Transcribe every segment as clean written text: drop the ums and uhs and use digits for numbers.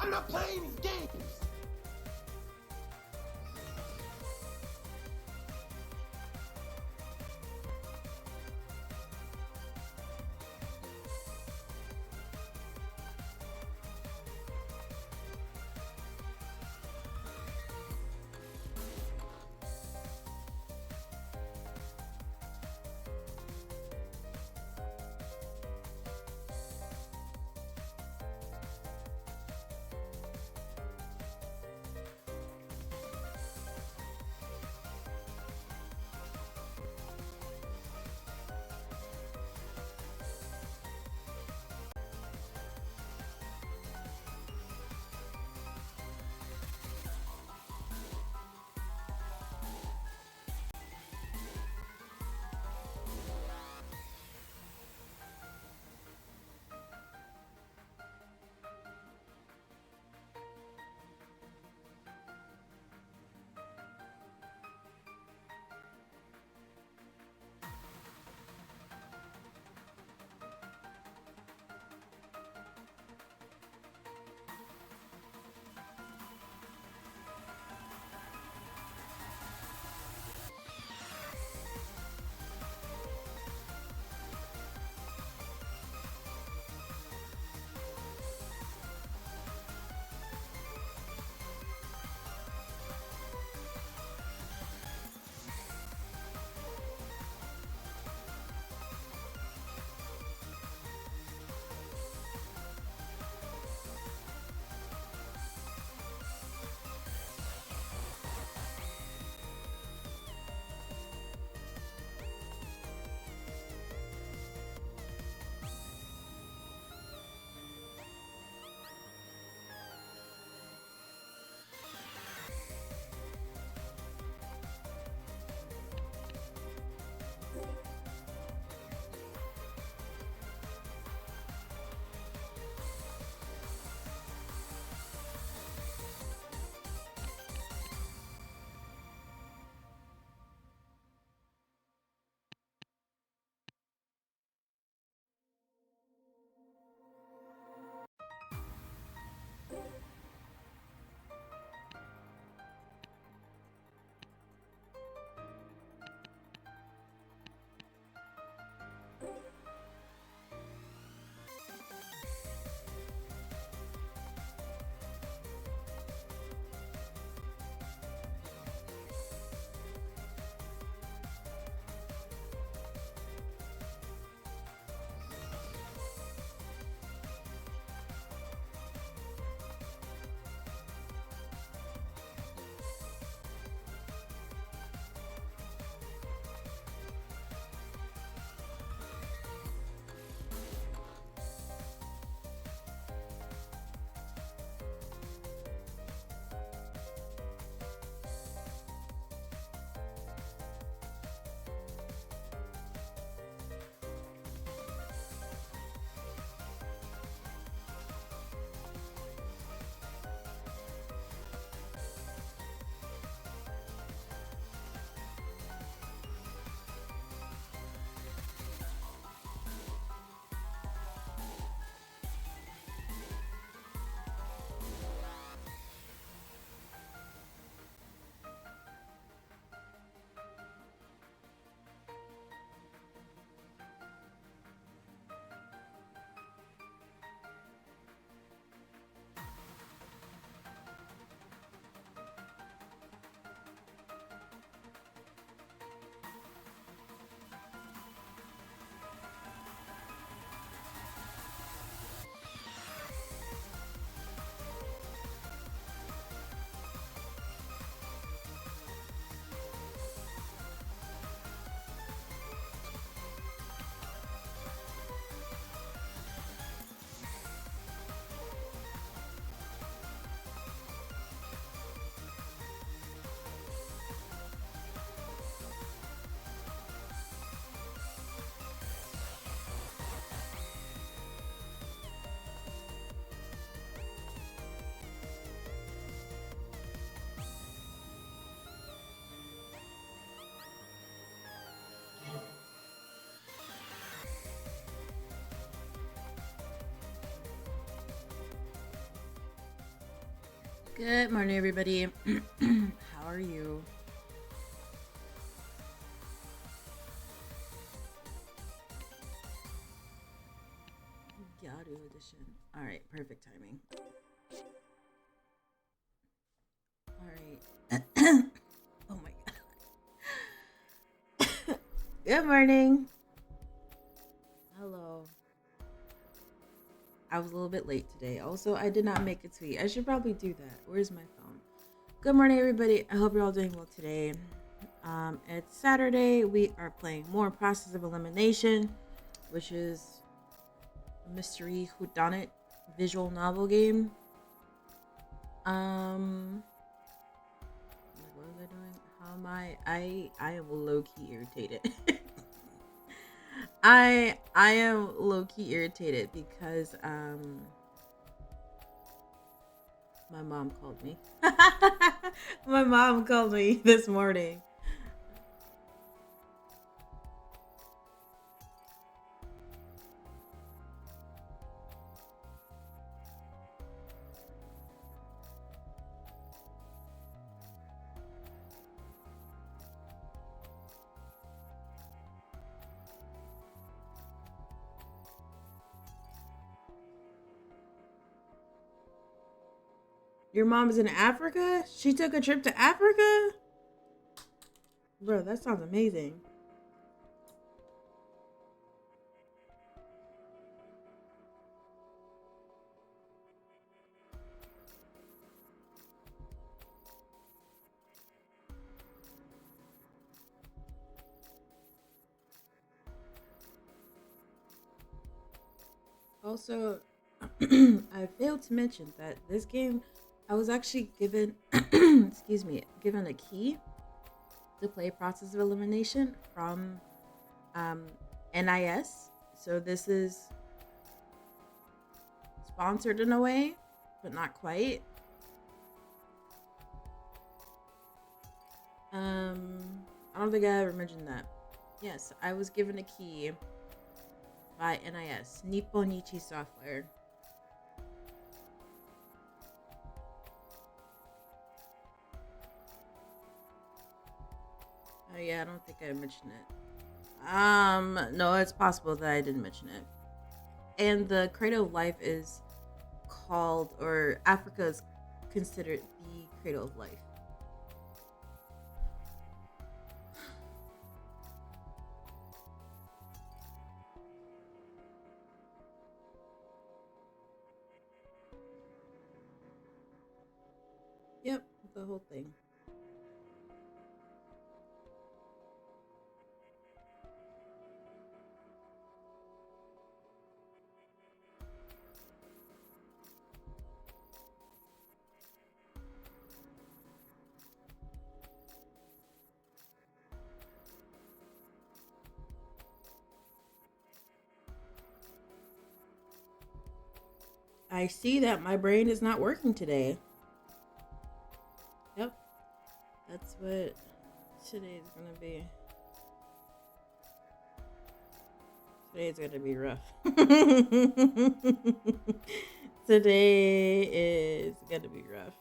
I'm not playing these games. Good morning, everybody. How are you? Audio edition. All right, perfect timing. All right. Oh my god. Good morning. Hello. I was a little bit late today. Also, I did not make a tweet. I should probably do that. Where's my phone? Good morning, everybody. I hope you're all doing well today. It's Saturday. We are playing more Process of Elimination, which is a mystery whodunit visual novel game. What was I doing? How am I am low key irritated. I am low key irritated because my mom called me. My mom called me this morning. Your mom's in Africa? She took a trip to Africa? Bro, that sounds amazing. Also, I failed to mention that this game, I was actually given, excuse me, given a key to play Process of Elimination from NIS. So this is sponsored in a way, but not quite. I don't think I ever mentioned that. Yes, I was given a key by NIS, Nipponichi Software. Oh yeah, I don't think I mentioned it. No, it's possible that I didn't mention it. And the cradle of life is called, or Africa is considered the cradle of life. Yep, the whole thing. I see that my brain is not working today. Yep. That's what today's gonna be. Today's gonna be rough. Today is gonna be rough.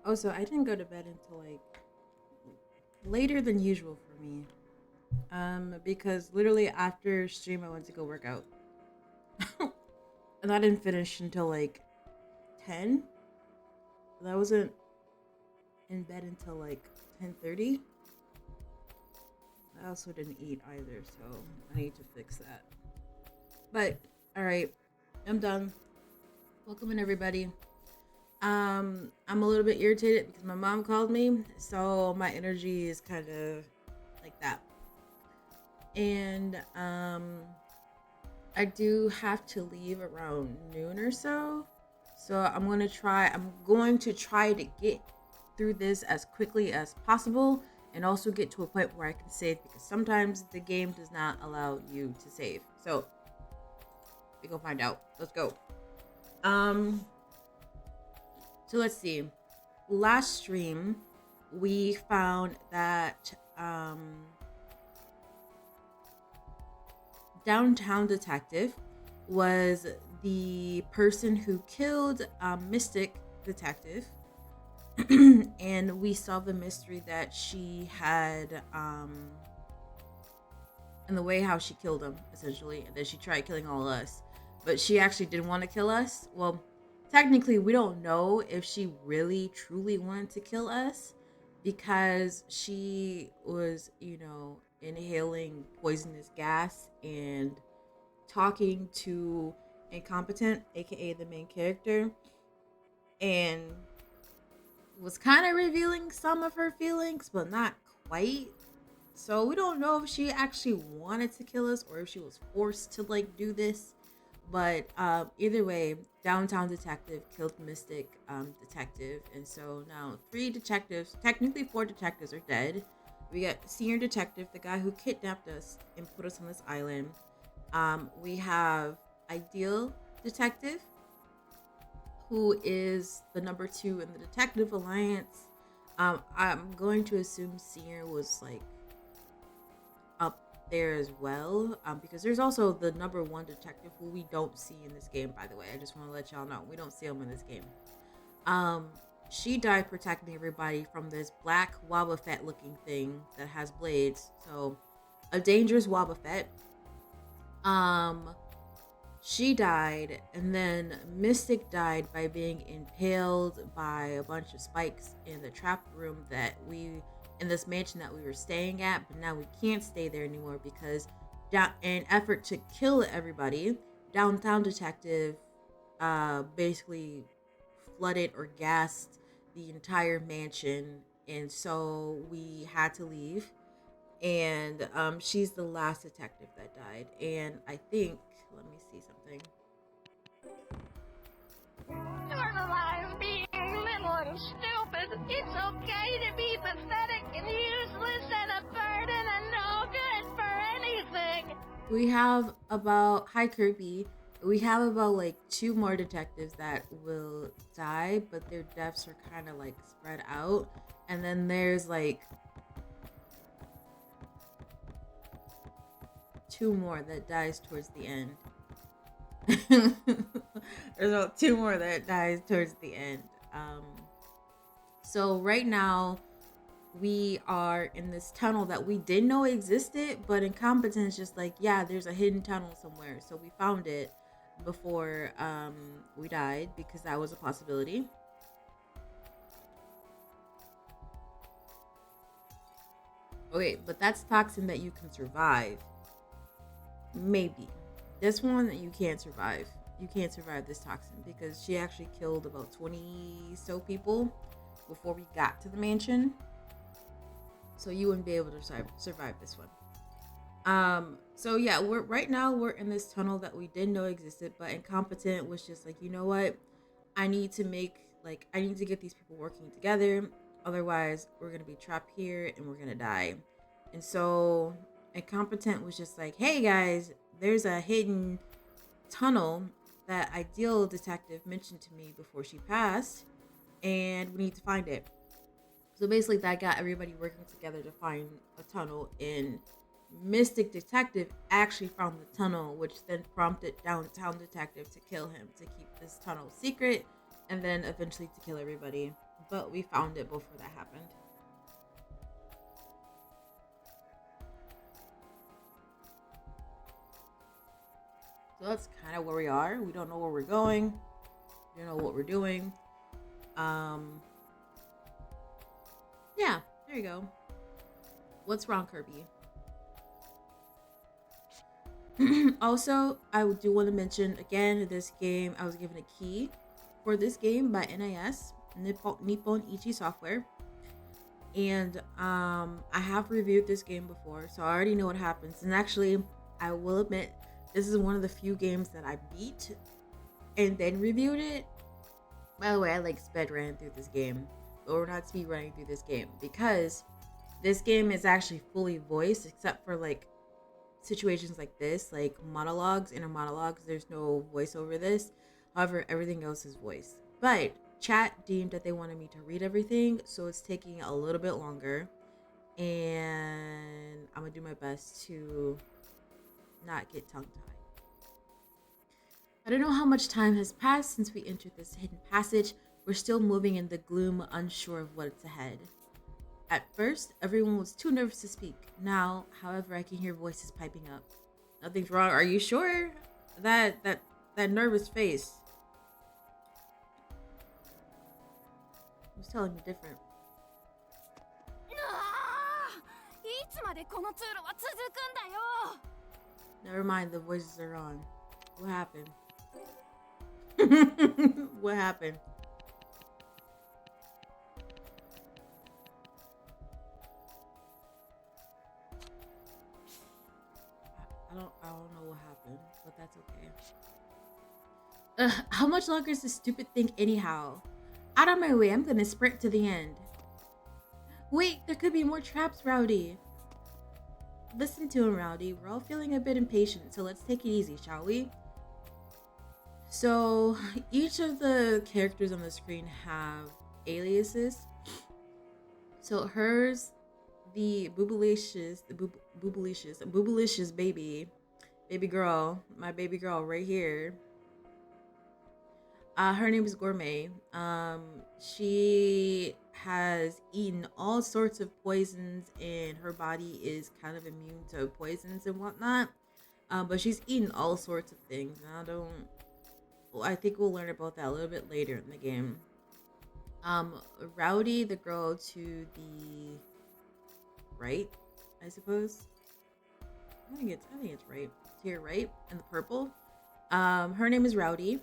Also, I didn't go to bed until like later than usual for me. Because literally after stream I went to go work out. And I didn't finish until like 10. And I wasn't in bed until like 10:30. I also didn't eat either, so I need to fix that. But alright, I'm done. Welcome in everybody. I'm a little bit irritated because my mom called me, so my energy is kind of like that. And I do have to leave around noon or so. So I'm going to try to get through this as quickly as possible and also get to a point where I can save because sometimes the game does not allow you to save. So we go find out. Let's go. Um so let's see. Last stream we found that Downtown Detective was the person who killed Mystic Detective. And we solved the mystery that she had in the way how she killed him, essentially, and then she tried killing all of us. But she actually didn't want to kill us. Well, technically, we don't know if she really truly wanted to kill us because she was, inhaling poisonous gas and talking to Incompetent, aka the main character, and was kind of revealing some of her feelings, but not quite. So we don't know if she actually wanted to kill us or if she was forced to like do this. But either way, Downtown Detective killed Mystic Detective, and so now 3 detectives, technically 4 detectives, are dead. We got Senior Detective, the guy who kidnapped us and put us on this island. We have Ideal Detective, who is the number 2 in the Detective Alliance. I'm going to assume Senior was like up there as well, because there's also the number 1 detective who we don't see in this game. By the way, I just want to let y'all know we don't see him in this game. She died protecting everybody from this black Wobbuffet looking thing that has blades. So a dangerous Wobbuffet. She died, and then Mystic died by being impaled by a bunch of spikes in the trap room in this mansion that we were staying at, but now we can't stay there anymore because in an effort to kill everybody, Downtown Detective basically flooded or gassed the entire mansion, and so we had to leave. And she's the last detective that died, and I think, let me see something. Normalize being little and stupid. It's okay to be pathetic and useless and a burden and no good for anything. We have about Hi Kirby. We have about like 2 more detectives that will die, but their deaths are kind of like spread out. And then there's like 2 more that dies towards the end. There's about 2 more that dies towards the end. So right now we are in this tunnel that we didn't know existed, but Incompetence just like, yeah, there's a hidden tunnel somewhere. So we found it before we died because that was a possibility. Okay, but that's toxin that you can survive. Maybe. This one you can't survive. You can't survive this toxin because she actually killed about 20 so people before we got to the mansion. So you wouldn't be able to survive this one. So yeah, we're in this tunnel that we didn't know existed, but Incompetent was just like, you know what? I need to get these people working together. Otherwise, we're gonna be trapped here and we're gonna die. And so Incompetent was just like, hey guys, there's a hidden tunnel that Ideal Detective mentioned to me before she passed, and we need to find it. So basically that got everybody working together to find a tunnel, and Mystic Detective actually found the tunnel, which then prompted Downtown Detective to kill him to keep this tunnel secret and then eventually to kill everybody. But we found it before that happened. So that's kind of where we are. We don't know where we're going. We don't know what we're doing. Yeah, there you go. What's wrong, Kirby? Also, I do want to mention again, this game, I was given a key for this game by NIS, Nippon Ichi Software. And I have reviewed this game before, so I already know what happens. And actually, I will admit, this is one of the few games that I beat and then reviewed it. By the way, I like sped ran through this game, but we're not speed running through this game because this game is actually fully voiced except for like situations like this, like monologues, inner monologues. There's no voice over this. However, everything else is voiced. But chat deemed that they wanted me to read everything, so it's taking a little bit longer. And I'm gonna do my best to not get tongue-tied. I don't know how much time has passed since we entered this hidden passage. We're still moving in the gloom, unsure of what's ahead. At first, everyone was too nervous to speak. Now, however, I can hear voices piping up. Nothing's wrong. Are you sure? That nervous face was telling me different. Never mind, the voices are on. What happened? What happened? I don't know what happened, but that's okay. How much longer is this stupid thing anyhow? Out of my way, I'm gonna sprint to the end. Wait, there could be more traps, Rowdy. Listen to him, Rowdy. We're all feeling a bit impatient, so let's take it easy, shall we? So, each of the characters on the screen have aliases. So hers, the Boobalicious baby girl, my baby girl right here. Her name is Gourmet. She has eaten all sorts of poisons and her body is kind of immune to poisons and whatnot. But she's eaten all sorts of things. I think we'll learn about that a little bit later in the game. Rowdy, the girl to the right, I suppose. I think it's right. To your right, in the purple. Her name is Rowdy.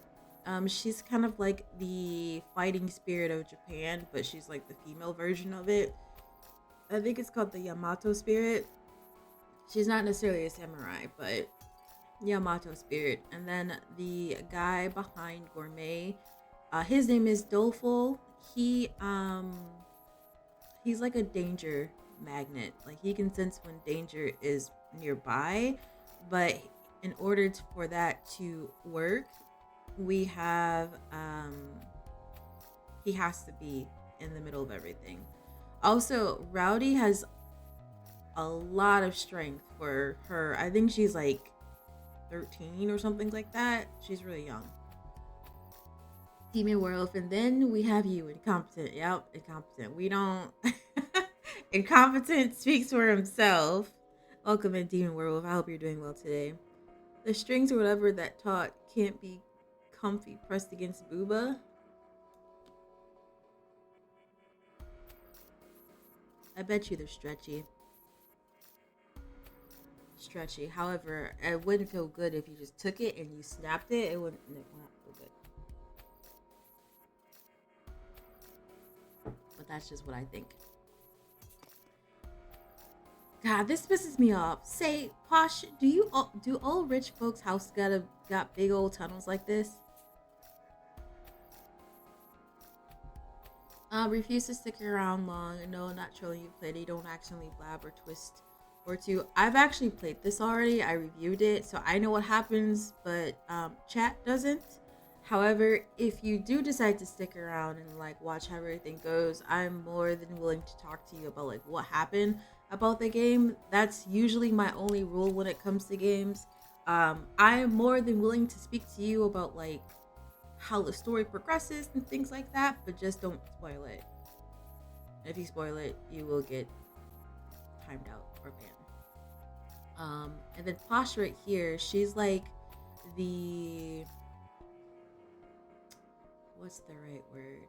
She's kind of like the fighting spirit of Japan, but she's like the female version of it. I think it's called the Yamato spirit. She's not necessarily a samurai, but Yamato spirit. And then the guy behind Gourmet, his name is Doleful. He's like a danger magnet. Like he can sense when danger is nearby, but in order for that to work, we have he has to be in the middle of everything. Also, Rowdy has a lot of strength for her. I think she's like 13 or something like that. She's really young. Demon Werewolf, and then we have you, Incompetent. Yep, Incompetent. We don't Incompetent speaks for himself. Welcome in, Demon Werewolf. I hope you're doing well today. The strings or whatever that taught can't be comfy pressed against booba. I bet you they're stretchy. However, it wouldn't feel good if you just took it and you snapped it. It would not feel good. But that's just what I think. God, this pisses me off. Say, Posh, do all rich folks' houses got big old tunnels like this? Refuse to stick around long. No, not trolling you. Played it. Don't accidentally blab or twist or two. I've actually played this already. I reviewed it, so I know what happens, but chat doesn't. However, if you do decide to stick around and like watch how everything goes, I'm more than willing to talk to you about like what happened about the game. That's usually my only rule when it comes to games. I am more than willing to speak to you about like how the story progresses and things like that, but just don't spoil it. If you spoil it, you will get timed out or banned. And then Posh right here, she's like the, what's the right word?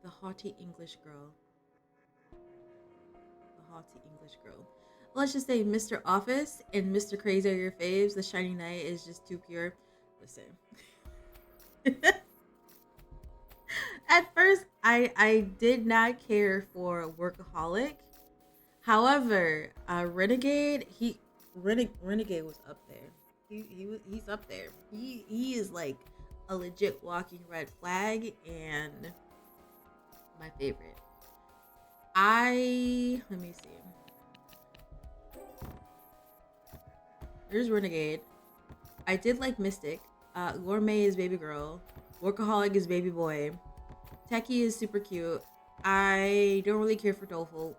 The haughty English girl. Let's just say Mr. Office and Mr. Crazy are your faves. The Shiny Knight is just too pure. Listen. At first, I did not care for Workaholic. However, Renegade, Renegade was up there. He's up there. He is like a legit walking red flag and my favorite. Let me see. There's Renegade. I did like Mystic. Gourmet is baby girl. Workaholic is baby boy. Techie is super cute. I don't really care for Doleful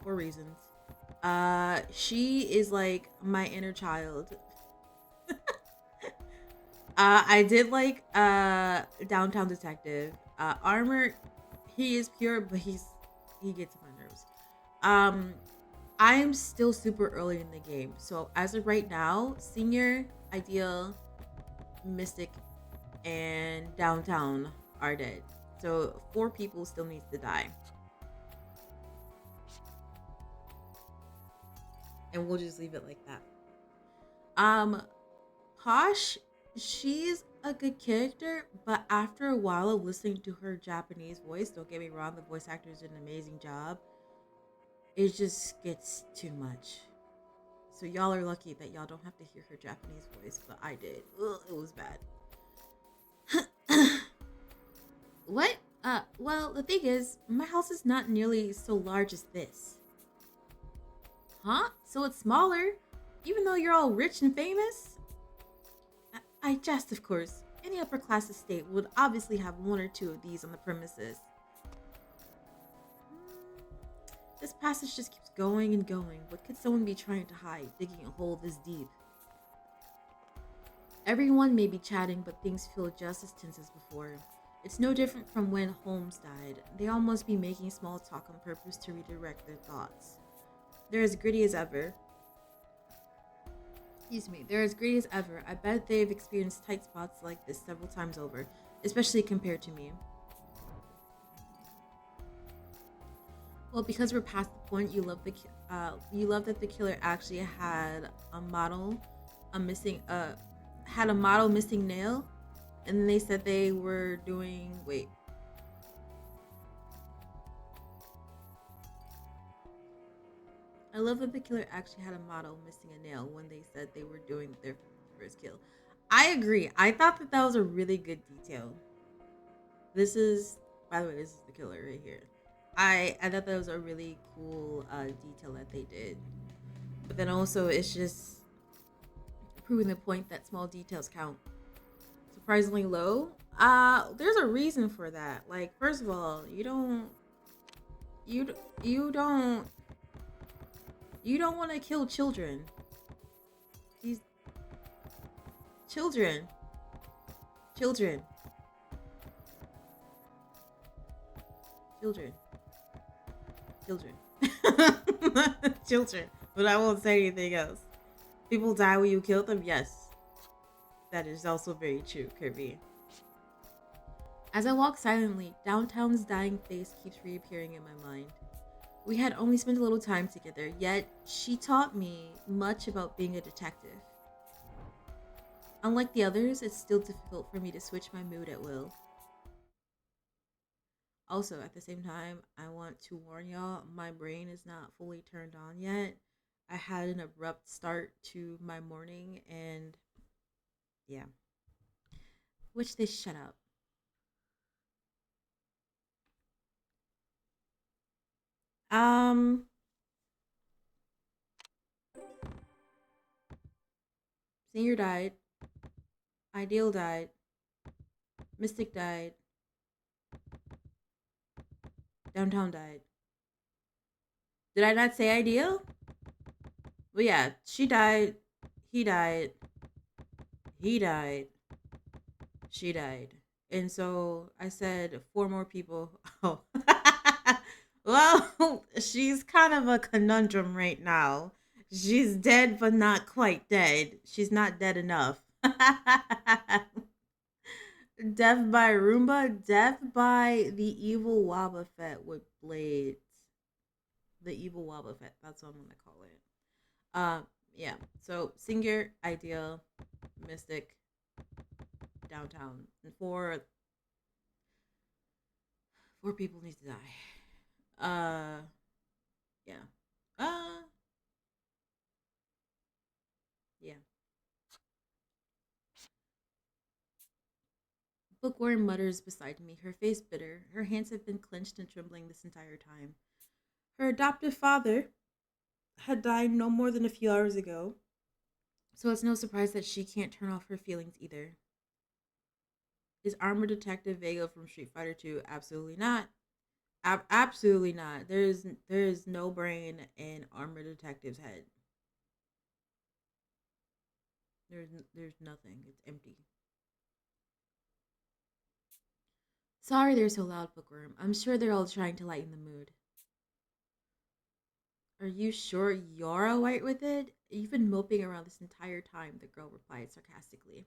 for reasons. She is like my inner child. I did like Downtown Detective. Armor, he is pure, but he gets on my nerves. I'm still super early in the game, so as of right now, Senior, Ideal, Mystic, and Downtown are dead. So 4 people still needs to die. And we'll just leave it like that. Posh, she's a good character, but after a while of listening to her Japanese voice, don't get me wrong, the voice actors did an amazing job. It just gets too much. So y'all are lucky that y'all don't have to hear her Japanese voice, but I did. Ugh, it was bad. What? Well, the thing is, my house is not nearly so large as this. Huh? So it's smaller? Even though you're all rich and famous? I jest, of course. Any upper class estate would obviously have 1 or 2 of these on the premises. This passage just keeps going and going. What could someone be trying to hide, digging a hole this deep? Everyone may be chatting, but things feel just as tense as before. It's no different from when Holmes died. They all must be making small talk on purpose to redirect their thoughts. They're as gritty as ever. They're as gritty as ever. I bet they've experienced tight spots like this several times over, especially compared to me. Well, because we're past the point, you love that the killer actually had a model missing nail, and then they said they were doing I love that the killer actually had a model missing a nail when they said they were doing their first kill. I agree. I thought that was a really good detail. This is the killer right here. I thought that was a really cool detail that they did. But then also it's just proving the point that small details count. Surprisingly low. There's a reason for that. Like, first of all, you don't want to kill children. These children. Children. Children. But I won't say anything else. People die when you kill them? Yes. That is also very true, Kirby. As I walk silently, Downtown's dying face keeps reappearing in my mind. We had only spent a little time together, yet she taught me much about being a detective. Unlike the others, it's still difficult for me to switch my mood at will. Also, at the same time, I want to warn y'all, my brain is not fully turned on yet. I had an abrupt start to my morning, and yeah. Wish they shut up. Senior died. Ideal died. Mystic died. Downtown died. Did I not say Ideal? Well, yeah, she died. He died. He died. She died. And so I said 4 more people. Oh. Well, she's kind of a conundrum right now. She's dead, but not quite dead. She's not dead enough. Death by Roomba, death by the evil Wobbuffet with blades. The evil Wobbuffet, that's what I'm gonna call it. Yeah. So Singer, Ideal, Mystic, Downtown, and 4 people need to die. Yeah. Bookworm mutters beside me, her face bitter. Her hands have been clenched and trembling this entire time. Her adoptive father had died no more than a few hours ago, so it's no surprise that she can't turn off her feelings either. Is Armored Detective Vega from Street Fighter 2? Absolutely not. Absolutely not. There's no brain in Armored Detective's head. There's nothing. It's empty. Sorry they're so loud, Bookworm. I'm sure they're all trying to lighten the mood. Are you sure you're alright with it? You've been moping around this entire time, the girl replied sarcastically.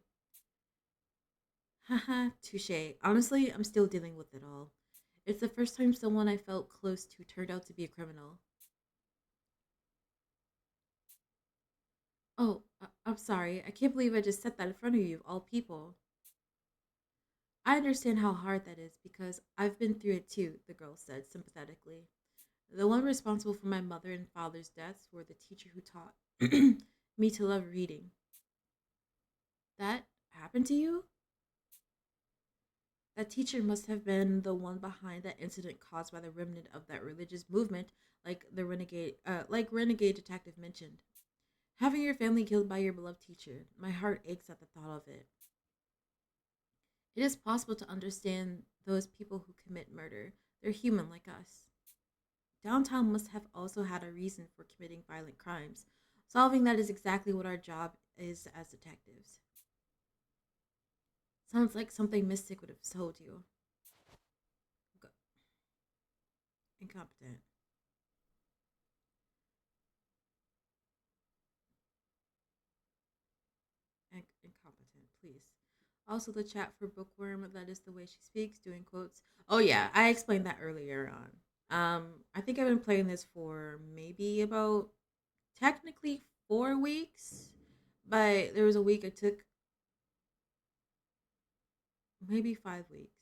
Haha, touche. Honestly, I'm still dealing with it all. It's the first time someone I felt close to turned out to be a criminal. Oh, I'm sorry. I can't believe I just said that in front of you, of all people. I understand how hard that is because I've been through it too, the girl said sympathetically. The one responsible for my mother and father's deaths were the teacher who taught me to love reading. That happened to you? That teacher must have been the one behind that incident caused by the remnant of that religious movement, like renegade detective mentioned. Having your family killed by your beloved teacher, my heart aches at the thought of it. It is possible to understand those people who commit murder. They're human like us. Downtown must have also had a reason for committing violent crimes. Solving that is exactly what our job is as detectives. Sounds like something Mystic would have told you. Incompetent. Incompetent, please. Also, the chat for Bookworm, that is the way she speaks, doing quotes. Oh, yeah, I explained that earlier on. I think I've been playing this for maybe about technically 4 weeks, but there was a week I took maybe 5 weeks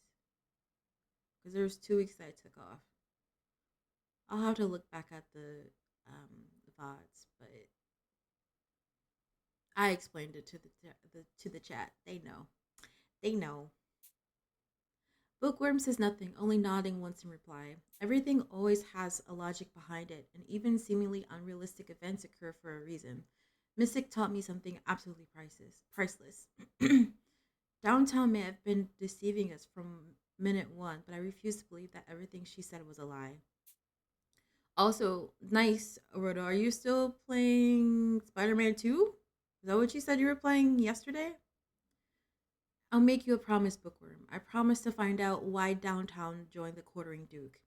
because there was 2 weeks that I took off. I'll have to look back at the VODs, but I explained it to the chat. They know. They know. Bookworm says nothing, only nodding once in reply. Everything always has a logic behind it, and even seemingly unrealistic events occur for a reason. Mystic taught me something absolutely priceless. Downtown may have been deceiving us from minute one, but I refuse to believe that everything she said was a lie. Also, nice, Aurora. Are you still playing Spider-Man 2? Is that what you said you were playing yesterday? I'll make you a promise, Bookworm. I promise to find out why Downtown joined the Quartering Duke.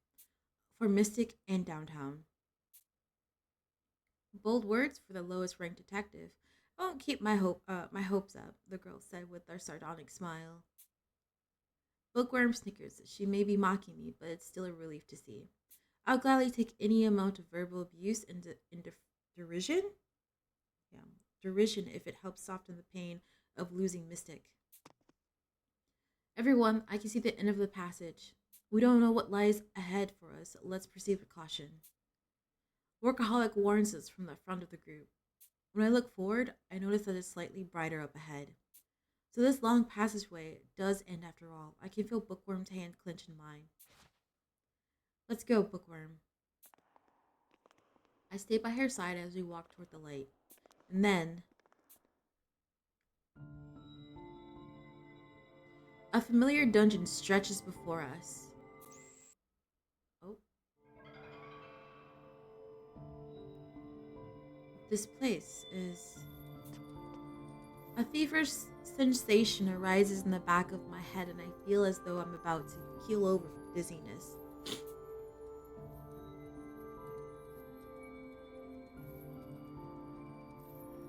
For Mystic and Downtown. Bold words for the lowest ranked detective. I won't keep my hopes up, the girl said with a sardonic smile. Bookworm snickers. She may be mocking me, but it's still a relief to see. I'll gladly take any amount of verbal abuse and derision? Yeah, derision if it helps soften the pain of losing Mystic. Everyone, I can see the end of the passage. We don't know what lies ahead for us. Let's proceed with caution. Workaholic warns us from the front of the group. When I look forward, I notice that it's slightly brighter up ahead. So this long passageway does end after all. I can feel Bookworm's hand clench in mine. Let's go, Bookworm. I stay by her side as we walk toward the light. And then a familiar dungeon stretches before us. Oh. This place is... A feverish sensation arises in the back of my head and I feel as though I'm about to keel over from dizziness.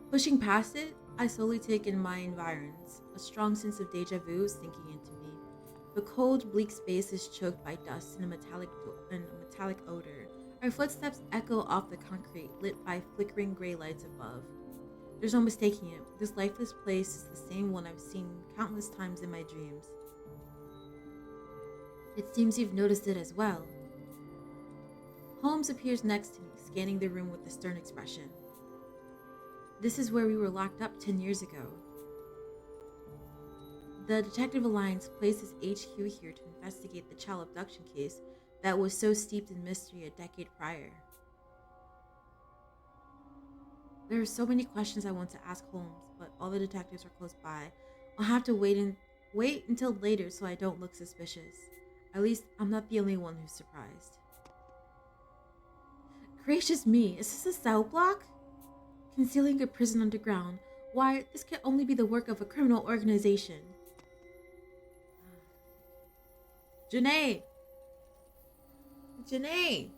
Pushing past it, I slowly take in my environs, a strong sense of deja vu sinking into me. The cold, bleak space is choked by dust and a metallic odor. Our footsteps echo off the concrete, lit by flickering gray lights above. There's no mistaking it. This lifeless place is the same one I've seen countless times in my dreams. It seems you've noticed it as well. Holmes appears next to me, scanning the room with a stern expression. This is where we were locked up 10 years ago. The Detective Alliance placed its HQ here to investigate the child abduction case that was so steeped in mystery a decade prior. There are so many questions I want to ask Holmes, but all the detectives are close by. I'll have to wait until later so I don't look suspicious. At least I'm not the only one who's surprised. Gracious me, is this a cell block? Concealing a prison underground. Why, this can only be the work of a criminal organization. Janae! Janae!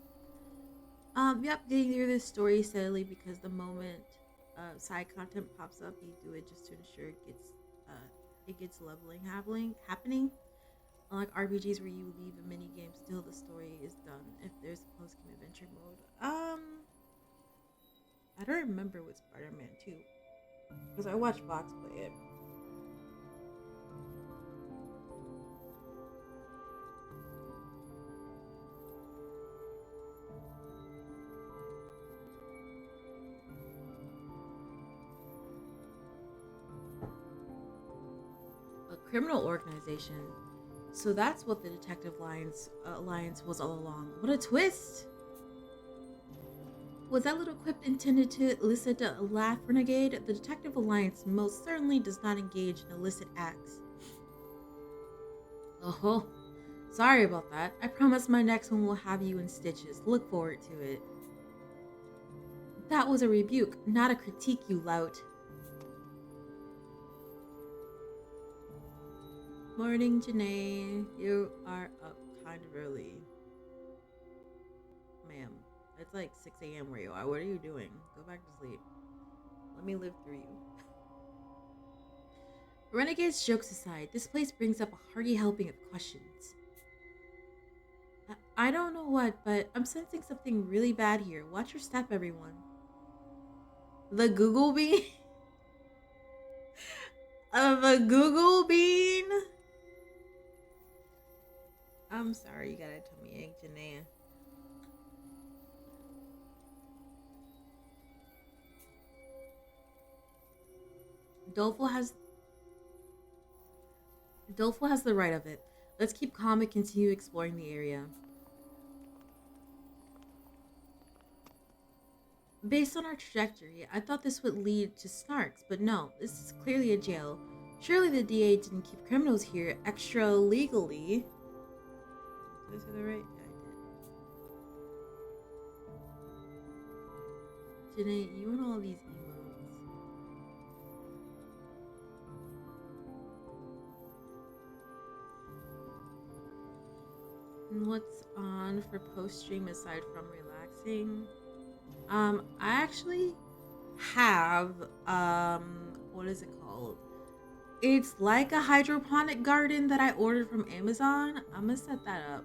Yep, getting through this story steadily because the moment side content pops up, you do it just to ensure it gets leveling happening. Unlike RPGs where you leave a mini game till the story is done. If there's a post game adventure mode, I don't remember with Spider-Man 2 because I watched Fox play it. A criminal organization. So that's what the Detective Alliance was all along. What a twist! Was that little quip intended to elicit a laugh, Renegade? The Detective Alliance most certainly does not engage in illicit acts. Oh, sorry about that. I promise my next one will have you in stitches. Look forward to it. That was a rebuke, not a critique, you lout. Morning, Janae. You are up kind of early. Ma'am, it's like 6 a.m. where you are. What are you doing? Go back to sleep. Let me live through you. Renegades jokes aside, this place brings up a hearty helping of questions. I don't know what, but I'm sensing something really bad here. Watch your step, everyone. The Google bean? The Google bean? I'm sorry, you gotta tell me, Aunt Janae. Doleful has the right of it. Let's keep calm and continue exploring the area. Based on our trajectory, I thought this would lead to Snarks, but no, this is clearly a jail. Surely the DA didn't keep criminals here extra legally. Did I say that right? Yeah, I did. Janae, you and all these emotes. And what's on for post-stream aside from relaxing? I actually have, what is it called? It's like a hydroponic garden that I ordered from Amazon. I'm gonna set that up.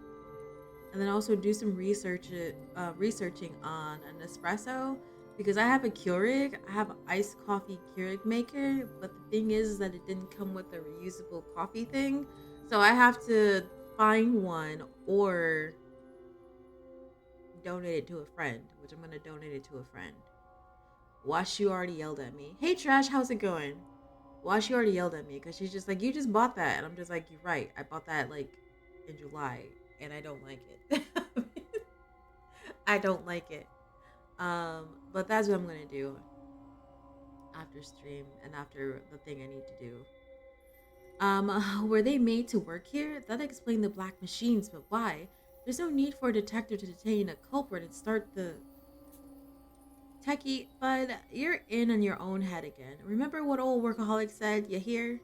And then also do some researching on an espresso because I have a Keurig. I have an iced coffee Keurig maker, but the thing is that it didn't come with a reusable coffee thing. So I have to find one or donate it to a friend, which I'm gonna donate it to a friend. Washu already yelled at me. Hey Trash, how's it going? Washu already yelled at me because she's just like, you just bought that, and I'm just like, you're right. I bought that like in July, and I don't like it. I don't like it. But that's what I'm gonna do after stream and after the thing I need to do. Were they made to work here? That explained the black machines, but why? There's no need for a detective to detain a culprit and start the techie, but you're in on your own head again. Remember what old workaholic said, you hear?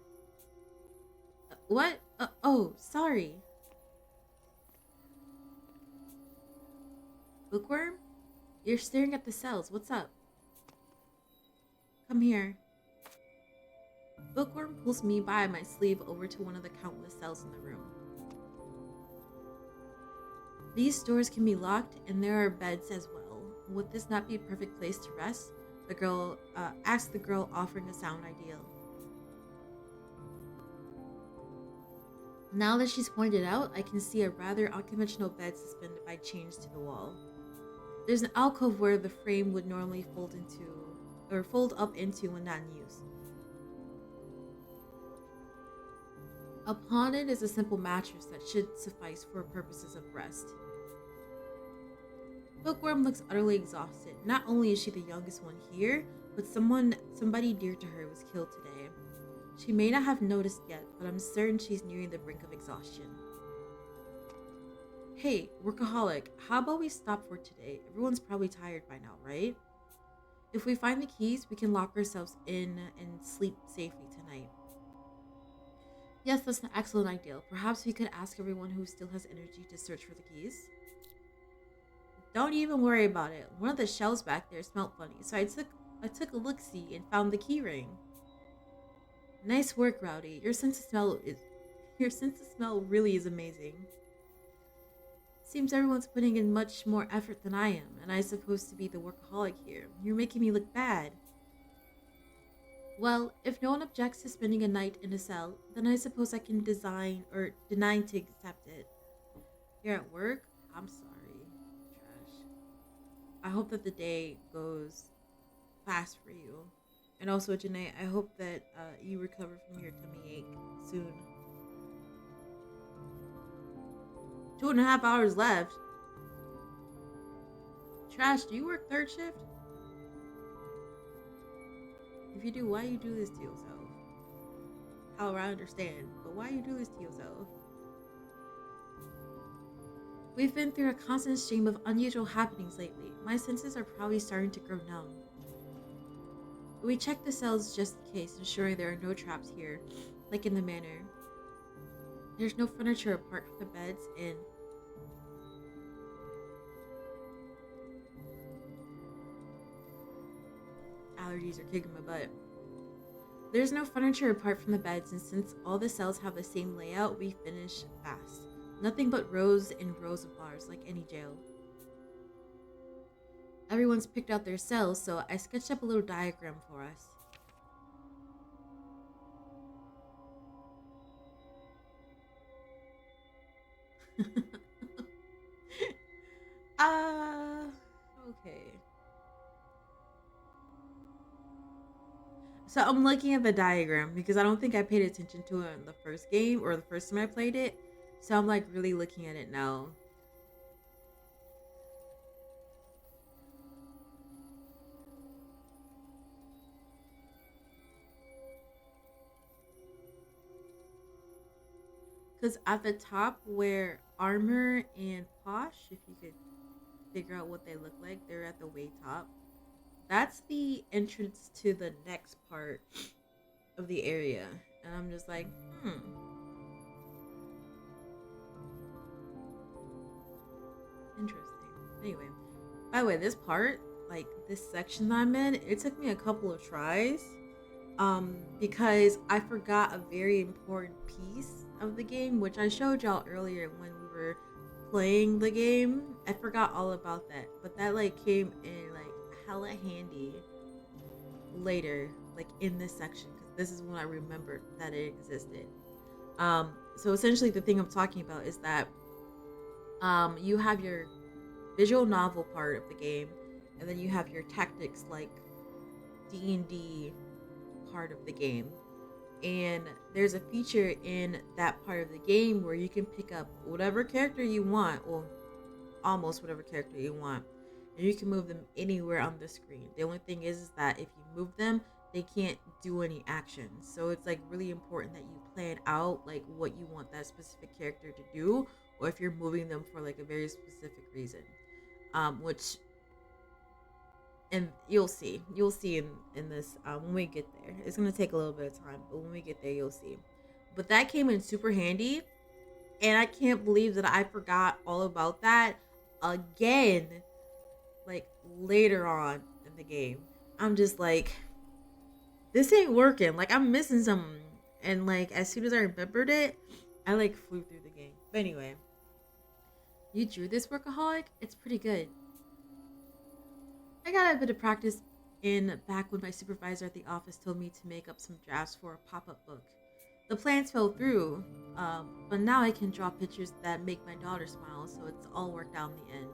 What? Oh, sorry. Bookworm? You're staring at the cells. What's up? Come here. Bookworm pulls me by my sleeve over to one of the countless cells in the room. These doors can be locked, and there are beds as well. Would this not be a perfect place to rest? The girl asked the girl, offering a sound ideal. Now that she's pointed out, I can see a rather unconventional bed suspended by chains to the wall. There's an alcove where the frame would normally fold up into when not in use. Upon it is a simple mattress that should suffice for purposes of rest. Bookworm looks utterly exhausted. Not only is she the youngest one here, but somebody dear to her was killed today. She may not have noticed yet, but I'm certain she's nearing the brink of exhaustion. Hey, workaholic, how about we stop for today? Everyone's probably tired by now, right? If we find the keys, we can lock ourselves in and sleep safely tonight. Yes, that's an excellent idea. Perhaps we could ask everyone who still has energy to search for the keys. Don't even worry about it. One of the shelves back there smelled funny, so I took a look-see and found the key ring. Nice work, Rowdy. Your sense of smell really is amazing. Seems everyone's putting in much more effort than I am, and I'm supposed to be the workaholic here. You're making me look bad. Well, if no one objects to spending a night in a cell, then I suppose I can deny to accept it. You're at work? I'm sorry. Trash. I hope that the day goes fast for you. And also, Janae, I hope that you recover from your tummy ache soon. 2.5 hours left. Trash, do you work third shift? If you do, why you do this to yourself? However, I understand, but why you do this to yourself? We've been through a constant stream of unusual happenings lately. My senses are probably starting to grow numb. We checked the cells just in case, ensuring there are no traps here, like in the manor. There's no furniture apart from the beds and allergies are kicking my butt. There's no furniture apart from the beds, and since all the cells have the same layout, we finish fast. Nothing but rows and rows of bars, like any jail. Everyone's picked out their cells, so I sketched up a little diagram for us. Okay. So I'm looking at the diagram because I don't think I paid attention to it in the first game or the first time I played it. So I'm like really looking at it now. Because at the top where Armor and Posh, if you could figure out what they look like, they're at the way top. That's the entrance to the next part of the area. And I'm just like, interesting. Anyway, by the way, this part, like this section that I'm in, it took me a couple of tries. Because I forgot a very important piece of the game, which I showed y'all earlier when we were playing the game. I forgot all about that, but that like came in like hella handy later, like in this section, because this is when I remembered that it existed. So essentially the thing I'm talking about is that you have your visual novel part of the game, and then you have your tactics like D&D part of the game. And there's a feature in that part of the game where you can pick up whatever character you want, well, almost whatever character you want, and you can move them anywhere on the screen. The only thing is that if you move them, they can't do any actions. So it's like really important that you plan out like what you want that specific character to do, or if you're moving them for like a very specific reason. Which, and you'll see in this when we get there. It's gonna take a little bit of time, but when we get there, you'll see. But that came in super handy, and I can't believe that I forgot all about that again, like later on in the game. I'm just like, this ain't working. Like I'm missing something, and like as soon as I remembered it, I like flew through the game. But anyway, you drew this, workaholic? It's pretty good. I got a bit of practice in back when my supervisor at the office told me to make up some drafts for a pop-up book. The plans fell through, but now I can draw pictures that make my daughter smile, so it's all worked out in the end.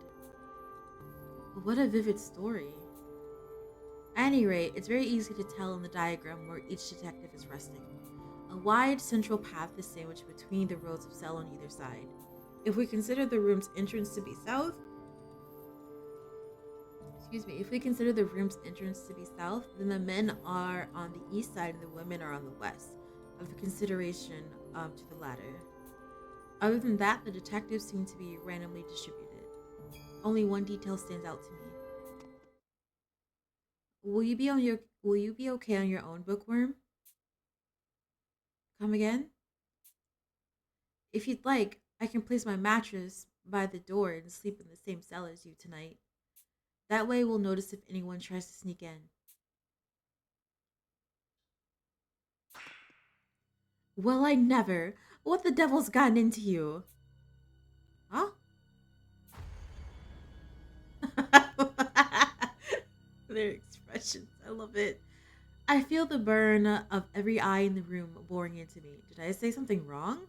But what a vivid story. At any rate, it's very easy to tell in the diagram where each detective is resting. A wide central path is sandwiched between the rows of cell on either side. If we consider the room's entrance to be south, if we consider the room's entrance to be south, then the men are on the east side and the women are on the west, of consideration to the latter. Other than that, the detectives seem to be randomly distributed. Only one detail stands out to me. Will you be okay on your own, Bookworm? Come again? If you'd like, I can place my mattress by the door and sleep in the same cell as you tonight. That way we'll notice if anyone tries to sneak in. Well, I never. What the devil's gotten into you? Huh? Their expressions. I love it. I feel the burn of every eye in the room boring into me. Did I say something wrong?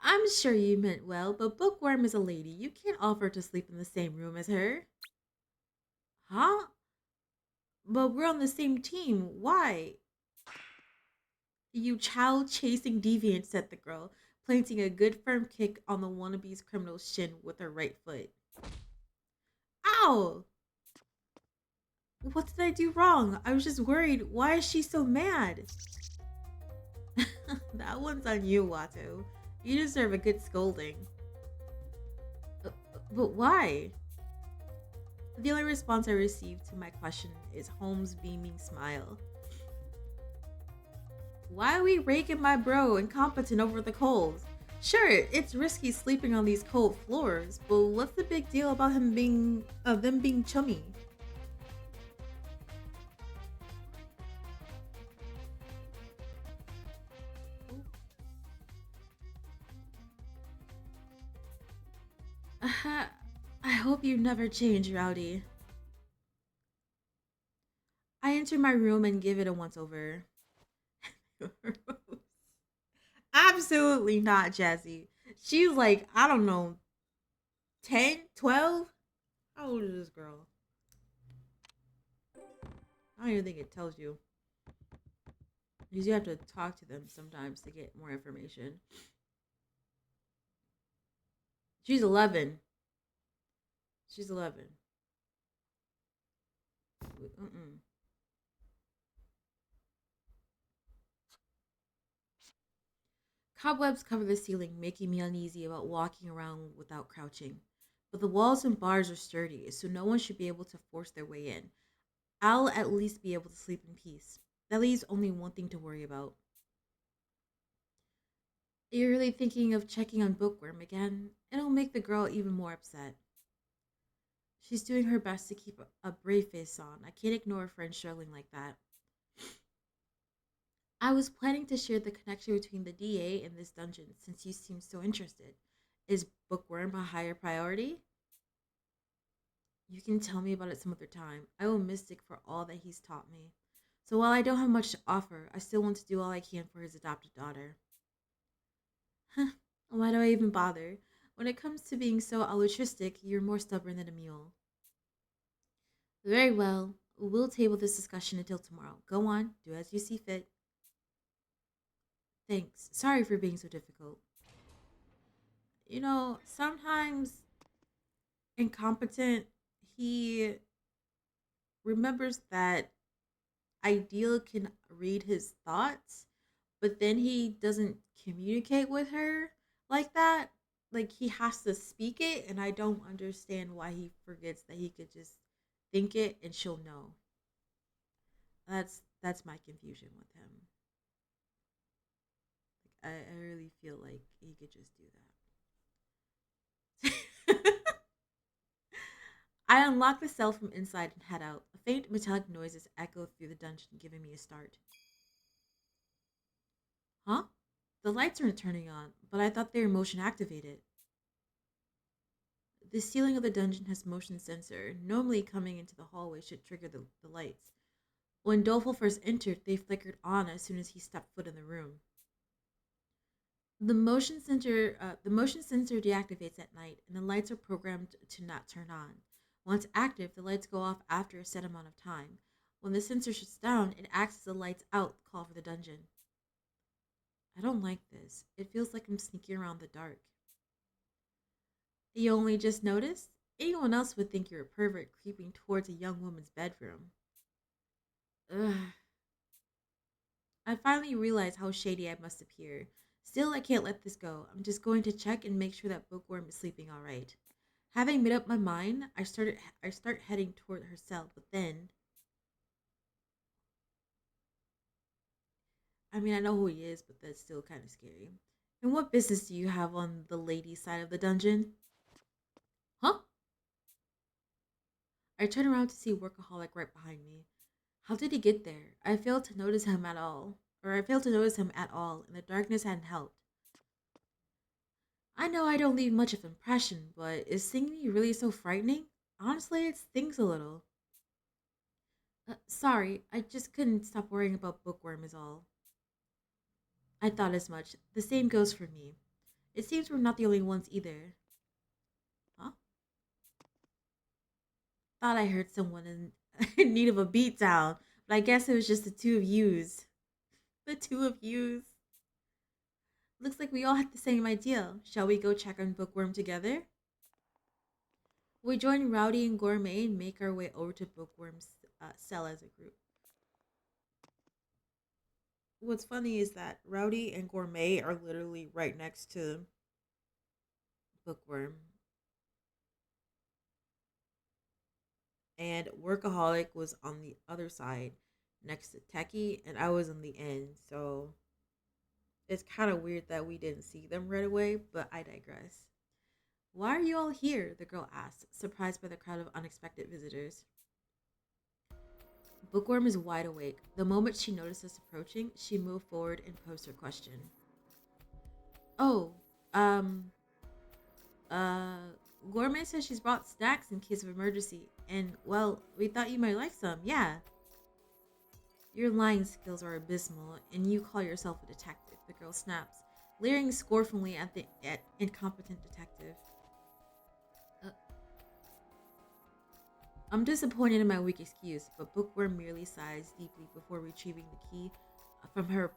I'm sure you meant well, but Bookworm is a lady. You can't offer to sleep in the same room as her. Huh? But we're on the same team. Why? You child-chasing deviant, said the girl, planting a good firm kick on the wannabe's criminal's shin with her right foot. Ow! What did I do wrong? I was just worried. Why is she so mad? That one's on you, Watto. You deserve a good scolding. But why? The only response I received to my question is Holmes' beaming smile. Why are we raking my bro Incompetent over the coals? Sure, it's risky sleeping on these cold floors, but what's the big deal about them being chummy? I hope you never change, Rowdy. I enter my room and give it a once-over. Absolutely not, Jazzy. She's like, I don't know, 10, 12? How old is this girl? I don't even think it tells you. Because you have to talk to them sometimes to get more information. She's 11. She's 11. Cobwebs cover the ceiling, making me uneasy about walking around without crouching. But the walls and bars are sturdy, so no one should be able to force their way in. I'll at least be able to sleep in peace. That leaves only one thing to worry about. You're really thinking of checking on Bookworm again? It'll make the girl even more upset. She's doing her best to keep a brave face on. I can't ignore a friend struggling like that. I was planning to share the connection between the DA and this dungeon since you seem so interested. Is Bookworm a higher priority? You can tell me about it some other time. I owe Mystic for all that he's taught me. So while I don't have much to offer, I still want to do all I can for his adopted daughter. Why do I even bother? When it comes to being so altruistic, you're more stubborn than a mule. Very well. We'll table this discussion until tomorrow. Go on. Do as you see fit. Thanks. Sorry for being so difficult. You know, sometimes Incompetent, he remembers that Ideal can read his thoughts, but then he doesn't communicate with her like that. Like, he has to speak it, and I don't understand why he forgets that he could just think it and she'll know. That's my confusion with him. Like, I really feel like he could just do that. I unlock the cell from inside and head out. A faint metallic noises echo through the dungeon, giving me a start. Huh? The lights aren't turning on, but I thought they were motion activated. The ceiling of the dungeon has motion sensor. Normally coming into the hallway should trigger the lights. When Doleful first entered, they flickered on as soon as he stepped foot in the room. The motion sensor deactivates at night, and the lights are programmed to not turn on. Once active, the lights go off after a set amount of time. When the sensor shuts down, it acts as a lights out call for the dungeon. I don't like this. It feels like I'm sneaking around the dark. You only just noticed? Anyone else would think you're a pervert creeping towards a young woman's bedroom. Ugh. I finally realized how shady I must appear. Still, I can't let this go. I'm just going to check and make sure that Bookworm is sleeping all right. Having made up my mind, I start heading toward her cell, but then I mean, I know who he is, but that's still kind of scary. And what business do you have on the ladies' side of the dungeon? Huh? I turn around to see Workaholic right behind me. How did he get there? I failed to notice him at all. I failed to notice him at all, and the darkness hadn't helped. I know I don't leave much of an impression, but is seeing me really so frightening? Honestly, it stings a little. Sorry, I just couldn't stop worrying about Bookworm is all. I thought as much. The same goes for me. It seems we're not the only ones either. Huh? Thought I heard someone in, in need of a beatdown, but I guess it was just the two of yous. The two of yous. Looks like we all had the same idea. Shall we go check on Bookworm together? We join Rowdy and Gourmet and make our way over to Bookworm's cell as a group. What's funny is that Rowdy and Gourmet are literally right next to Bookworm. And Workaholic was on the other side next to Techie, and I was on the end, so it's kind of weird that we didn't see them right away, but I digress. Why are you all here? The girl asked, surprised by the crowd of unexpected visitors. Bookworm is wide awake. The moment she noticed us approaching, she moved forward and posed her question. Oh, Gourmet says she's brought snacks in case of emergency, and, well, we thought you might like some, yeah. Your lying skills are abysmal, and you call yourself a detective, the girl snaps, leering scornfully at the incompetent detective. I'm disappointed in my weak excuse, but Bookworm merely sighs deeply before retrieving the key from her,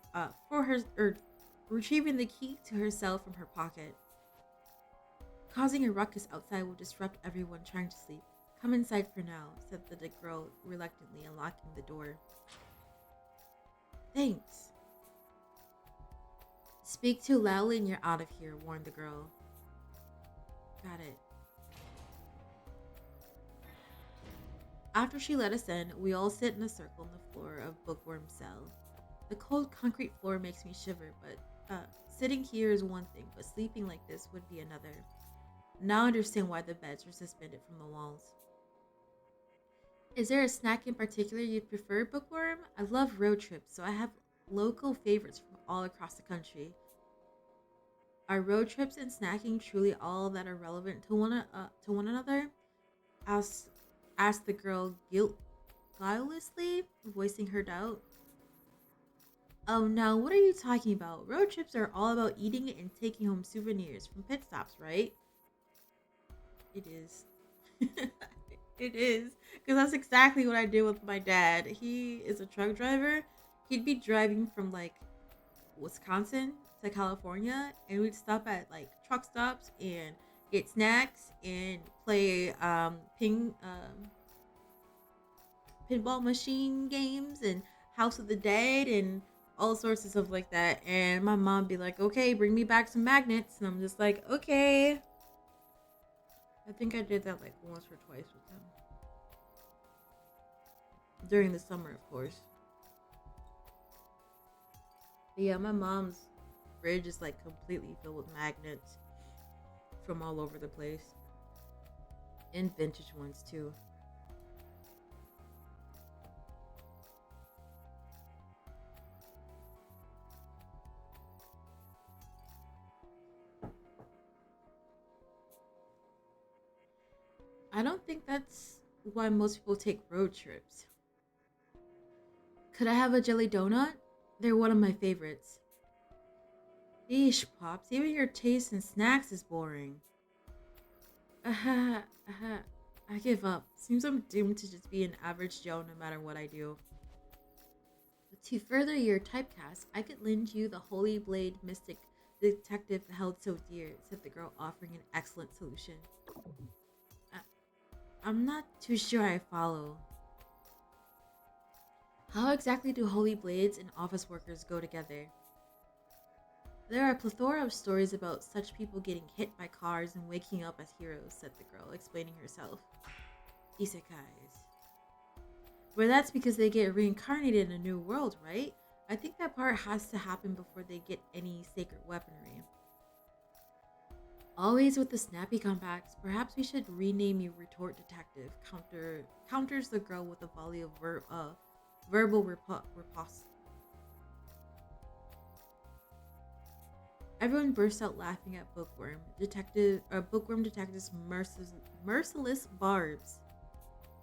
retrieving the key to her cell from her pocket. Causing a ruckus outside will disrupt everyone trying to sleep. Come inside for now, said the girl reluctantly, unlocking the door. Thanks. Speak too loudly and you're out of here, warned the girl. Got it. After she let us in, we all sit in a circle on the floor of Bookworm's cell. The cold concrete floor makes me shiver, but sitting here is one thing, but sleeping like this would be another. Now I understand why the beds are suspended from the walls. Is there a snack in particular you'd prefer, Bookworm? I love road trips, so I have local favorites from all across the country. Are road trips and snacking truly all that are relevant to one another? Asked the girl guilelessly, voicing her doubt. Oh no, what are you talking about? Road trips are all about eating and taking home souvenirs from pit stops, right? It is. It is. Because that's exactly what I did with my dad. He is a truck driver. He'd be driving from like Wisconsin to California, and we'd stop at like truck stops and get snacks and play pinball machine games and House of the Dead and all sorts of stuff like that. And my mom be like, okay, bring me back some magnets. And I'm just like, okay. I think I did that like once or twice with them. During the summer, of course. But yeah, my mom's fridge is like completely filled with magnets from all over the place. And vintage ones too. I don't think that's why most people take road trips. Could I have a jelly donut? They're one of my favorites. Eesh, Pops, even your taste in snacks is boring. I give up. Seems I'm doomed to just be an average Joe no matter what I do. To further your typecast, I could lend you the Holy Blade Mystic Detective held so dear, said the girl, offering an excellent solution. I'm not too sure I follow. How exactly do holy blades and office workers go together? There are a plethora of stories about such people getting hit by cars and waking up as heroes, said the girl, explaining herself. Isekais. Well, that's because they get reincarnated in a new world, right? I think that part has to happen before they get any sacred weaponry. Always with the snappy comebacks, perhaps we should rename you Retort Detective, counters the girl with a volley of verbal riposte. Everyone bursts out laughing at Bookworm Detective's merciless barbs.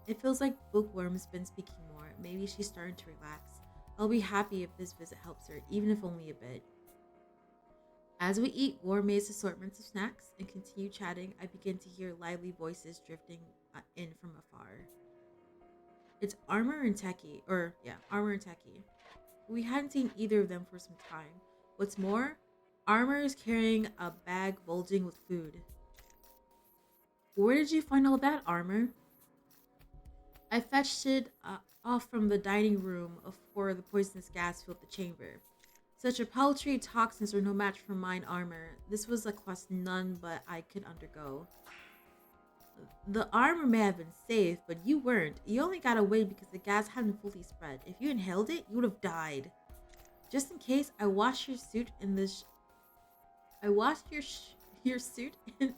It feels like Bookworm's been speaking more. Maybe she's starting to relax. I'll be happy if this visit helps her, even if only a bit. As we eat gourmet's assortments of snacks and continue chatting, I begin to hear lively voices drifting in from afar. It's Armor and Techie. We hadn't seen either of them for some time. What's more, Armor is carrying a bag bulging with food. Where did you find all that, Armor? I fetched it off from the dining room before the poisonous gas filled the chamber. Such a paltry toxins are no match for mine, Armor. This was a quest none but I could undergo. The armor may have been safe, but you weren't. You only got away because the gas hadn't fully spread. If you inhaled it, you would have died. Just in case, I washed your suit in this. I washed your suit in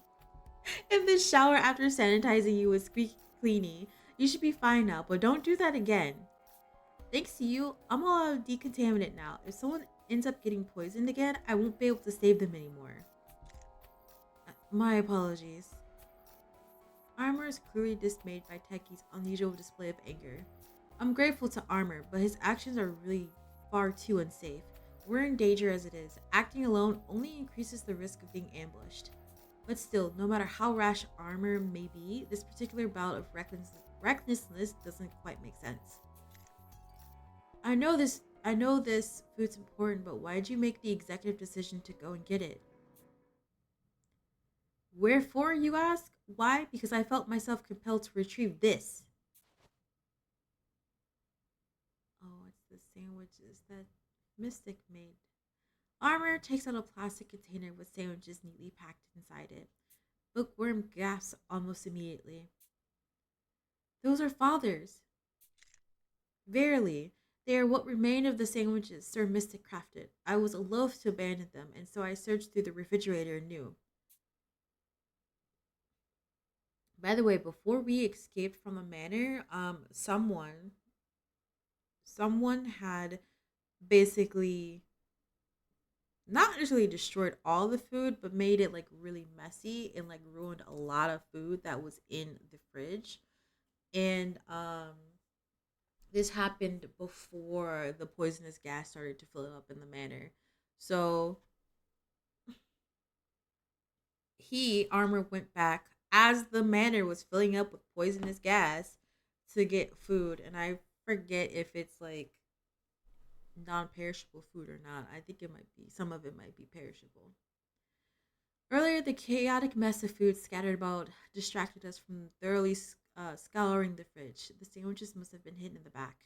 the shower after sanitizing you with squeaky cleanie. You should be fine now, but don't do that again. Thanks to you, I'm all decontaminate now. If someone ends up getting poisoned again, I won't be able to save them anymore. My apologies. Armor is clearly dismayed by Techie's unusual display of anger. I'm grateful to Armor, but his actions are really far too unsafe. We're in danger as it is. Acting alone only increases the risk of being ambushed. But still, no matter how rash Armor may be, this particular bout of recklessness doesn't quite make sense. I know this food's important, but why did you make the executive decision to go and get it? Wherefore, you ask? Why? Because I felt myself compelled to retrieve this. Oh, it's the sandwiches that Mystic made. Armor takes out a plastic container with sandwiches neatly packed inside it. Bookworm gasps almost immediately. Those are Father's. Verily, they are what remained of the sandwiches Sir Mystic crafted. I was loath to abandon them, and so I searched through the refrigerator anew. By the way, before we escaped from the manor, someone had basically not necessarily destroyed all the food, but made it like really messy and like ruined a lot of food that was in the fridge. And this happened before the poisonous gas started to fill up in the manor. So Armor went back as the manor was filling up with poisonous gas to get food. And I forget if it's like non-perishable food or not. I think it might be, some of it might be perishable. Earlier, the chaotic mess of food scattered about distracted us from thoroughly scouring the fridge. The sandwiches must have been hidden in the back.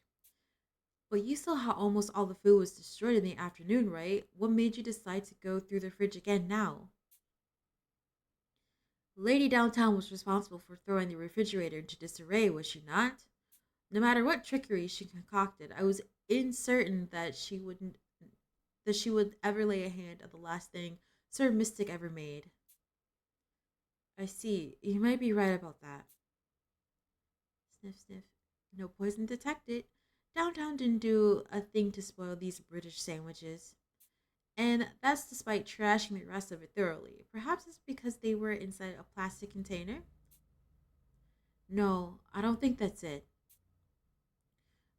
But you saw how almost all the food was destroyed in the afternoon, right? What made you decide to go through the fridge again now? Lady Downtown was responsible for throwing the refrigerator into disarray, was she not? No matter what trickery she concocted, I was uncertain that she would ever lay a hand on the last thing Sir Mystic ever made. I see. You might be right about that. Sniff, sniff. No poison detected. Downtown didn't do a thing to spoil these British sandwiches. And that's despite trashing the rest of it thoroughly. Perhaps it's because they were inside a plastic container? No, I don't think that's it.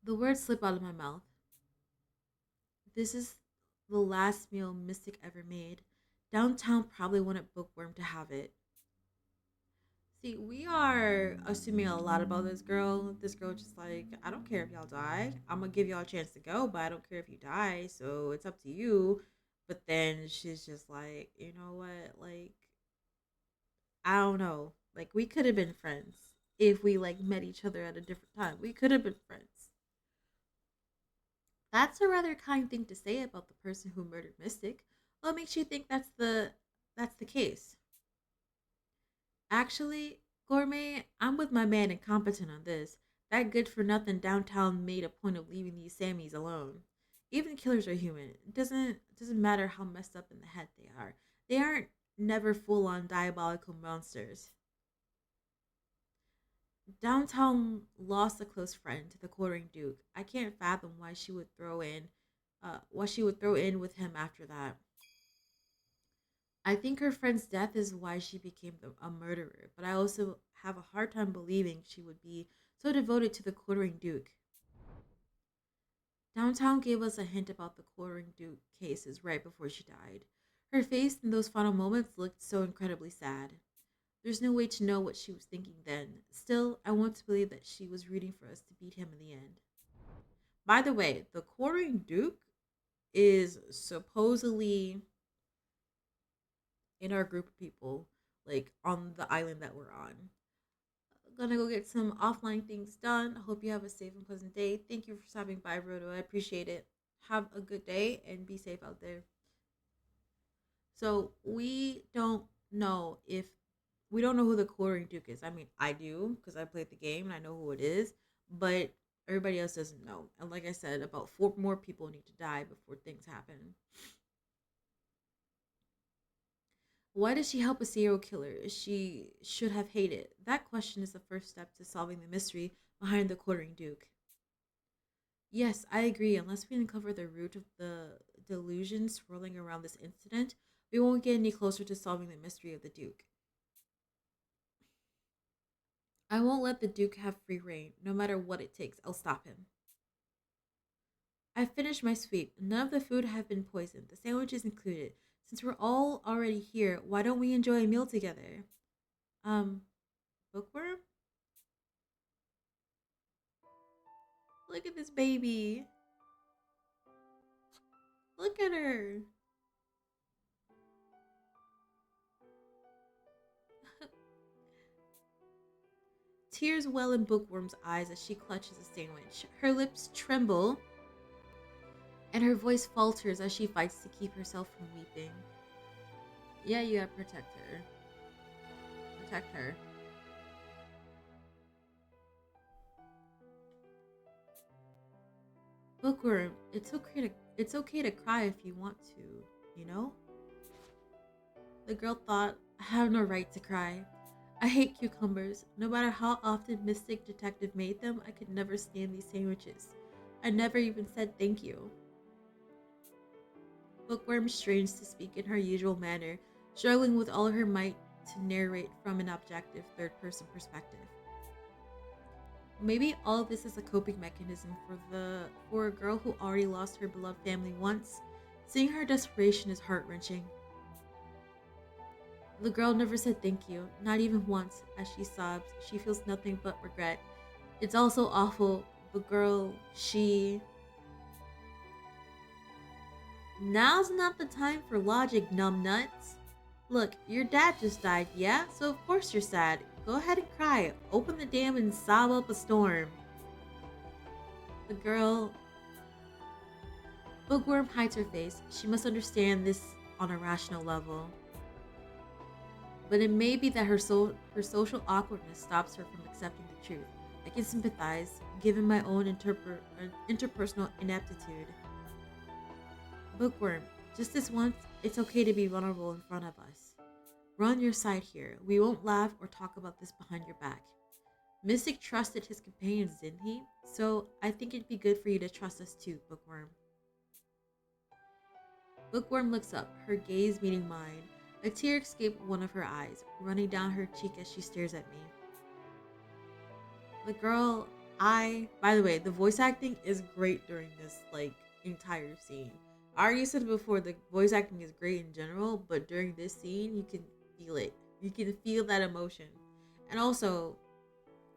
The words slip out of my mouth. This is the last meal Mystic ever made. Downtown probably wanted Bookworm to have it. See, we are assuming a lot about this girl. This girl just like, I don't care if y'all die. I'm gonna give y'all a chance to go, but I don't care if you die. So it's up to you. But then she's just like, you know what? Like, I don't know. Like, we could have been friends if we like met each other at a different time. We could have been friends. That's a rather kind thing to say about the person who murdered Mystic. What makes you think that's the case? Actually, Gourmet, I'm with my man Incompetent on this. That good for nothing downtown made a point of leaving these Sammys alone. Even killers are human. It doesn't matter how messed up in the head they are. They aren't never full on diabolical monsters. Downtown lost a close friend to the quartering Duke. I can't fathom why she would throw in with him after that. I think her friend's death is why she became a murderer, but I also have a hard time believing she would be so devoted to the quartering Duke. Downtown gave us a hint about the quartering Duke cases right before she died. Her face in those final moments looked so incredibly sad. There's no way to know what she was thinking then. Still, I want to believe that she was rooting for us to beat him in the end. By the way, the quartering Duke is supposedly in our group of people, like on the island that we're on. Gonna go get some offline things done. Hope you have a safe and pleasant day. Thank you for stopping by, Roto. I appreciate it. Have a good day and be safe out there. So we don't know who the quartering Duke is. I mean, I do because I played the game and I know who it is, but everybody else doesn't know. And like I said, about 4 more people need to die before things happen. Why does she help a serial killer she should have hated? That question is the first step to solving the mystery behind the quartering Duke. Yes, I agree. Unless we uncover the root of the delusion swirling around this incident, we won't get any closer to solving the mystery of the Duke. I won't let the Duke have free reign. No matter what it takes, I'll stop him. I've finished my sweep. None of the food have been poisoned, the sandwiches included. Since we're all already here, why don't we enjoy a meal together? Um, Bookworm? Look at this baby. Look at her. Tears well in Bookworm's eyes as she clutches a sandwich. Her lips tremble and her voice falters as she fights to keep herself from weeping. Yeah, you gotta protect her. Protect her. Bookworm, it's okay to cry if you want to, you know? The girl thought, I have no right to cry. I hate cucumbers. No matter how often Mystic Detective made them, I could never stand these sandwiches. I never even said thank you. Bookworm strains to speak in her usual manner, struggling with all her might to narrate from an objective third-person perspective. Maybe all of this is a coping mechanism for a girl who already lost her beloved family once. Seeing her desperation is heart-wrenching. The girl never said thank you, not even once. As she sobs, she feels nothing but regret. It's also awful. The girl, she... Now's not the time for logic, numbnuts. Look, your dad just died, yeah? So of course you're sad. Go ahead and cry. Open the dam and sob up a storm. The girl... Bookworm hides her face. She must understand this on a rational level. But it may be that her social awkwardness stops her from accepting the truth. I can sympathize, given my own interpersonal ineptitude. Bookworm, just this once, it's okay to be vulnerable in front of us. We're on your side here. We won't laugh or talk about this behind your back. Mystic trusted his companions, didn't he? So I think it'd be good for you to trust us too, Bookworm. Bookworm looks up, her gaze meeting mine. A tear escaped one of her eyes, running down her cheek as she stares at me. The girl, by the way, the voice acting is great during this, entire scene. I already said before, the voice acting is great in general, but during this scene, you can feel it. You can feel that emotion. And also,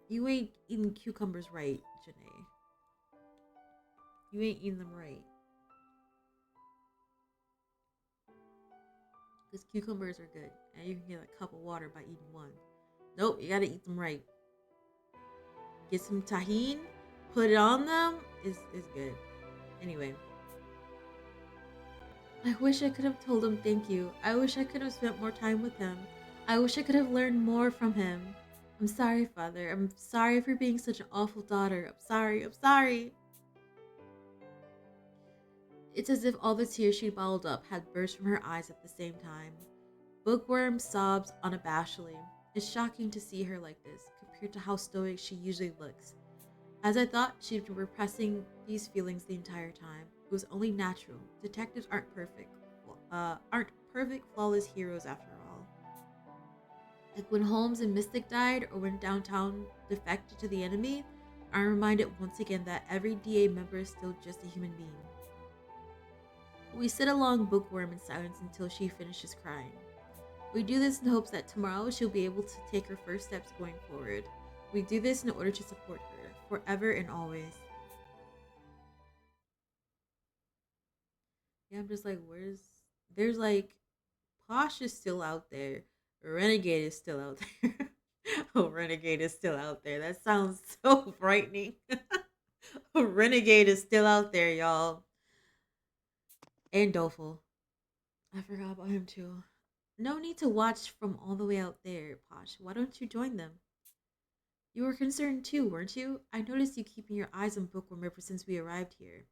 you ain't eating cucumbers right, Janae. You ain't eating them right. Because cucumbers are good. And you can get a cup of water by eating one. Nope, you gotta eat them right. Get some tahini, put it on them. It's good. Anyway. I wish I could have told him thank you. I wish I could have spent more time with him. I wish I could have learned more from him. I'm sorry, Father. I'm sorry for being such an awful daughter. I'm sorry. I'm sorry. It's as if all the tears she'd bottled up had burst from her eyes at the same time. Bookworm sobs unabashedly. It's shocking to see her like this, compared to how stoic she usually looks. As I thought, she'd been repressing these feelings the entire time. It was only natural. Detectives aren't perfect, flawless heroes after all. Like when Holmes and Mystic died, or when Downtown defected to the enemy, I'm reminded once again that every DA member is still just a human being. We sit along Bookworm in silence until she finishes crying. We do this in hopes that tomorrow she'll be able to take her first steps going forward. We do this in order to support her, forever and always. Yeah, I'm just like, there's like, Posh is still out there. Renegade is still out there. Oh, Renegade is still out there. That sounds so frightening. Renegade is still out there, y'all. And Doleful. I forgot about him too. No need to watch from all the way out there, Posh. Why don't you join them? You were concerned too, weren't you? I noticed you keeping your eyes on Bookworm ever since we arrived here.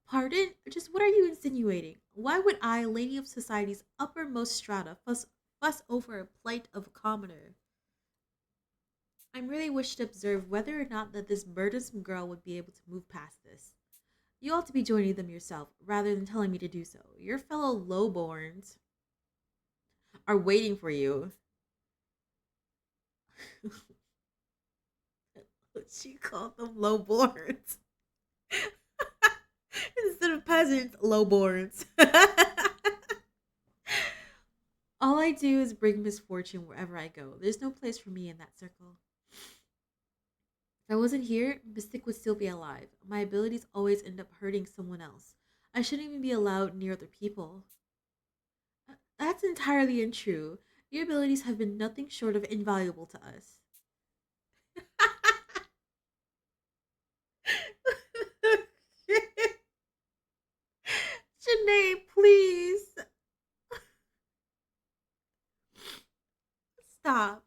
Pardon? Just what are you insinuating? Why would I, lady of society's uppermost strata, fuss over a plight of a commoner? I merely wish to observe whether or not that this burdensome girl would be able to move past this. You ought to be joining them yourself, rather than telling me to do so. Your fellow lowborns are waiting for you. She called them lowborns. Instead of peasants, lowborns. All I do is bring misfortune wherever I go. There's no place for me in that circle. If I wasn't here, Mystic would still be alive. My abilities always end up hurting someone else. I shouldn't even be allowed near other people. That's entirely untrue. Your abilities have been nothing short of invaluable to us. Janae, please. Stop.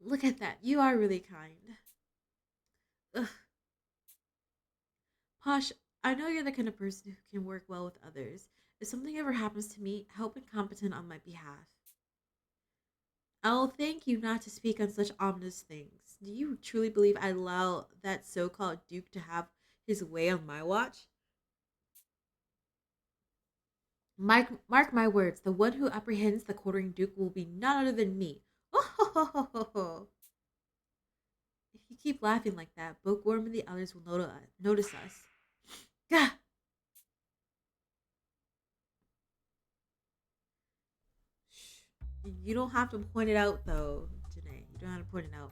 Look at that. You are really kind. Ugh. Posh, I know you're the kind of person who can work well with others. If something ever happens to me, help Incompetent on my behalf. I'll thank you not to speak on such ominous things. Do you truly believe I'd allow that so-called Duke to have his way on my watch? Mark my words, the one who apprehends the quartering Duke will be none other than me. Oh, if you keep laughing like that, Bookworm and the others will notice us. Gah! You don't have to point it out, though, Janae. You don't have to point it out.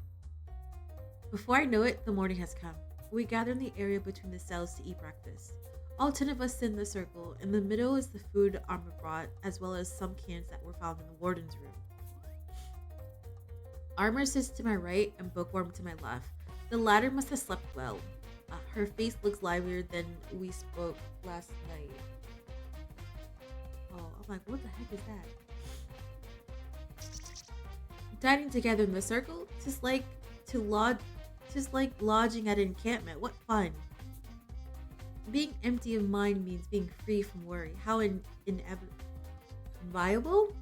Before I know it, the morning has come. We gather in the area between the cells to eat breakfast. All 10 of us sit in the circle. In the middle is the food Armor brought, as well as some cans that were found in the warden's room. Armor sits to my right and Bookworm to my left. The latter must have slept well. Her face looks livelier than we spoke last night. Oh, I'm like, what the heck is that? Dining together in the circle, just like lodging at an encampment. What fun! Being empty of mind means being free from worry. How inviolable?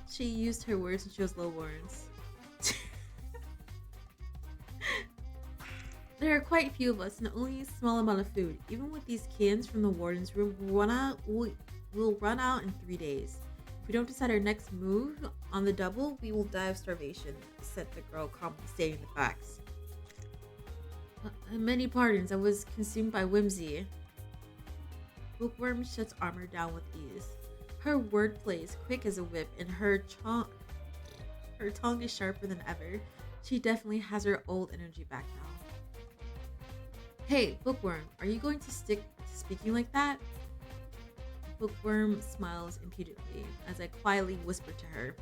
She used her words and chose lowborns. There are quite a few of us and only a small amount of food. Even with these cans from the warden's room, we'll run out in 3 days. If we don't decide our next move on the double, we will die of starvation, said the girl, calmly stating the facts. Many pardons, I was consumed by whimsy. Bookworm shuts armor down with ease. Her wordplay is quick as a whip, and her tongue is sharper than ever. She definitely has her old energy back now. Hey, Bookworm, are you going to stick to speaking like that? Bookworm smiles impudently as I quietly whisper to her.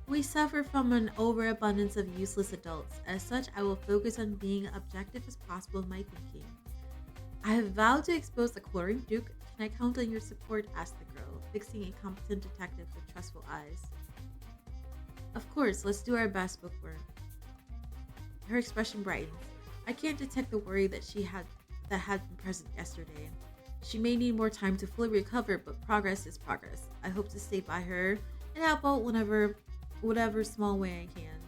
We suffer from an overabundance of useless adults. As such, I will focus on being objective as possible in my thinking. I have vowed to expose the chlorine Duke. Can I count on your support? Asked the girl, fixing Incompetent detective with trustful eyes. Of course, let's do our best, Bookworm. Her expression brightens. I can't detect the worry that had been present yesterday. She may need more time to fully recover, but progress is progress. I hope to stay by her and help out whatever small way I can.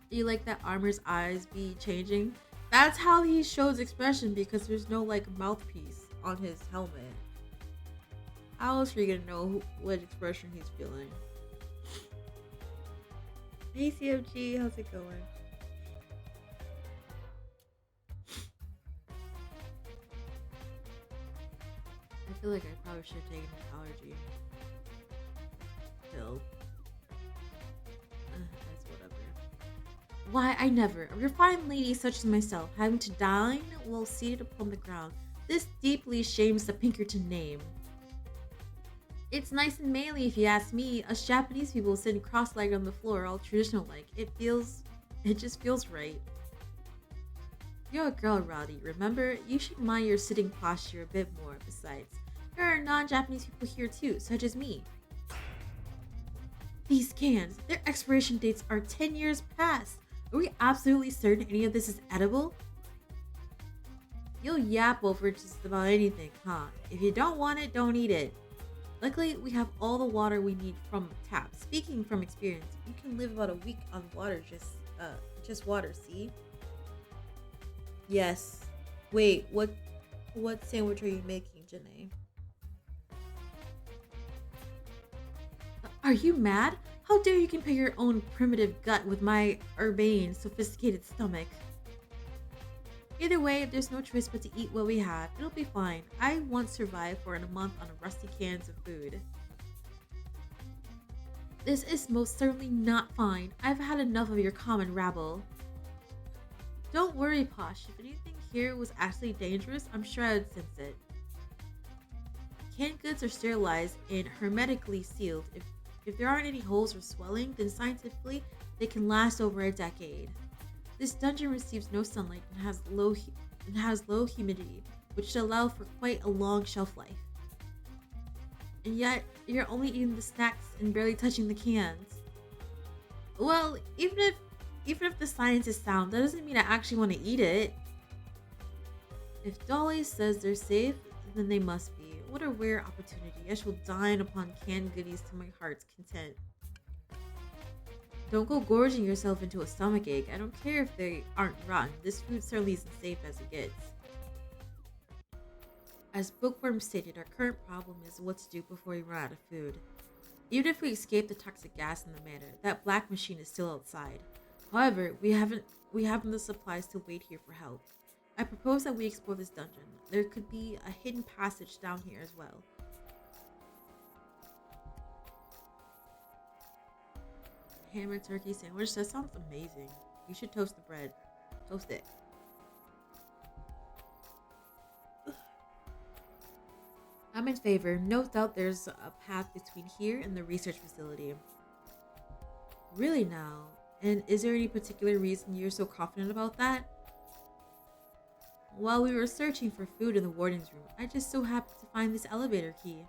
You like that Armor's eyes be changing? That's how he shows expression, because there's no like mouthpiece on his helmet. How else are you gonna know what expression he's feeling? Hey CFG, how's it going? I feel like I probably should have taken an allergy pill. That's whatever. Why, I never. A refined lady such as myself, having to dine while seated upon the ground. This deeply shames the Pinkerton name. It's nice and manly if you ask me. Us Japanese people sitting cross-legged on the floor, all traditional-like. It just feels right. You're a girl, Rowdy. Remember, you should mind your sitting posture a bit more. Besides, there are non-Japanese people here too, such as me. These cans, their expiration dates are 10 years past. Are we absolutely certain any of this is edible? You'll yap over just about anything, huh? If you don't want it, don't eat it. Luckily, we have all the water we need from the tap. Speaking from experience, you can live about a week on water, just water, see? Yes. Wait, what sandwich are you making, Janae? Are you mad? How dare you compare your own primitive gut with my urbane, sophisticated stomach? Either way, there's no choice but to eat what we have. It'll be fine. I once survived for a month on rusty cans of food. This is most certainly not fine. I've had enough of your common rabble. Don't worry, Posh. If anything here was actually dangerous, I'm sure I would sense it. Canned goods are sterilized and hermetically sealed. If there aren't any holes or swelling, then scientifically, they can last over a decade. This dungeon receives no sunlight and has low humidity, which should allow for quite a long shelf life. And yet, you're only eating the snacks and barely touching the cans. Well, even if the science is sound, that doesn't mean I actually want to eat it. If Dolly says they're safe, then they must be. What a rare opportunity. I shall dine upon canned goodies to my heart's content. Don't go gorging yourself into a stomachache. I don't care if they aren't rotten. This food certainly isn't safe as it gets. As Bookworm stated, our current problem is what to do before we run out of food. Even if we escape the toxic gas in the manor, that black machine is still outside. However, we haven't the supplies to wait here for help. I propose that we explore this dungeon. There could be a hidden passage down here as well. Ham and turkey sandwich, that sounds amazing. You should toast the bread. Toast it. I'm in favor. No doubt there's a path between here and the research facility. Really now? And is there any particular reason you're so confident about that? While we were searching for food in the warden's room, I just so happened to find this elevator key.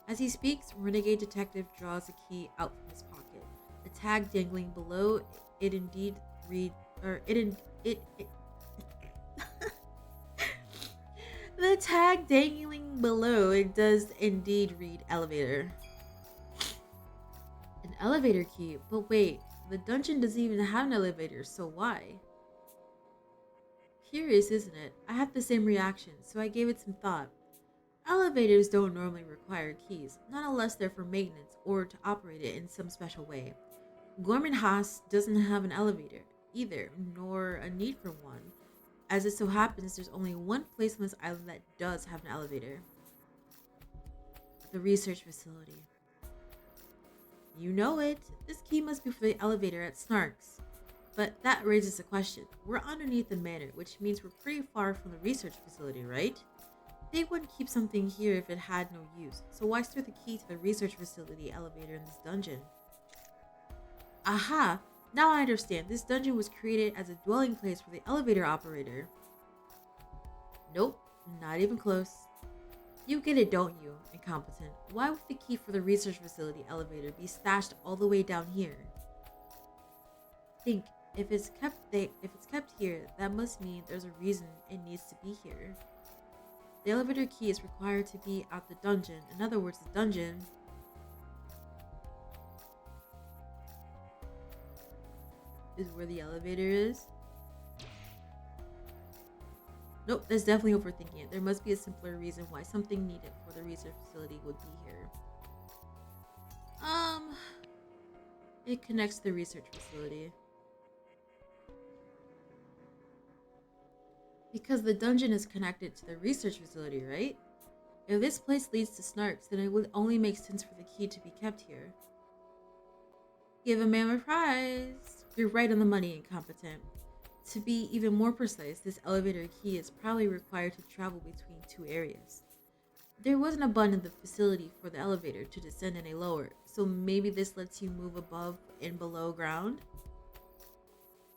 As he speaks, Renegade Detective draws a key out from his pocket. The tag dangling below it indeed read, the tag dangling below it does indeed read elevator. An elevator key? But wait, the dungeon doesn't even have an elevator, so why? Curious, isn't it? I had the same reaction, so I gave it some thought. Elevators don't normally require keys, not unless they're for maintenance or to operate it in some special way. Gorman Haas doesn't have an elevator either, nor a need for one, As it so happens, there's only one place on this island that does have an elevator. The research facility. You know it. This key must be for the elevator at Snark's. But that raises a question. We're underneath the manor, which means we're pretty far from the research facility, right? They wouldn't keep something here if it had no use, so why store the key to the research facility elevator in this dungeon? Aha! Now I understand. This dungeon was created as a dwelling place for the elevator operator. Nope, not even close. You get it, don't you, Incompetent? Why would the key for the research facility elevator be stashed all the way down here? Think, if it's kept here, that must mean there's a reason it needs to be here. The elevator key is required to be at the dungeon. In other words, the dungeon is where the elevator is. Nope, that's definitely overthinking it. There must be a simpler reason why something needed for the research facility would be here. It connects to the research facility. Because the dungeon is connected to the research facility, right? If this place leads to Snark's, then it would only make sense for the key to be kept here. Give a man a prize! You're right on the money, Incompetent. To be even more precise, this elevator key is probably required to travel between two areas. There wasn't a button in the facility for the elevator to descend any lower, so maybe this lets you move above and below ground?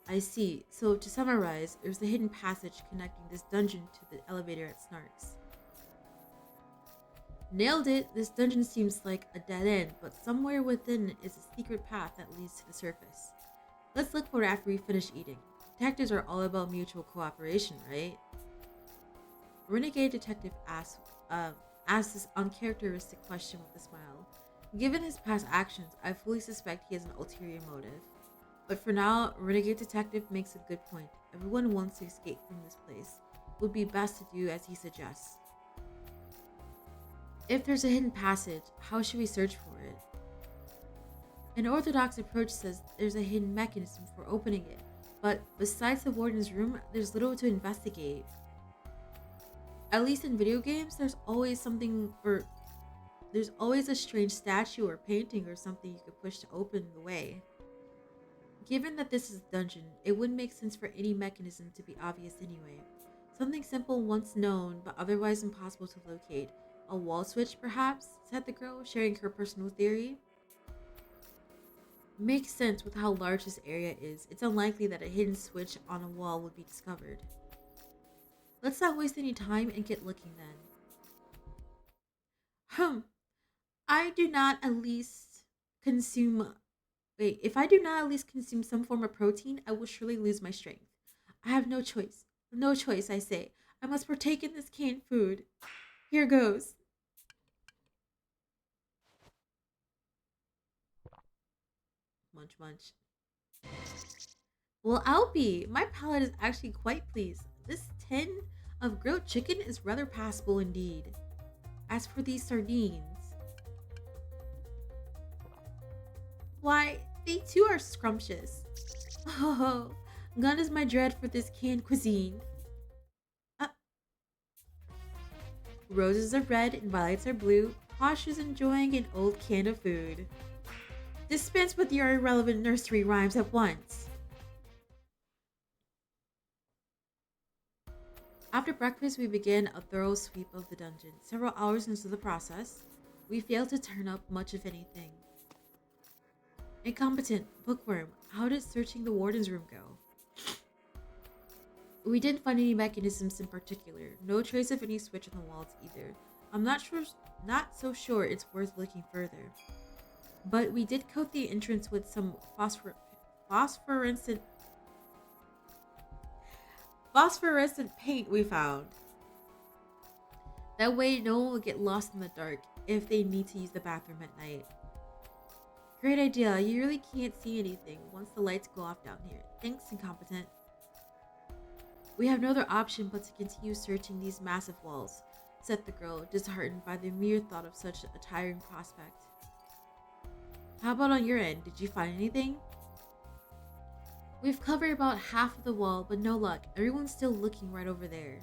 I see. So to summarize, there's a hidden passage connecting this dungeon to the elevator at Snark's. Nailed it! This dungeon seems like a dead end, but somewhere within is a secret path that leads to the surface. Let's look for it after we finish eating. Detectives are all about mutual cooperation, right? Renegade Detective asks this uncharacteristic question with a smile. Given his past actions, I fully suspect he has an ulterior motive. But for now, Renegade Detective makes a good point. Everyone wants to escape from this place. It would be best to do as he suggests. If there's a hidden passage, how should we search for it? An orthodox approach says there's a hidden mechanism for opening it, but besides the warden's room, there's little to investigate. At least in video games, there's always a strange statue or painting or something you could push to open the way. Given that this is a dungeon, it wouldn't make sense for any mechanism to be obvious anyway. Something simple once known, but otherwise impossible to locate. A wall switch, perhaps? Said the girl, sharing her personal theory. Makes sense with how large this area is. It's unlikely that a hidden switch on a wall would be discovered. Let's not waste any time and get looking then. I do not at least consume... Wait, if I do not at least consume some form of protein, I will surely lose my strength. I have no choice. No choice, I say. I must partake in this canned food. Here goes. Munch, munch. Well, I'll be. My palate is actually quite pleased. This tin of grilled chicken is rather passable indeed. As for these sardines, why, they too are scrumptious. Oh, gone is my dread for this canned cuisine. Roses are red and violets are blue. Posh is enjoying an old can of food. Dispense with your irrelevant nursery rhymes at once. After breakfast, we begin a thorough sweep of the dungeon. Several hours into the process, we fail to turn up much of anything. Incompetent, bookworm, how did searching the warden's room go? We didn't find any mechanisms in particular. No trace of any switch on the walls either. I'm not so sure it's worth looking further. But we did coat the entrance with some phosphorescent paint we found. That way no one will get lost in the dark if they need to use the bathroom at night. Great idea. You really can't see anything once the lights go off down here. Thanks, Incompetent. We have no other option but to continue searching these massive walls, said the girl, disheartened by the mere thought of such a tiring prospect. How about on your end? Did you find anything? We've covered about half of the wall, but no luck. Everyone's still looking right over there.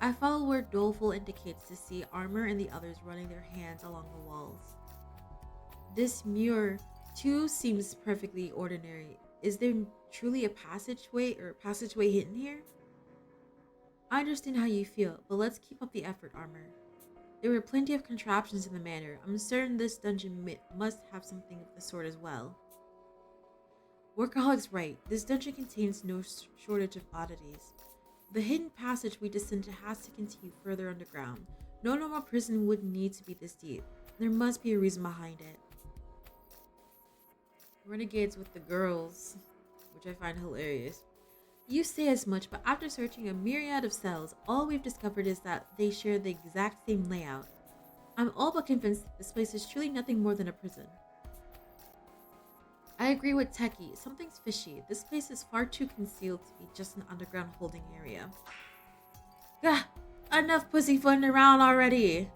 I follow where Doleful indicates to see Armor and the others running their hands along the walls. This mirror, too, seems perfectly ordinary. Is there truly a passageway hidden here? I understand how you feel, but let's keep up the effort, Armor. There were plenty of contraptions in the manor. I'm certain this dungeon must have something of the sort as well. Workaholic's right. This dungeon contains no shortage of oddities. The hidden passage we descended has to continue further underground. No normal prison would need to be this deep. There must be a reason behind it. Renegades with the girls, which I find hilarious. You say as much, but after searching a myriad of cells, all we've discovered is that they share the exact same layout. I'm all but convinced that this place is truly nothing more than a prison. I agree with Techie. Something's fishy. This place is far too concealed to be just an underground holding area. Gah! Enough pussyfooting around already!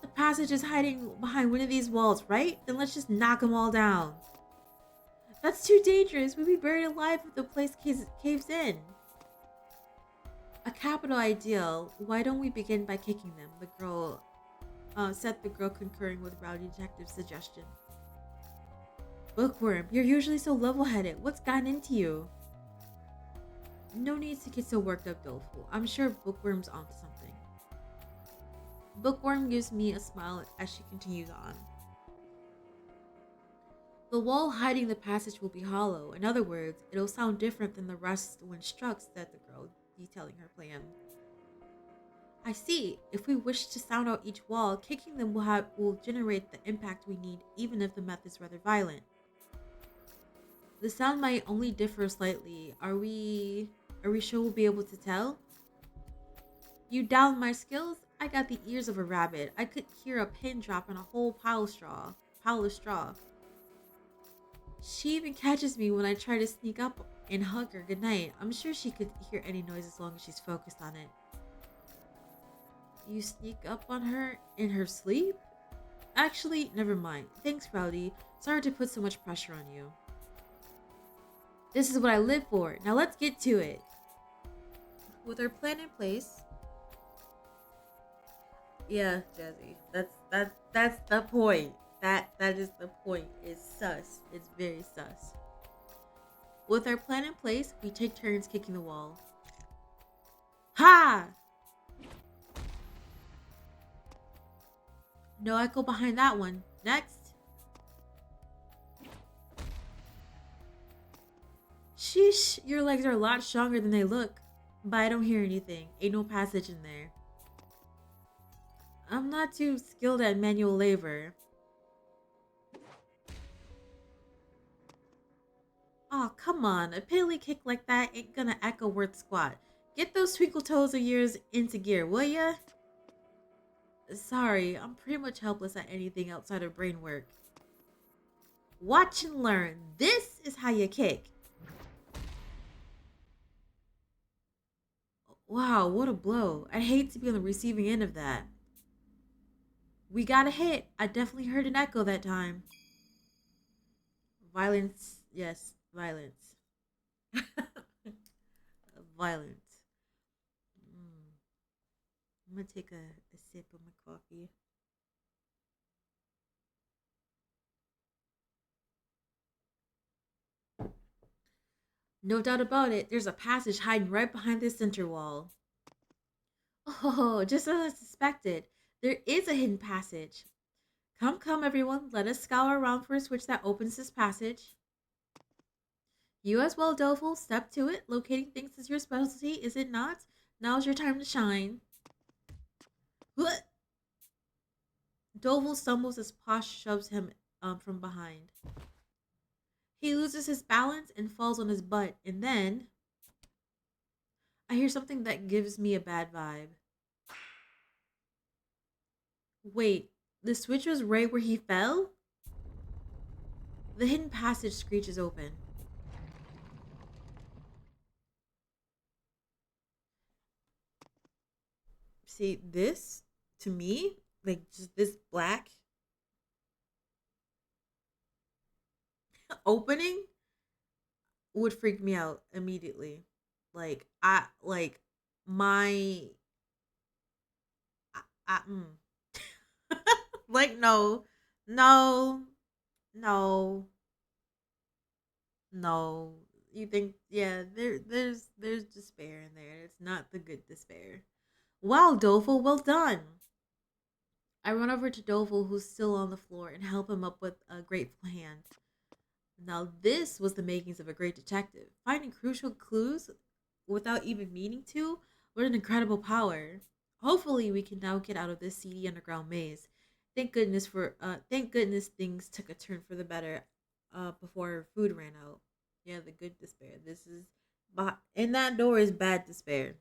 The passage is hiding behind one of these walls, right? Then let's just knock them all down. That's too dangerous. We'd be buried alive if the place caves in. A capital ideal. Why don't we begin by kicking them? Said the girl concurring with Rowdy Detective's suggestion. Bookworm, you're usually so level-headed. What's gotten into you? No need to get so worked up, Doleful. I'm sure Bookworm's onto something. Bookworm gives me a smile as she continues on. The wall hiding the passage will be hollow. In other words, it'll sound different than the rest when struck, said the girl, detailing her plan. I see. If we wish to sound out each wall, kicking them will generate the impact we need, even if the method's rather violent. The sound might only differ slightly. Are we sure we'll be able to tell? You doubt my skills? I got the ears of a rabbit. I could hear a pin drop in a whole pile of straw. She even catches me when I try to sneak up and hug her goodnight. I'm sure she could hear any noise as long as she's focused on it. You sneak up on her in her sleep? Actually, never mind. Thanks, Rowdy. Sorry to put so much pressure on you. This is what I live for. Now let's get to it. With our plan in place. Yeah, Jazzy. That's the point. That is the point. It's sus. It's very sus. With our plan in place, we take turns kicking the wall. Ha! No echo behind that one. Next. Sheesh, your legs are a lot stronger than they look. But I don't hear anything. Ain't no passage in there. I'm not too skilled at manual labor. Oh, come on. A piddly kick like that ain't gonna echo worth squat. Get those twinkle toes of yours into gear, will ya? Sorry, I'm pretty much helpless at anything outside of brain work. Watch and learn. This is how you kick. Wow, what a blow. I'd hate to be on the receiving end of that. We got a hit. I definitely heard an echo that time. Violence. Yes, violence. Violence. I'm gonna take a sip of my coffee. No doubt about it, there's a passage hiding right behind this center wall. Oh, just as I suspected, there is a hidden passage. Come, everyone, let us scour around for a switch that opens this passage. You as well, Doleful, step to it. Locating things is your specialty, is it not? Now's your time to shine. What? Doleful stumbles as Posh shoves him from behind. He loses his balance and falls on his butt, and then I hear something that gives me a bad vibe. Wait, the switch was right where he fell? The hidden passage screeches open. See, this, to me, like just this black opening, would freak me out immediately. Like I like my I, like no, no, no, no. You think yeah, there's despair in there. It's not the good despair. Wow, Doleful, well done. I run over to Doleful, who's still on the floor, and help him up with a grateful hand. Now, this was the makings of a great detective. Finding crucial clues without even meaning to, what an incredible power. Hopefully, we can now get out of this seedy underground maze. Thank goodness things took a turn for the better before our food ran out. Yeah, the good despair. This is, and that door is bad despair.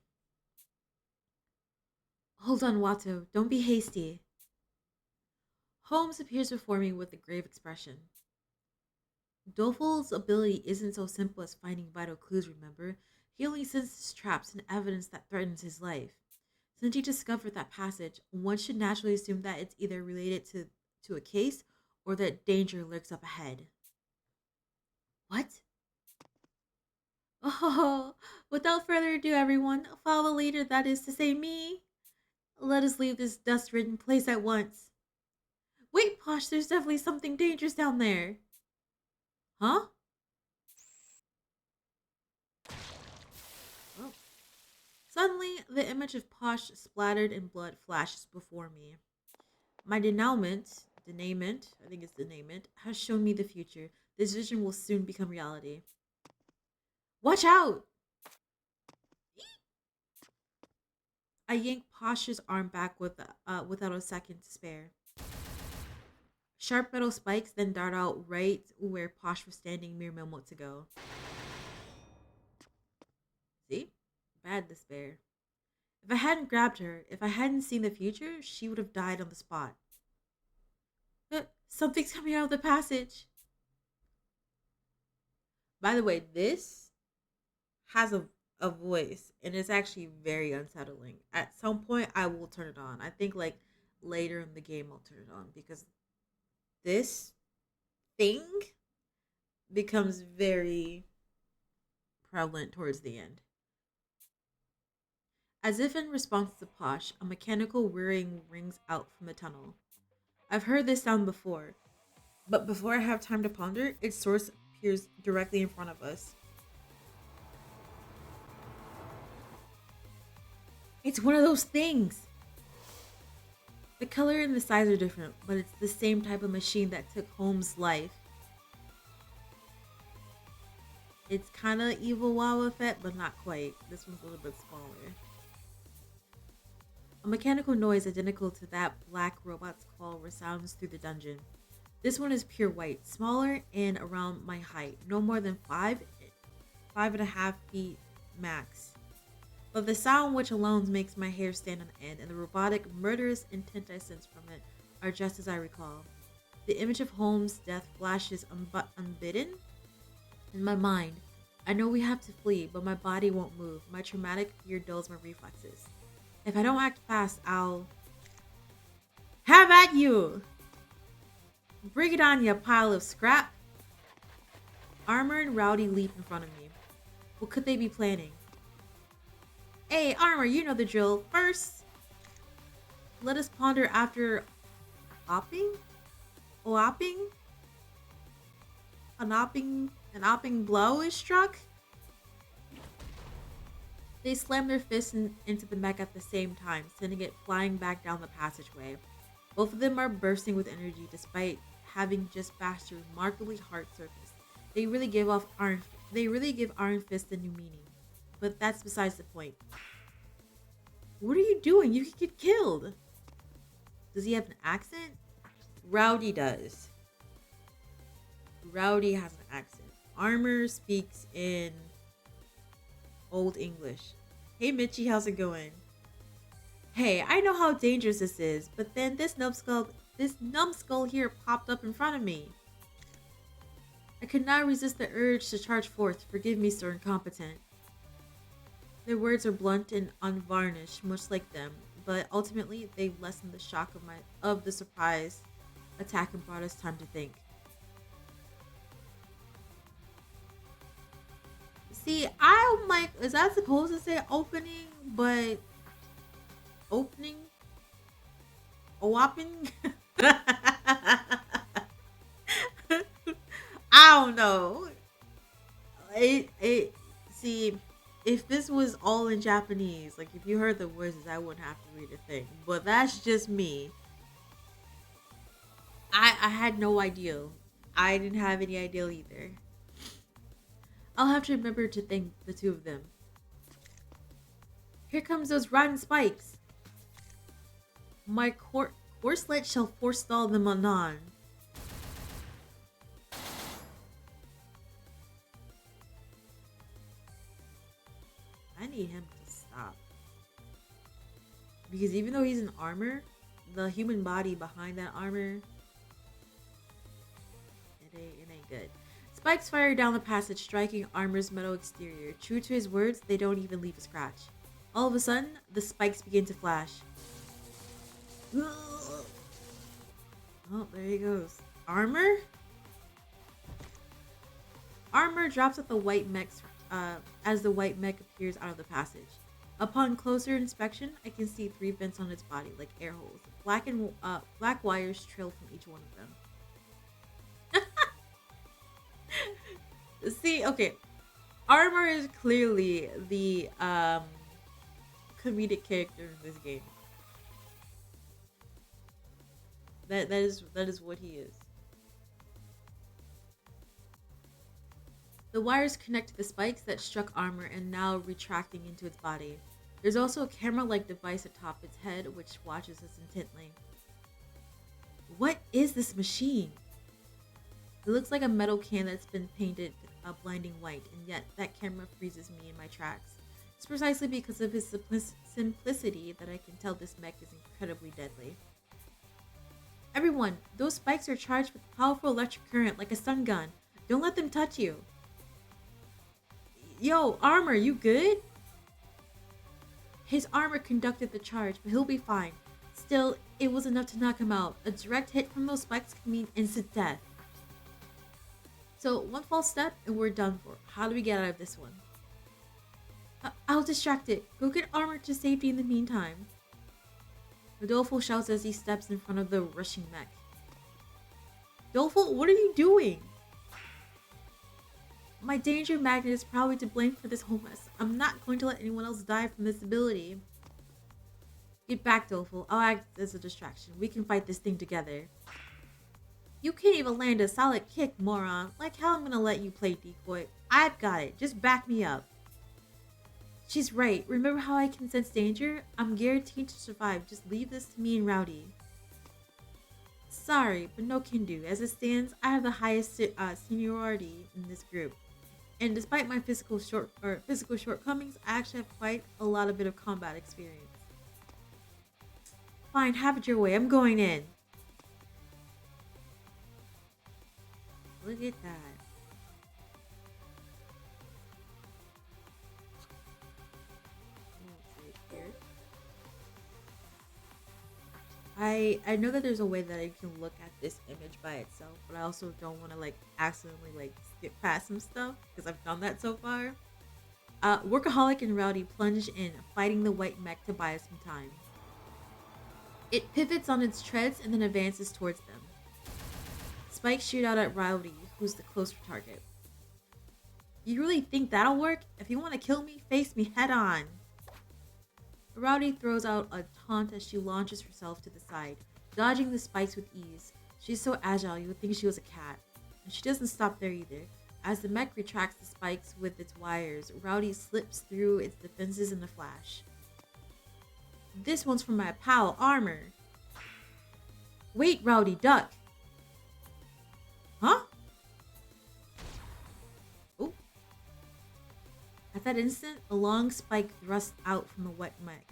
Hold on, Watto. Don't be hasty. Holmes appears before me with a grave expression. Doleful's ability isn't so simple as finding vital clues, remember? He only senses traps and evidence that threatens his life. Since he discovered that passage, one should naturally assume that it's either related to a case or that danger lurks up ahead. What? Oh, without further ado, everyone, follow the leader, that is to say me. Let us leave this dust-ridden place at once. Wait, Posh, there's definitely something dangerous down there. Huh? Oh. Suddenly, the image of Posh splattered in blood flashes before me. My denouement, I think it's denouement, has shown me the future. This vision will soon become reality. Watch out! I yank Posh's arm back without a second to spare. Sharp metal spikes then dart out right where Posh was standing mere moments ago. See? Bad despair. If I hadn't grabbed her, if I hadn't seen the future, she would have died on the spot. Something's coming out of the passage. By the way, this has a voice and it's actually very unsettling. At some point, I will turn it on. I think like later in the game, I'll turn it on because this thing becomes very prevalent towards the end. As if in response to Posh, a mechanical whirring rings out from the tunnel. I've heard this sound before, but before I have time to ponder, its source appears directly in front of us. It's one of those things! The color and the size are different, but it's the same type of machine that took Holmes' life. It's kind of evil wow effect, but not quite. This one's a little bit smaller. A mechanical noise identical to that black robot's call resounds through the dungeon. This one is pure white, smaller and around my height, no more than 5.5 feet max. But the sound which alone makes my hair stand on end and the robotic, murderous intent I sense from it are just as I recall. The image of Holmes' death flashes unbidden in my mind. I know we have to flee, but my body won't move. My traumatic fear dulls my reflexes. If I don't act fast, I'll... Have at you! Bring it on, you pile of scrap! Armor and Rowdy leap in front of me. What could they be planning? Hey, Armor, you know the drill. First, let us ponder after opping? An opping blow is struck? They slam their fists into the mech at the same time, sending it flying back down the passageway. Both of them are bursting with energy despite having just bashed a remarkably hard surface. They really give Iron Fist a new meaning. But that's besides the point. What are you doing? You could get killed. Does he have an accent? Rowdy does. Rowdy has an accent. Armor speaks in Old English. Hey Mitchie, how's it going? Hey, I know how dangerous this is, but then this numbskull here popped up in front of me. I could not resist the urge to charge forth. Forgive me, Sir Incompetent. Their words are blunt and unvarnished, much like them, but ultimately they lessen the shock of the surprise attack and brought us time to think. See, I'm like, is that supposed to say opening? But opening? Opening? I don't know. See, if this was all in Japanese, like if you heard the voices, I wouldn't have to read a thing. But that's just me. I had no idea. I didn't have any idea either. I'll have to remember to thank the two of them. Here comes those rotten spikes. My corselet shall forestall them anon. I need him to stop. Because even though he's in armor, the human body behind that armor, it ain't good. Spikes fire down the passage, striking armor's metal exterior. True to his words, they don't even leave a scratch. All of a sudden, the spikes begin to flash. Oh, there he goes. Armor? Armor drops at the white mech's as the white mech appears out of the passage. Upon closer inspection, I can see 3 vents on its body, like air holes. Black wires trail from each one of them. See, okay. Armor is clearly the comedic character in this game. That is what he is. The wires connect to the spikes that struck armor and now retracting into its body. There's also a camera-like device atop its head which watches us intently. What is this machine? It looks like a metal can that's been painted a blinding white, and yet that camera freezes me in my tracks. It's precisely because of his simplicity that I can tell this mech is incredibly deadly. Everyone, those spikes are charged with powerful electric current like a stun gun. Don't let them touch you. Yo, Armor, you good? His armor conducted the charge, but he'll be fine. Still, it was enough to knock him out. A direct hit from those spikes can mean instant death. So, one false step and we're done for. How do we get out of this one? I'll distract it. Go get Armor to safety in the meantime. Rodolfo shouts as he steps in front of the rushing mech. Rodolfo, what are you doing? My danger magnet is probably to blame for this whole mess. I'm not going to let anyone else die from this ability. Get back, Rodolfo. I'll act as a distraction. We can fight this thing together. You can't even land a solid kick, moron. Like how I'm gonna let you play decoy. I've got it. Just back me up. She's right. Remember how I can sense danger? I'm guaranteed to survive. Just leave this to me and Rowdy. Sorry, but no can do. As it stands, I have the highest seniority in this group. And despite my physical shortcomings, I actually have quite a bit of combat experience. Fine, have it your way. I'm going in. Look at that. I know that there's a way that you can look at this image by itself, but I also don't want to like accidentally like skip past some stuff because I've done that so far. Workaholic and Rowdy plunge in, fighting the white mech to buy us some time. It pivots on its treads and then advances towards them. Spikes shoot out at Rowdy, who's the closer target. You really think that'll work? If you want to kill me, face me head on. Rowdy throws out a taunt as she launches herself to the side, dodging the spikes with ease. She's so agile you would think she was a cat. And she doesn't stop there either. As the mech retracts the spikes with its wires, Rowdy slips through its defenses in a flash. This one's for my pal, Armor. Wait, Rowdy, duck. Huh? Oh. At that instant, a long spike thrusts out from the wet mech.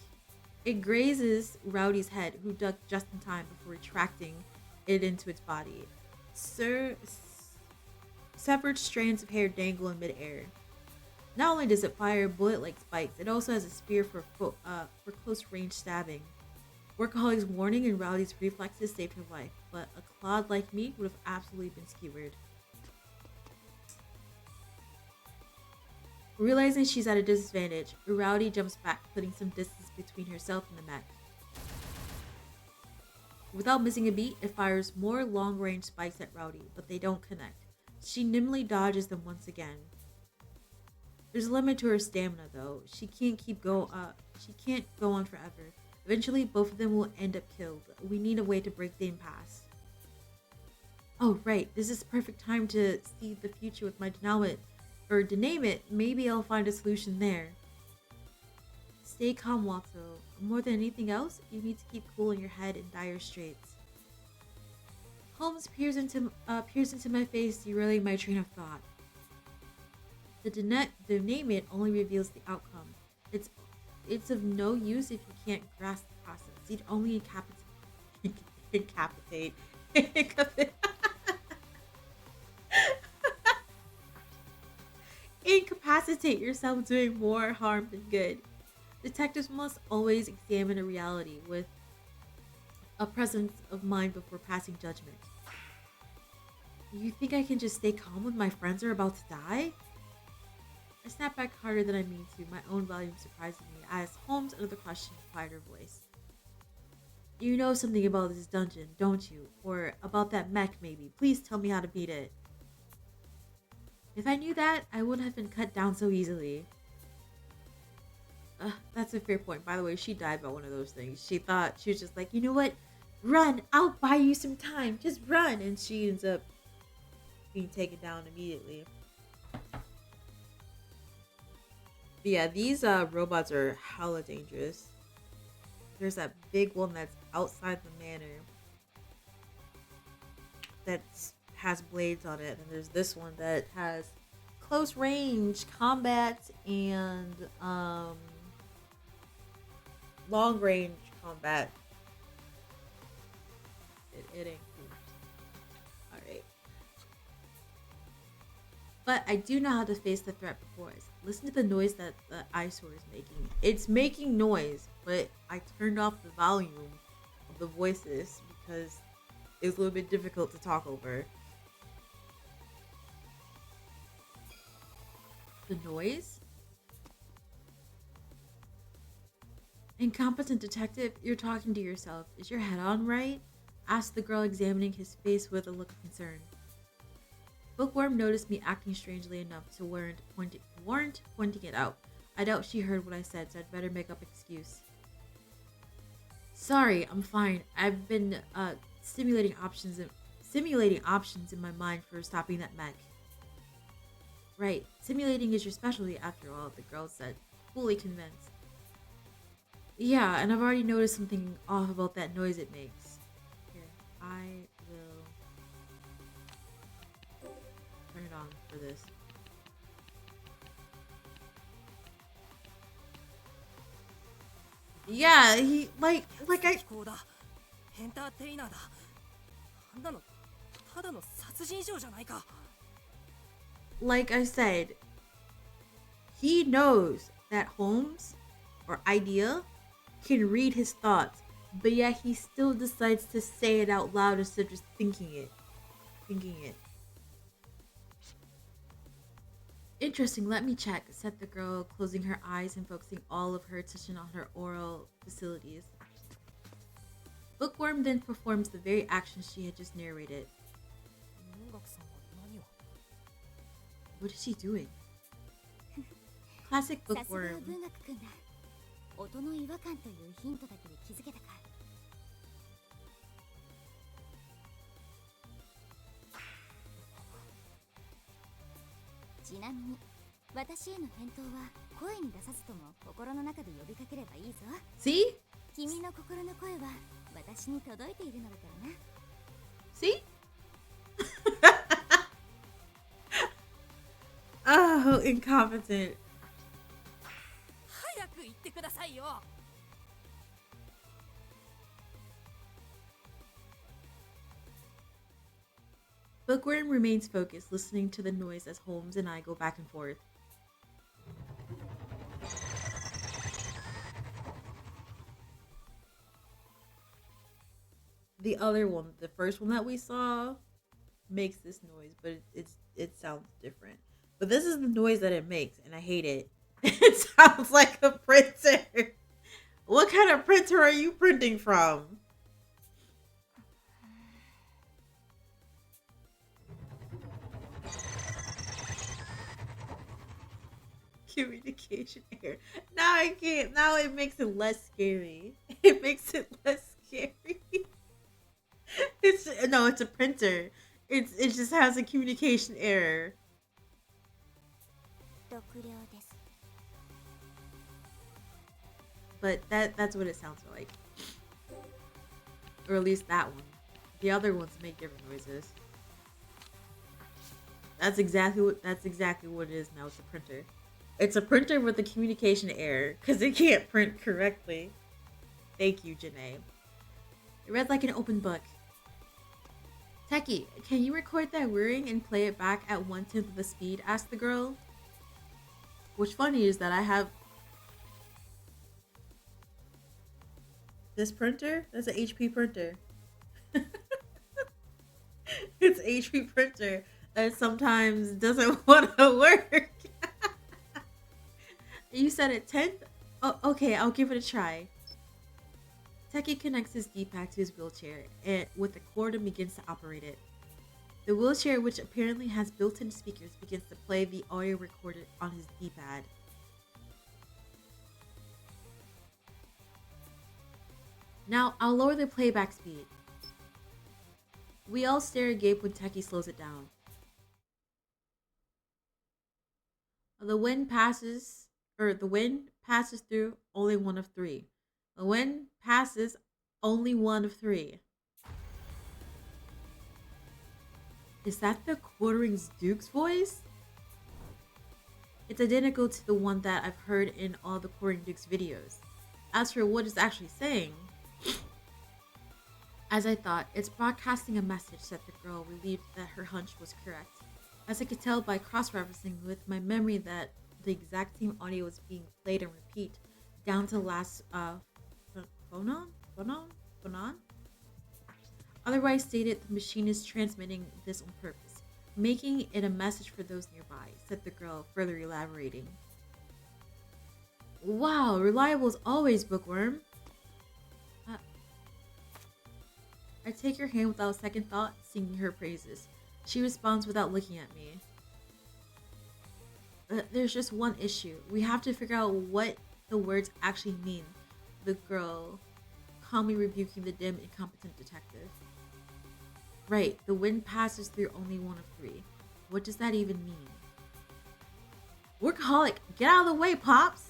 It grazes Rowdy's head, who ducked just in time before retracting it into its body. Severed strands of hair dangle in midair. Not only does it fire bullet-like spikes, it also has a spear for close-range stabbing. Workaholic's warning and Rowdy's reflexes saved her life, but a clod like me would have absolutely been skewered. Realizing she's at a disadvantage, Rowdy jumps back, putting some distance between herself and the mech. Without missing a beat, it fires more long-range spikes at Rowdy, but they don't connect. She nimbly dodges them once again. There's a limit to her stamina, though. She can't go on forever. Eventually, both of them will end up killed. We need a way to break the impasse. Oh, right. This is the perfect time to see the future with my Denouement. Or Denouement. Maybe I'll find a solution there. Stay calm, Watto. More than anything else, you need to keep cool in your head in dire straits. Holmes peers into my face, derailing my train of thought. The Denouement only reveals the outcome. It's of no use if you can't grasp the process. You'd only incapacitate yourself, doing more harm than good. Detectives must always examine a reality with a presence of mind before passing judgment. You think I can just stay calm when my friends are about to die? I snap back harder than I mean to, my own volume surprising me. I ask Holmes another question in a quieter voice. You know something about this dungeon, don't you? Or about that mech, maybe. Please tell me how to beat it. If I knew that, I wouldn't have been cut down so easily. That's a fair point. By the way, she died by one of those things. She was just like, you know what? Run! I'll buy you some time. Just run! And she ends up being taken down immediately. But yeah, these robots are hella dangerous. There's that big one that's outside the manor that has blades on it, and there's this one that has close range combat and long range combat. It ain't cool. Alright. But I do know how to face the threat before us. Listen to the noise that the eyesore is making. It's making noise, but I turned off the volume of the voices because it was a little bit difficult to talk over. The noise? Incompetent detective, you're talking to yourself. Is your head on right? Asked the girl, examining his face with a look of concern. Bookworm noticed me acting strangely enough to warrant pointing it out. I doubt she heard what I said, so I'd better make up excuse. Sorry, I'm fine. I've been simulating options in my mind for stopping that mech. Right, simulating is your specialty after all, the girl said, fully convinced. Yeah, and I've already noticed something off about that noise it makes. Here, I will turn it on for this. Yeah, he like I like I said, he knows that Holmes or Idea can read his thoughts, but yet he still decides to say it out loud instead of just thinking it. Interesting, let me check, said the girl, closing her eyes and focusing all of her attention on her oral facilities. Bookworm then performs the very action she had just narrated. What is she doing? Classic Bookworm. See? See? Oh, incompetent. Bookworm remains focused, listening to the noise as Holmes and I go back and forth. The other one, the first one that we saw, makes this noise, but it sounds different. But this is the noise that it makes, and I hate it. It sounds like a printer. What kind of printer are you printing from? Communication error. Now I can't. Now it makes it less scary. It makes it less scary. It's no, it's a printer. It just has a communication error. But that's what it sounds like. Or at least that one. The other ones make different noises. That's exactly what it is now. It's a printer. It's a printer with a communication error because it can't print correctly. Thank you, Janae. It read like an open book. Techie, can you record that whirring and play it back at 1/10 of the speed? Asked the girl. What's funny is that I have this printer. That's an HP printer. It's HP printer that sometimes doesn't want to work. You said it 10th? Oh, okay, I'll give it a try. Techie connects his D-pad to his wheelchair and with a cord and begins to operate it. The wheelchair, which apparently has built-in speakers, begins to play the audio recorded on his D-pad. Now, I'll lower the playback speed. We all stare agape when Techie slows it down. The wind passes through only one of three. The wind passes only one of three. Is that the Quartering Duke's voice? It's identical to the one that I've heard in all the Quartering Duke's videos. As for what it's actually saying, as I thought, it's broadcasting a message, said the girl, relieved that her hunch was correct. As I could tell by cross-referencing with my memory that the exact same audio was being played and repeat down to the last phonon? Otherwise stated, the machine is transmitting this on purpose, making it a message for those nearby, said the girl, further elaborating. Wow, reliable as always, Bookworm. I take her hand without a second thought, singing her praises. She responds without looking at me. There's just one issue. We have to figure out what the words actually mean. The girl, calmly rebuking the dim, incompetent detective. Right, the wind passes through only one of three. What does that even mean? Workaholic, get out of the way, Pops!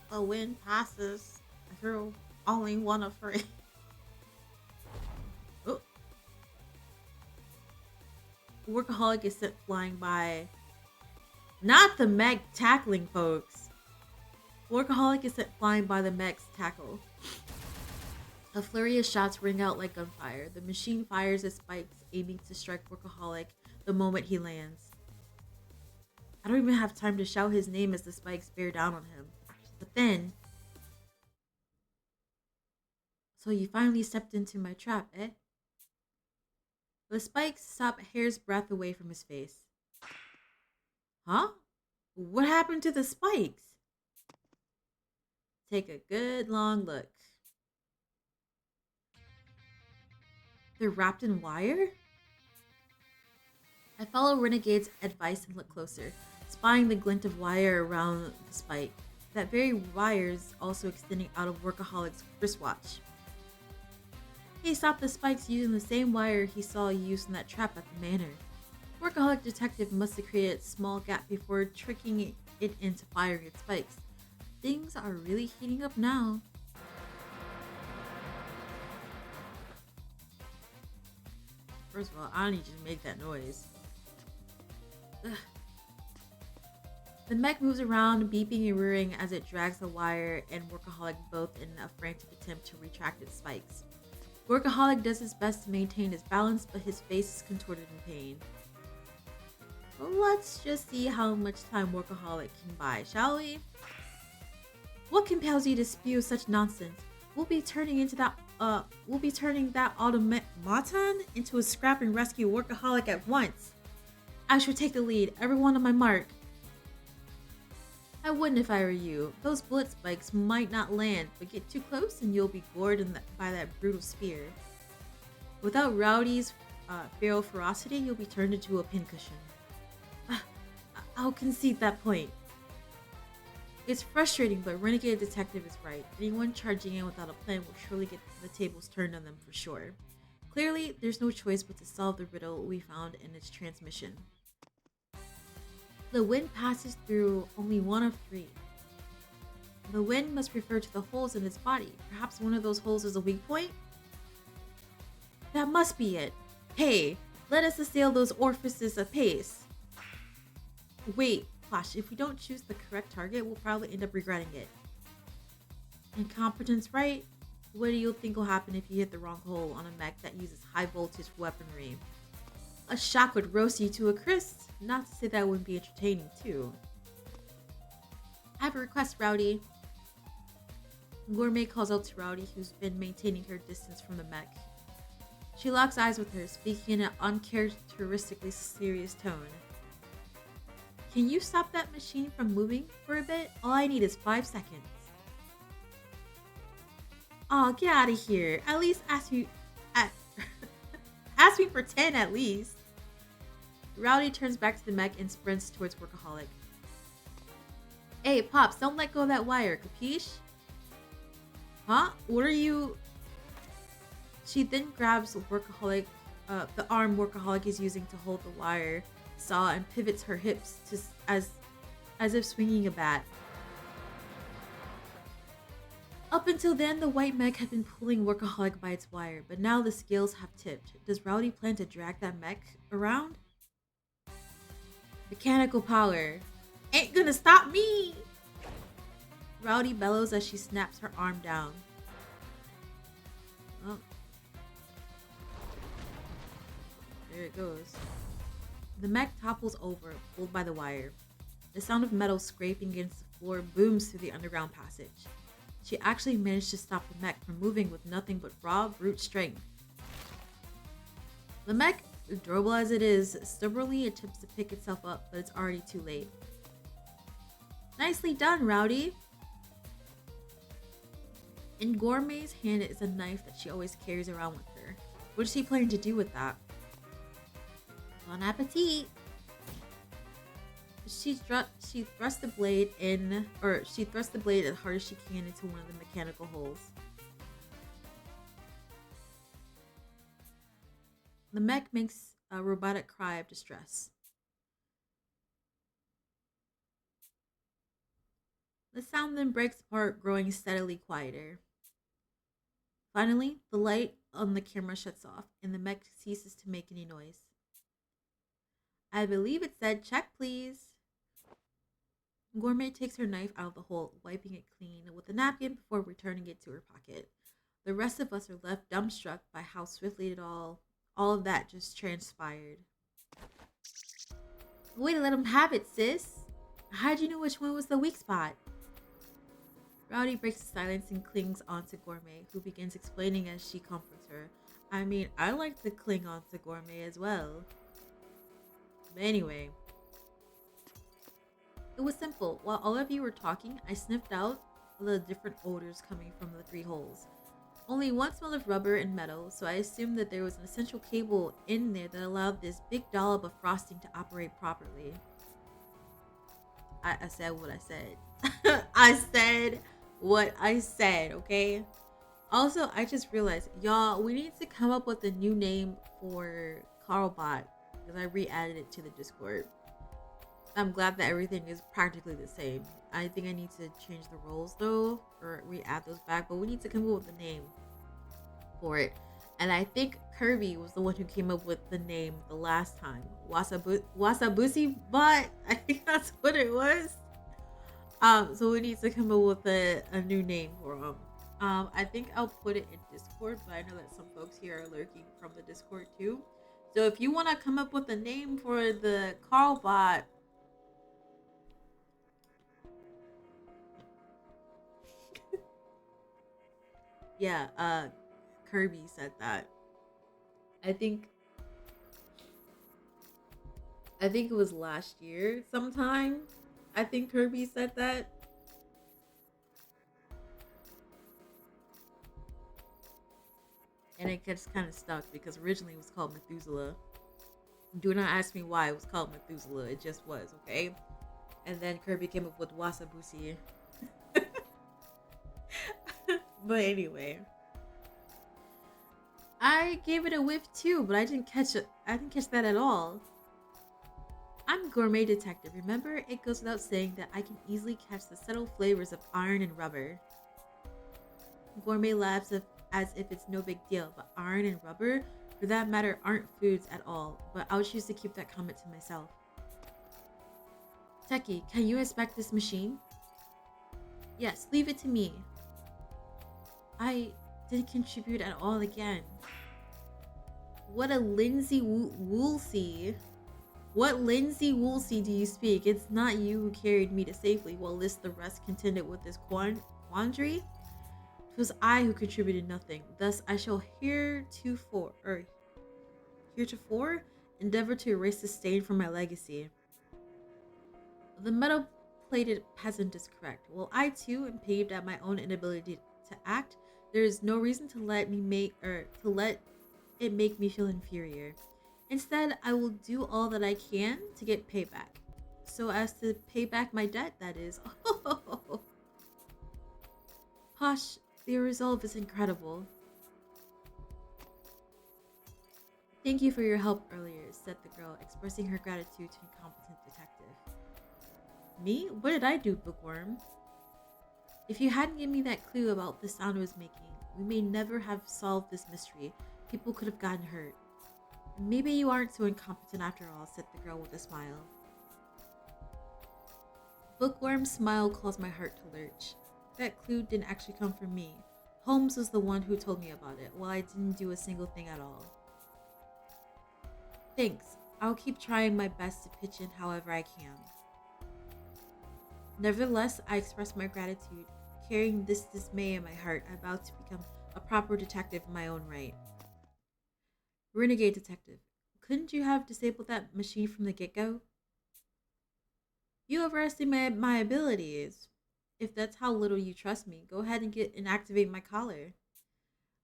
The wind passes through only one of three. Oh. Workaholic is sent flying by. Not the mech tackling, folks. Workaholic is sent flying by the mech's tackle. A flurry of shots ring out like gunfire. The machine fires its spikes, aiming to strike Workaholic the moment he lands. I don't even have time to shout his name as the spikes bear down on him. But then... So you finally stepped into my trap, eh? The spikes stop a hair's breadth away from his face. Huh? What happened to the spikes? Take a good long look. They're wrapped in wire? I follow Renegade's advice and look closer, spying the glint of wire around the spike. That very wire is also extending out of Workaholic's wristwatch. He stopped the spikes using the same wire he saw used in that trap at the manor. Workaholic detective must have created a small gap before tricking it into firing its spikes. Things are really heating up now. First of all, I need you to make that noise. Ugh. The mech moves around, beeping and rearing as it drags the wire and Workaholic both in a frantic attempt to retract its spikes. Workaholic does his best to maintain his balance, but his face is contorted in pain. Let's just see how much time Workaholic can buy, shall we? What compels you to spew such nonsense? We'll be turning that automaton into a scrap and rescue Workaholic at once. I should take the lead. Everyone on my mark. I wouldn't if I were you. Those bullet spikes might not land, but get too close and you'll be gored by that brutal spear. Without Rowdy's feral ferocity, you'll be turned into a pincushion. I'll concede that point. It's frustrating, but Renegade Detective is right. Anyone charging in without a plan will surely get the tables turned on them for sure. Clearly, there's no choice but to solve the riddle we found in its transmission. The wind passes through only one of three. The wind must refer to the holes in its body. Perhaps one of those holes is a weak point? That must be it. Hey, let us assail those orifices apace. Wait, Flash, if we don't choose the correct target, we'll probably end up regretting it. Incompetence, right? What do you think will happen if you hit the wrong hole on a mech that uses high voltage weaponry? A shock would roast you to a crisp. Not to say that wouldn't be entertaining too. I have a request, Rowdy. Gourmet calls out to Rowdy, who's been maintaining her distance from the mech. She locks eyes with her, speaking in an uncharacteristically serious tone. Can you stop that machine from moving for a bit? All I need is 5 seconds. Aw, get out of here. At least ask me for 10 at least. Rowdy turns back to the mech and sprints towards Workaholic. Hey, Pops, don't let go of that wire, capiche? Huh? What are you... She then grabs Workaholic, the arm Workaholic is using to hold the wire saw and pivots her hips as if swinging a bat. Up until then, the white mech had been pulling Workaholic by its wire, but now the scales have tipped. Does Rowdy plan to drag that mech around? Mechanical power. Ain't gonna stop me! Rowdy bellows as she snaps her arm down. Oh. There it goes. The mech topples over, pulled by the wire. The sound of metal scraping against the floor booms through the underground passage. She actually managed to stop the mech from moving with nothing but raw brute strength. The mech, adorable as it is, stubbornly attempts to pick itself up, but it's already too late. Nicely done, Rowdy! In Gourmet's hand is a knife that she always carries around with her. What is she planning to do with that? Bon appetit! She thrusts the blade as hard as she can into one of the mechanical holes. The mech makes a robotic cry of distress. The sound then breaks apart, growing steadily quieter. Finally, the light on the camera shuts off, and the mech ceases to make any noise. I believe it said, "Check, please." Gourmet takes her knife out of the hole, wiping it clean with a napkin before returning it to her pocket. The rest of us are left dumbstruck by how swiftly all of that just transpired. Way to let him have it, sis. How'd you know which one was the weak spot? Rowdy breaks the silence and clings onto Gourmet, who begins explaining as she comforts her. I mean, I like to cling onto Gourmet as well. But anyway, it was simple. While all of you were talking, I sniffed out the different odors coming from the 3 holes. Only one smelled of rubber and metal, so I assumed that there was an essential cable in there that allowed this big dollop of frosting to operate properly. I said what I said. I said what I said, okay? Also, I just realized, y'all, we need to come up with a new name for Carlbot, because I re-added it to the Discord. I'm glad that everything is practically the same. I think I need to change the roles though, or re-add those back, but we need to come up with a name for it. And I think Kirby was the one who came up with the name the last time. Wasabusi Bot? I think that's what it was. So we need to come up with a new name for him. I think I'll put it in Discord, but I know that some folks here are lurking from the Discord too. So if you want to come up with a name for the Carlbot, yeah, Kirby said that. I think I think it was last year sometime. I think Kirby said that. And it gets kind of stuck because originally it was called Methuselah. Do not ask me why it was called Methuselah. It just was, okay? And then Kirby came up with Wasabusi. But anyway, I gave it a whiff too, but I didn't catch it. I didn't catch that at all. I'm gourmet detective. Remember, it goes without saying that I can easily catch the subtle flavors of iron and rubber. Gourmet laughs as if it's no big deal, but iron and rubber, for that matter, aren't foods at all. But I'll choose to keep that comment to myself. Techie, can you inspect this machine? Yes, leave it to me. I didn't contribute at all again. What a Lindsay Woolsey. What Lindsay Woolsey do you speak? It's not you who carried me to safely while the rest contended with this quandary. 'Twas I who contributed nothing. Thus I shall heretofore endeavor to erase the stain from my legacy. The metal-plated peasant is correct. While I too am peeved at my own inability to act, there is no reason to let it make me feel inferior. Instead, I will do all that I can to get payback. So as to pay back my debt, that is. Posh, your resolve is incredible. Thank you for your help earlier, said the girl, expressing her gratitude to Incompetent Detective. Me? What did I do, Bookworm? If you hadn't given me that clue about the sound it was making, we may never have solved this mystery. People could have gotten hurt. Maybe you aren't so incompetent after all, said the girl with a smile. Bookworm's smile caused my heart to lurch. That clue didn't actually come from me. Holmes was the one who told me about it, while I didn't do a single thing at all. Thanks. I'll keep trying my best to pitch in however I can. Nevertheless, I expressed my gratitude. Carrying this dismay in my heart, I vowed to become a proper detective in my own right. Renegade detective, couldn't you have disabled that machine from the get-go? You overestimate my abilities. If that's how little you trust me, go ahead and activate my collar.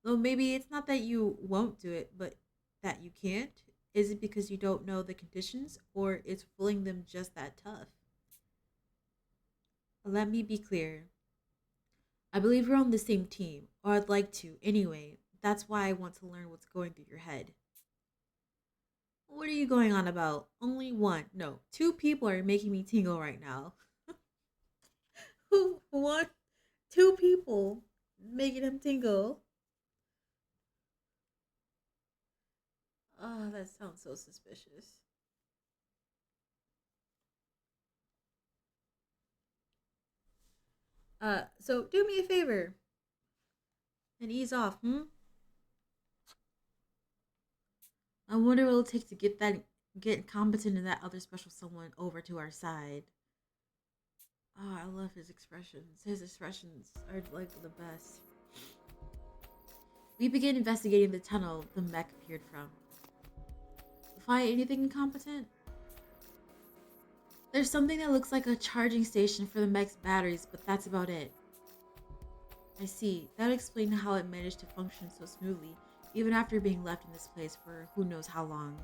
Though maybe it's not that you won't do it, but that you can't. Is it because you don't know the conditions, or is fooling them just that tough? Let me be clear. I believe we're on the same team, or I'd like to. Anyway, that's why I want to learn what's going through your head. What are you going on about? Only one, no, two people are making me tingle right now. What? Two people making him tingle? Oh, that sounds so suspicious. So do me a favor and ease off, I wonder what it'll take to get Competent and that other special someone over to our side. Oh, I love his expressions. His expressions are like the best. We began investigating the tunnel the mech appeared from. Find anything incompetent? There's something that looks like a charging station for the mech's batteries, but that's about it. I see. That would explain how it managed to function so smoothly, even after being left in this place for who knows how long.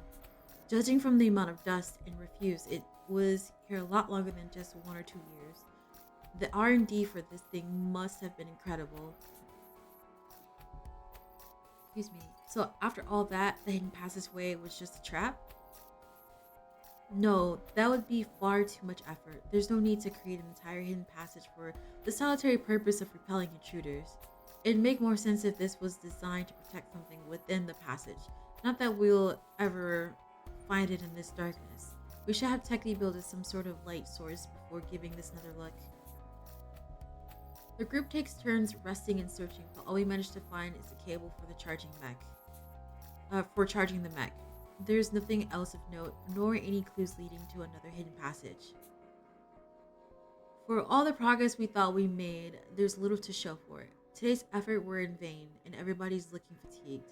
Judging from the amount of dust and refuse, it was here a lot longer than just 1 or 2 years. The R&D for this thing must have been incredible. Excuse me. So after all that, the hidden passageway was just a trap? No, that would be far too much effort. There's no need to create an entire hidden passage for the solitary purpose of repelling intruders. It'd make more sense if this was designed to protect something within the passage. Not that we'll ever find it in this darkness. We should have Techie build some sort of light source before giving this another look. The group takes turns resting and searching, but all we managed to find is a cable for the charging the mech. There's nothing else of note, nor any clues leading to another hidden passage. For all the progress we thought we made, there's little to show for it. Today's effort were in vain, and everybody's looking fatigued.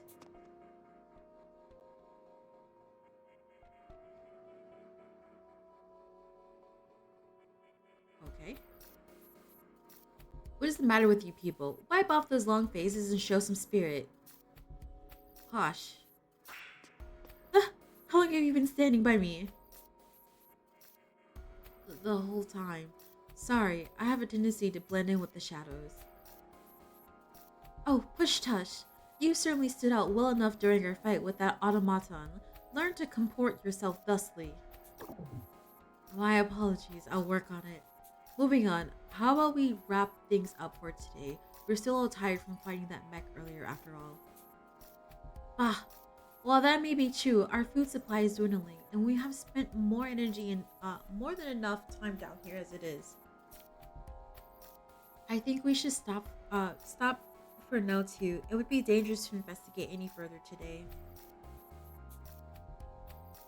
the matter with you people? Wipe off those long faces and show some spirit. Posh. How long have you been standing by me? The whole time. Sorry, I have a tendency to blend in with the shadows. Oh, push-tush. You certainly stood out well enough during our fight with that automaton. Learn to comport yourself thusly. My apologies, I'll work on it. Moving on, how about we wrap things up for today? We're still all tired from fighting that mech earlier after all. Ah, while that may be true, our food supply is dwindling, and we have spent more energy and more than enough time down here as it is. I think we should stop for now too. It would be dangerous to investigate any further today.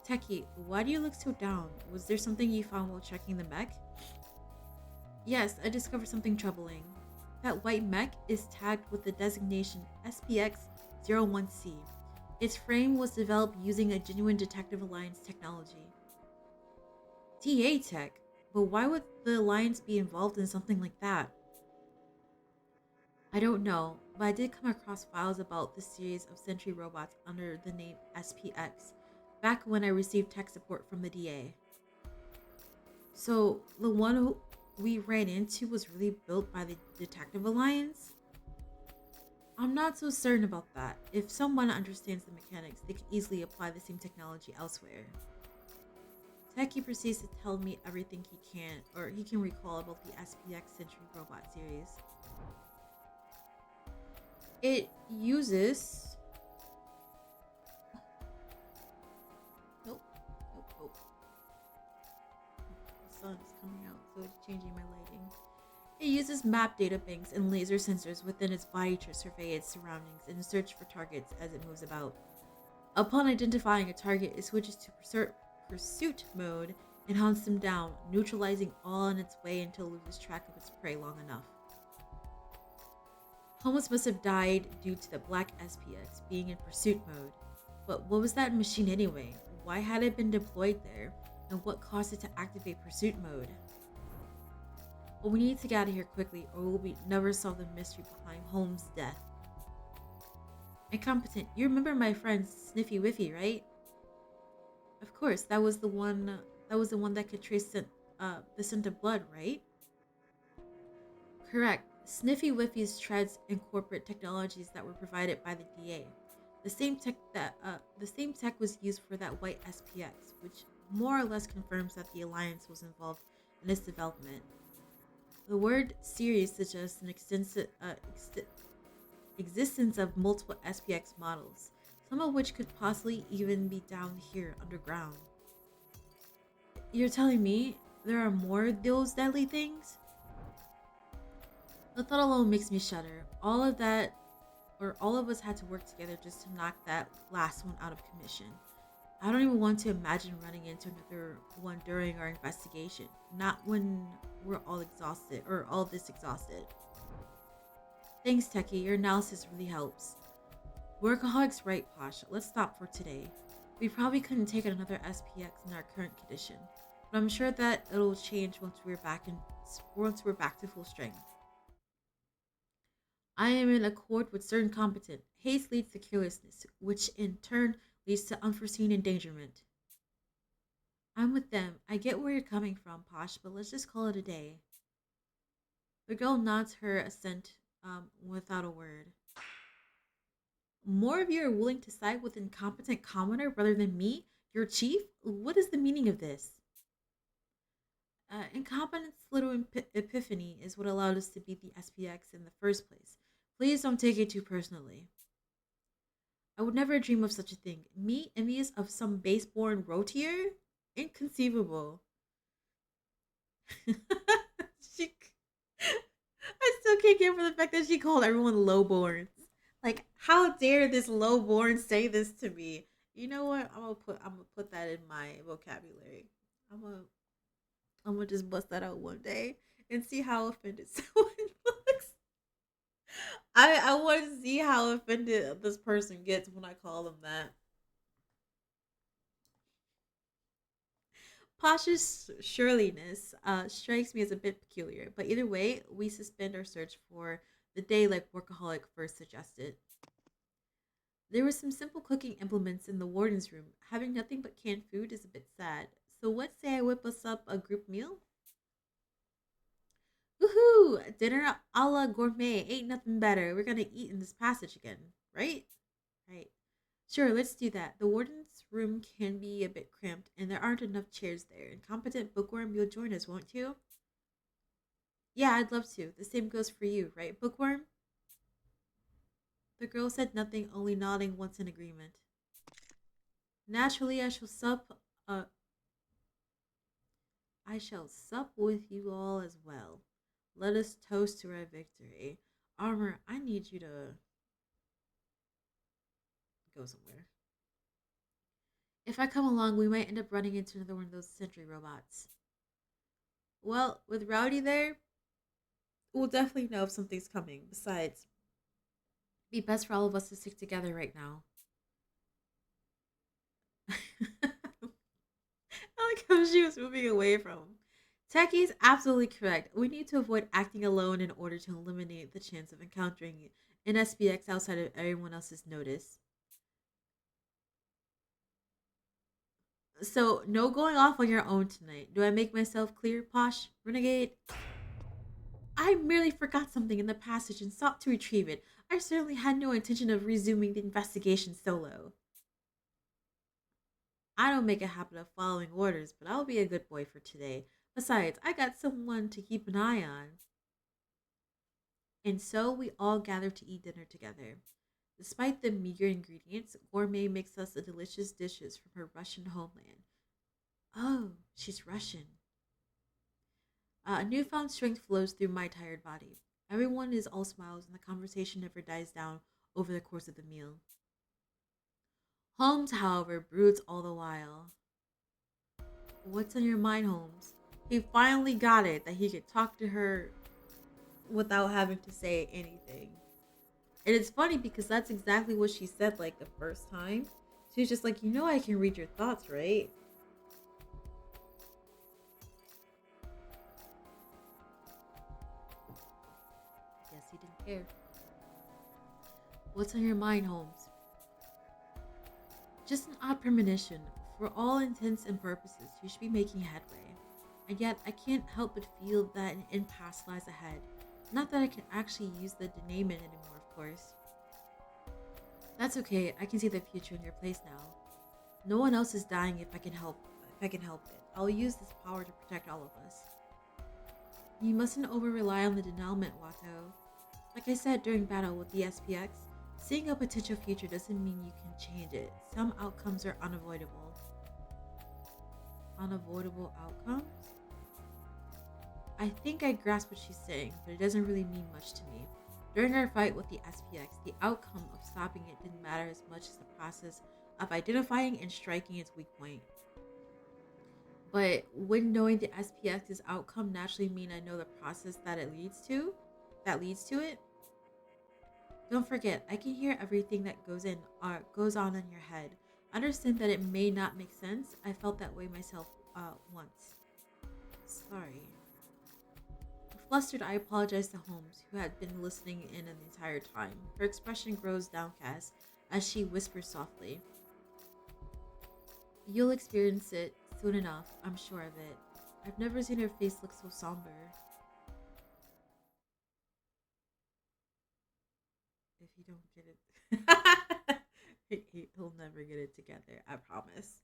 Techie, why do you look so down? Was there something you found while checking the mech? Yes, I discovered something troubling. That white mech is tagged with the designation SPX-01C. Its frame was developed using a genuine Detective Alliance technology. TA tech? But why would the Alliance be involved in something like that? I don't know, but I did come across files about this series of sentry robots under the name SPX, back when I received tech support from the DA. So, the one who we ran into was really built by the Detective Alliance? I'm not so certain about that. If someone understands the mechanics, they could easily apply the same technology elsewhere. Techie proceeds to tell me everything he can recall about the SPX Sentry Robot series. It uses... Nope. The sun is coming out, so it's changing my lighting. It uses map data banks and laser sensors within its body to survey its surroundings and search for targets as it moves about. Upon identifying a target, it switches to pursuit mode and hunts them down, neutralizing all on its way until it loses track of its prey long enough. Holmes must have died due to the black SPX being in pursuit mode. But what was that machine anyway? Why had it been deployed there? And what caused it to activate pursuit mode? Well, we need to get out of here quickly or we'll never solve the mystery behind Holmes' death. Incompetent, you remember my friend Sniffy Whiffy, right? Of course, that was the one that could trace the scent of blood, right? Correct. Sniffy Whiffy's treads incorporate technologies that were provided by the DA. The same tech was used for that white SPX, which more or less confirms that the Alliance was involved in its development. The word series suggests an existence of multiple SPX models, some of which could possibly even be down here underground. You're telling me there are more of those deadly things? The thought alone makes me shudder. All of us had to work together just to knock that last one out of commission. I don't even want to imagine running into another one during our investigation. Not when we're all exhausted, or all this exhausted. Thanks, Techie. Your analysis really helps. Workaholic's right, Posh. Let's stop for today. We probably couldn't take another SPX in our current condition, but I'm sure that it'll change once we're back to full strength. I am in accord with certain competent. Haste leads to carelessness, which in turn leads to unforeseen endangerment. I'm with them. I get where you're coming from, Posh, but let's just call it a day. The girl nods her assent without a word. More of you are willing to side with incompetent commoner rather than me, your chief? What is the meaning of this? Incompetent's little epiphany is what allowed us to beat the SPX in the first place. Please don't take it too personally. I would never dream of such a thing. Me, envious of some base-born rotier? Inconceivable. I still can't get over the fact that she called everyone lowborns. Like, how dare this lowborn say this to me? You know what? I'm gonna put that in my vocabulary. I'm gonna just bust that out one day and see how offended someone looks. I want to see how offended this person gets when I call them that. Pasha's sureliness strikes me as a bit peculiar, but either way, we suspend our search for the day like Workaholic first suggested. There were some simple cooking implements in the warden's room. Having nothing but canned food is a bit sad. So what say I whip us up a group meal? Woohoo! Dinner a la gourmet. Ain't nothing better. We're gonna eat in this passage again, right? Right. Sure, let's do that. The warden's room can be a bit cramped, and there aren't enough chairs there. Incompetent bookworm, you'll join us, won't you? Yeah, I'd love to. The same goes for you, right, bookworm? The girl said nothing, only nodding once in agreement. Naturally, I shall sup with you all as well. Let us toast to our victory. Armor, I need you to go somewhere. If I come along, we might end up running into another one of those sentry robots. Well, with Rowdy there, we'll definitely know if something's coming. Besides, it'd be best for all of us to stick together right now. I like how she was moving away from him. Techie's absolutely correct. We need to avoid acting alone in order to eliminate the chance of encountering an SPX outside of everyone else's notice. So, no going off on your own tonight. Do I make myself clear, Posh? Renegade? I merely forgot something in the passage and sought to retrieve it. I certainly had no intention of resuming the investigation solo. I don't make a habit of following orders, but I'll be a good boy for today. Besides, I got someone to keep an eye on. And so we all gather to eat dinner together. Despite the meager ingredients, Gourmet makes us the delicious dishes from her Russian homeland. Oh, she's Russian. A newfound strength flows through my tired body. Everyone is all smiles and the conversation never dies down over the course of the meal. Holmes, however, broods all the while. What's on your mind, Holmes? He finally got it that he could talk to her without having to say anything. And it's funny because that's exactly what she said like the first time. She was just like, you know I can read your thoughts, right? Guess he didn't care. What's on your mind, Holmes? Just an odd premonition. For all intents and purposes, you should be making headway. And yet, I can't help but feel that an impasse lies ahead. Not that I can actually use the denouement anymore, of course. That's okay. I can see the future in your place now. No one else is dying if I can help it. I'll use this power to protect all of us. You mustn't over-rely on the denouement, Watto. Like I said during battle with the SPX, seeing a potential future doesn't mean you can change it. Some outcomes are unavoidable. Unavoidable outcomes? I think I grasp what she's saying, but it doesn't really mean much to me. During our fight with the SPX, the outcome of stopping it didn't matter as much as the process of identifying and striking its weak point. But wouldn't knowing the SPX's outcome naturally mean I know the process that leads to it? Don't forget, I can hear everything that goes on in your head. Understand that it may not make sense. I felt that way myself once. Sorry. Flustered, I apologized to Holmes, who had been listening in the entire time. Her expression grows downcast as she whispers softly. You'll experience it soon enough, I'm sure of it. I've never seen her face look so somber. If you don't get it, he'll never get it together, I promise.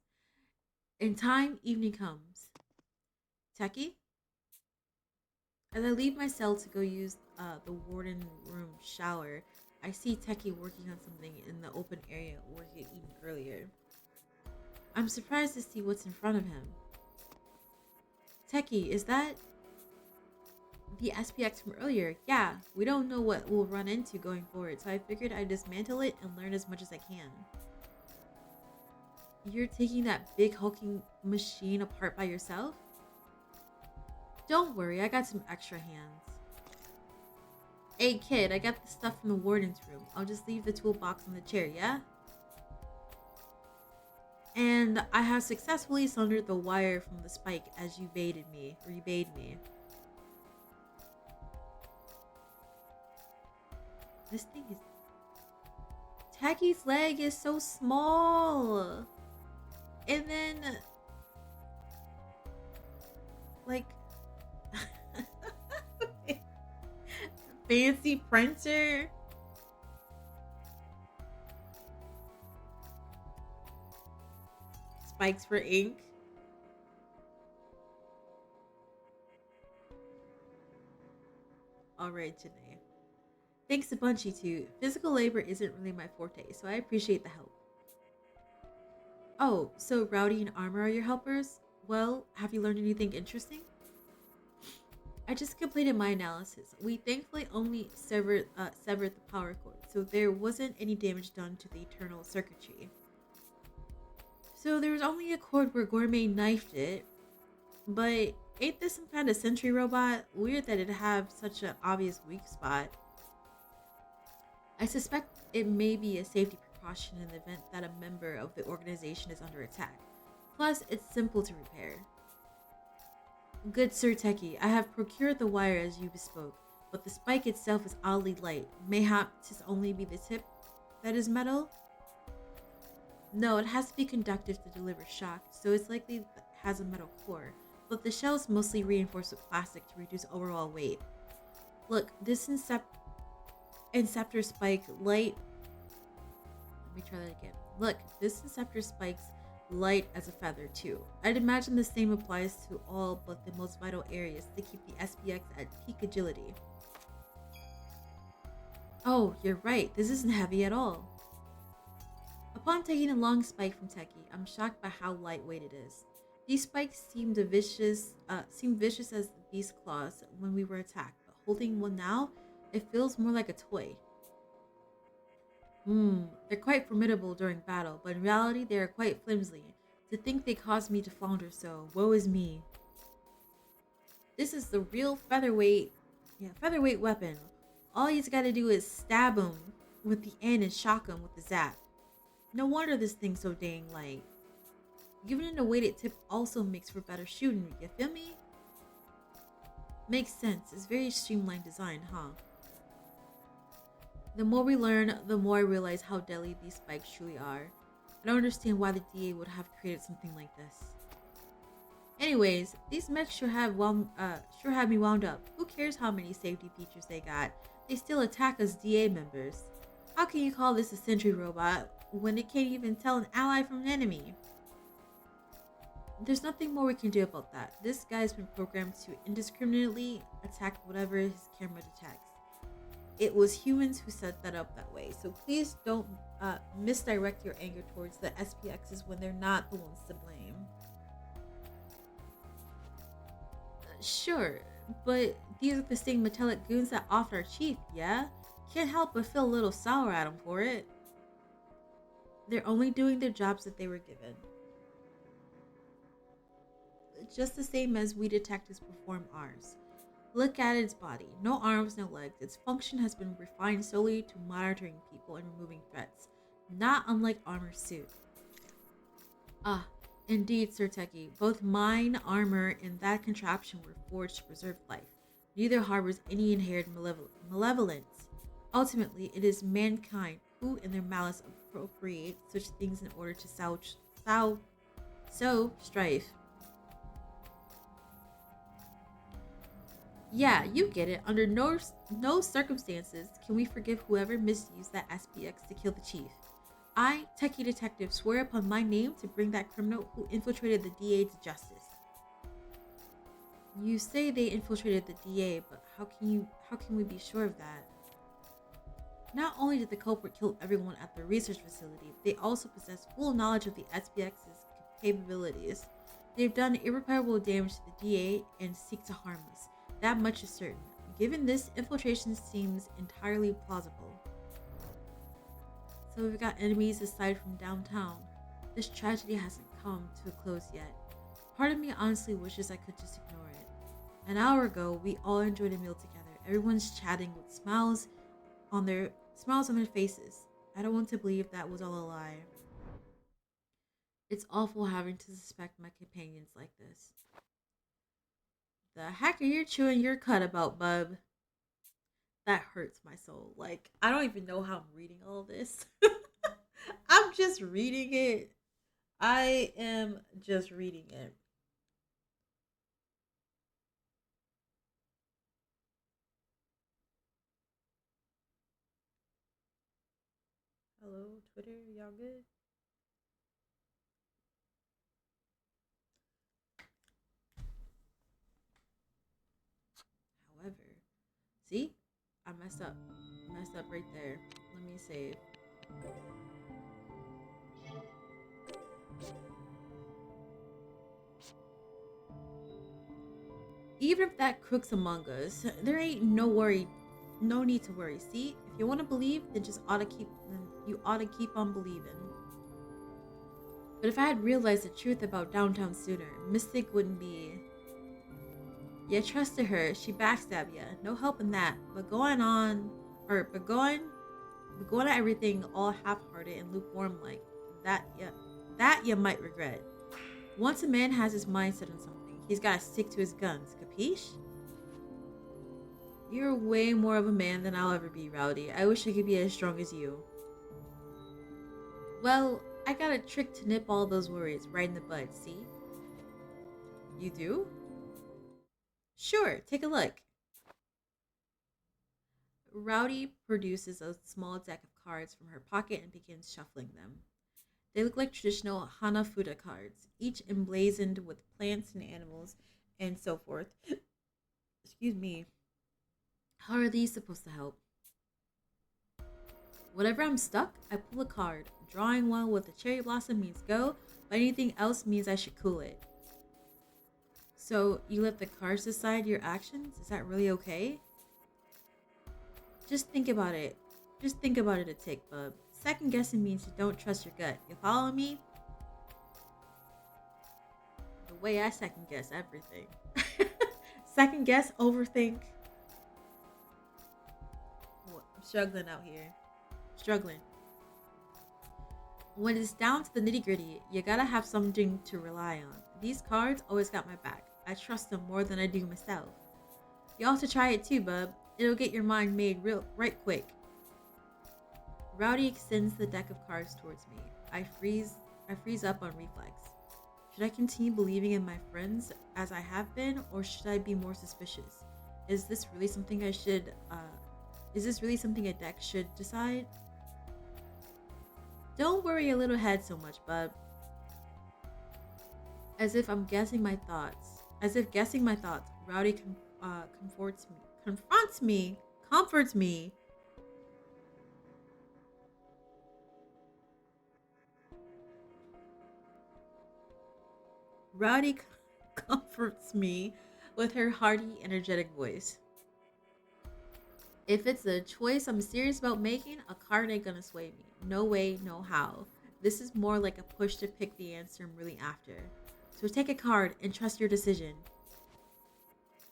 In time, evening comes. Techie? As I leave my cell to go use the warden room shower, I see Techie working on something in the open area where he had eaten earlier. I'm surprised to see what's in front of him. Techie, is that the SPX from earlier? Yeah, we don't know what we'll run into going forward, so I figured I'd dismantle it and learn as much as I can. You're taking that big hulking machine apart by yourself? Don't worry, I got some extra hands. Hey kid, I got the stuff from the warden's room. I'll just leave the toolbox on the chair, yeah? And I have successfully sundered the wire from the spike as you baited me, or you bade me. This thing is... Tacky's leg is so small. And then... like... fancy printer. Spikes for ink. Alright, Janae. Thanks a bunch, you two. Physical labor isn't really my forte, so I appreciate the help. Oh, so Rowdy and Armor are your helpers? Well, have you learned anything interesting? I just completed my analysis. We thankfully only severed the power cord, so there wasn't any damage done to the internal circuitry. So there was only a cord where Gourmet knifed it, but ain't this some kind of sentry robot? Weird that it'd have such an obvious weak spot. I suspect it may be a safety precaution in the event that a member of the organization is under attack. Plus, it's simple to repair. Good Sir Techie, I have procured the wire as you bespoke, but the spike itself is oddly light. Mayhaps this only be the tip that is metal? No, it has to be conductive to deliver shock, so it's likely it has a metal core, but the shell is mostly reinforced with plastic to reduce overall weight. Look, this Inceptor spike light... Let me try that again. Look, this Inceptor spike's light as a feather too. I'd imagine the same applies to all but the most vital areas to keep the SPX at peak agility. Oh, you're right. This isn't heavy at all. Upon taking a long spike from Techie, I'm shocked by how lightweight it is. These spikes seemed vicious as the beast's claws when we were attacked, but holding one now, it feels more like a toy. They're quite formidable during battle, but in reality they are quite flimsy. To think they caused me to flounder so, woe is me. This is the real featherweight weapon. All you gotta do is stab him with the end and shock him with the zap. No wonder this thing's so dang light. Giving it a weighted tip also makes for better shooting, you feel me? Makes sense, it's very streamlined design, huh? The more we learn, the more I realize how deadly these spikes truly are. I don't understand why the DA would have created something like this. Anyways, these mechs sure have me wound up. Who cares how many safety features they got? They still attack us DA members. How can you call this a sentry robot when it can't even tell an ally from an enemy? There's nothing more we can do about that. This guy's been programmed to indiscriminately attack whatever his camera detects. It was humans who set that up that way, so please don't misdirect your anger towards the SPXs when they're not the ones to blame. Sure, but these are the same metallic goons that offed our chief, yeah? Can't help but feel a little sour at them for it. They're only doing their jobs that they were given. Just the same as we detectives perform ours. Look at its body. No arms, no legs. Its function has been refined solely to monitoring people and removing threats. Not unlike armor suit. Ah, indeed, Sir Techie. Both mine, armor, and that contraption were forged to preserve life. Neither harbors any inherent malevolence. Ultimately, it is mankind who, in their malice, appropriate such things in order to sow strife. Yeah, you get it. Under no circumstances can we forgive whoever misused that SPX to kill the chief. I, Techie Detective, swear upon my name to bring that criminal who infiltrated the DA to justice. You say they infiltrated the DA, but how can we be sure of that? Not only did the culprit kill everyone at the research facility, they also possess full knowledge of the SPX's capabilities. They've done irreparable damage to the DA and seek to harm us. That much is certain. Given this, infiltration seems entirely plausible. So we've got enemies aside from downtown. This tragedy hasn't come to a close yet. Part of me honestly wishes I could just ignore it. An hour ago, we all enjoyed a meal together. Everyone's chatting with smiles on their faces. I don't want to believe that was all a lie. It's awful having to suspect my companions like this. The heck are you chewing your cut about, bub? That hurts my soul. Like, I don't even know how I'm reading all this. I'm just reading it. I am just reading it. Hello, Twitter. Y'all good? However, see? I messed up. Messed up right there. Let me save. Even if that crook's among us, there ain't no need to worry. See, if you want to believe, then you ought to keep on believing. But if I had realized the truth about downtown sooner, Mystic wouldn't be. You trusted her, she backstabbed you. No help in that. But going at everything all half-hearted and lukewarm like that you might regret. Once a man has his mind set on something, he's gotta stick to his guns, capiche? You're way more of a man than I'll ever be, Rowdy. I wish I could be as strong as you. Well, I got a trick to nip all those worries right in the bud, see? You do? Sure, take a look. Rowdy produces a small deck of cards from her pocket and begins shuffling them. They look like traditional Hanafuda cards, each emblazoned with plants and animals and so forth. Excuse me. How are these supposed to help? Whenever I'm stuck, I pull a card. Drawing one with a cherry blossom means go, but anything else means I should cool it. So, you let the cards decide your actions? Is that really okay? Just think about it. Just think about it a tick, bub. Second guessing means you don't trust your gut. You follow me? The way I second guess everything. Second guess, overthink. I'm struggling out here. Struggling. When it's down to the nitty gritty, you gotta have something to rely on. These cards always got my back. I trust them more than I do myself. You ought to try it too, bub. It'll get your mind made right quick. Rowdy extends the deck of cards towards me. I freeze up on reflex. Should I continue believing in my friends as I have been, or should I be more suspicious? Is this really something a deck should decide? Don't worry your little head so much, bub. As if guessing my thoughts, Rowdy comforts me. Rowdy comforts me with her hearty, energetic voice. If it's a choice I'm serious about making, a card ain't gonna sway me. No way, no how. This is more like a push to pick the answer I'm really after. So take a card and trust your decision.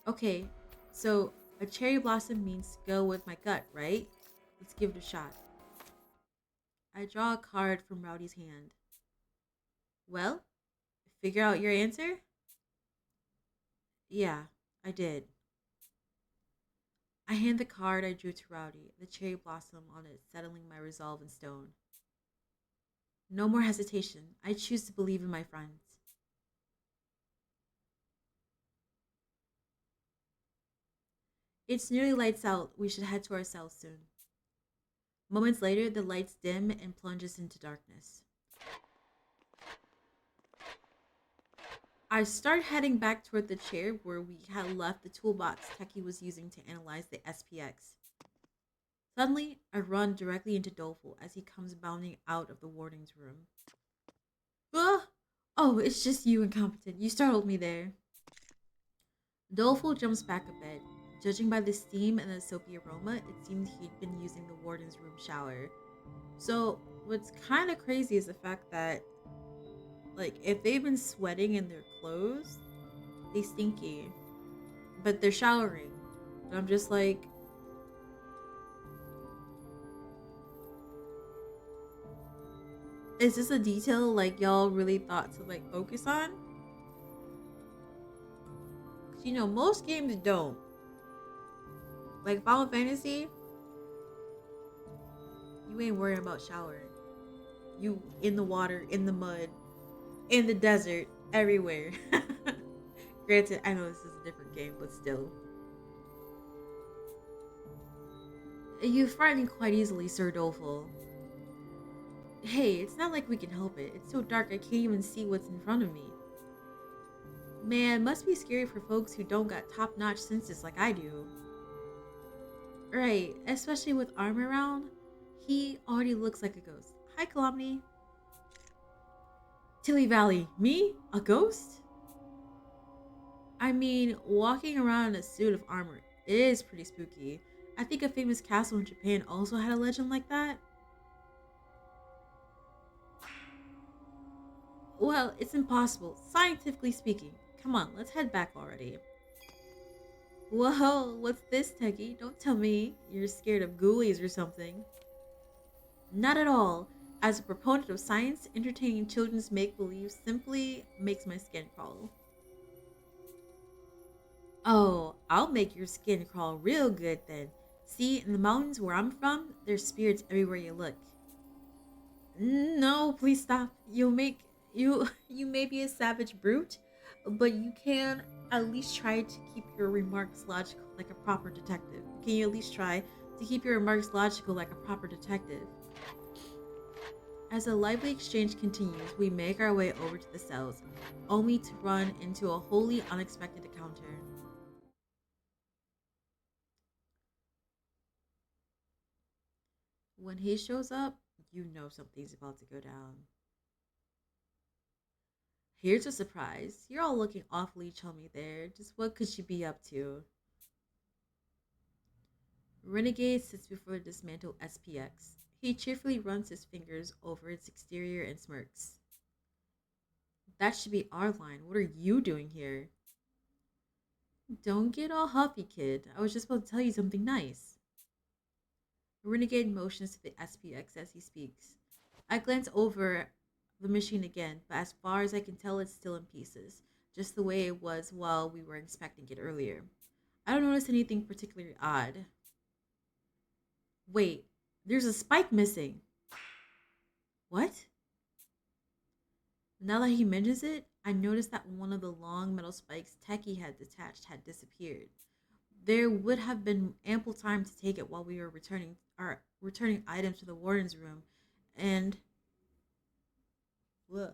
Okay, so a cherry blossom means go with my gut, right? Let's give it a shot. I draw a card from Rowdy's hand. Well, figure out your answer? Yeah, I did. I hand the card I drew to Rowdy, the cherry blossom on it settling my resolve in stone. No more hesitation. I choose to believe in my friends. It's nearly lights out. We should head to our cells soon. Moments later, the lights dim and plunges into darkness. I start heading back toward the chair where we had left the toolbox Techie was using to analyze the SPX. Suddenly, I run directly into Doleful as he comes bounding out of the warden's room. Oh, it's just you, Incompetent. You startled me there. Doleful jumps back a bit. Judging by the steam and the soapy aroma, it seemed he'd been using the warden's room shower. So, what's kind of crazy is the fact that, like, if they've been sweating in their clothes, they stinky. But they're showering. And I'm just like, Is this a detail like y'all really thought to like focus on? 'Cause, you know, most games don't. Like Final Fantasy, you ain't worrying about showering. You in the water, in the mud, in the desert, everywhere. Granted, I know this is a different game, but still. You frighten me quite easily, Sir Doleful. Hey, it's not like we can help it. It's so dark I can't even see what's in front of me. Man, must be scary for folks who don't got top-notch senses like I do. Right, especially with arm around. He already looks like a ghost. Hi, Calamity. Tilly Valley. Me? A ghost? I mean, walking around in a suit of armor is pretty spooky. I think a famous castle in Japan also had a legend like that. Well, it's impossible, scientifically speaking. Come on, let's head back already. Whoa, what's this, Techie? Don't tell me you're scared of ghoulies or something. Not at all. As a proponent of science, entertaining children's make-believe simply makes my skin crawl. Oh, I'll make your skin crawl real good then. See, in the mountains where I'm from, there's spirits everywhere you look. No, please stop. You may be a savage brute, but you can at least try to keep your remarks logical like a proper detective. Can you at least try to keep your remarks logical like a proper detective? As the lively exchange continues, we make our way over to the cells, only to run into a wholly unexpected encounter. When he shows up, you know something's about to go down. Here's a surprise. You're all looking awfully chummy there. Just what could she be up to? Renegade sits before the dismantled SPX. He cheerfully runs his fingers over its exterior and smirks. That should be our line. What are you doing here? Don't get all huffy, kid. I was just about to tell you something nice. Renegade motions to the SPX as he speaks. I glance over the machine again, but as far as I can tell, it's still in pieces, just the way it was while we were inspecting it earlier. I don't notice anything particularly odd. Wait, there's a spike missing. What? Now that he mentions it, I noticed that one of the long metal spikes Techie had detached had disappeared. There would have been ample time to take it while we were returning items to the warden's room and ugh,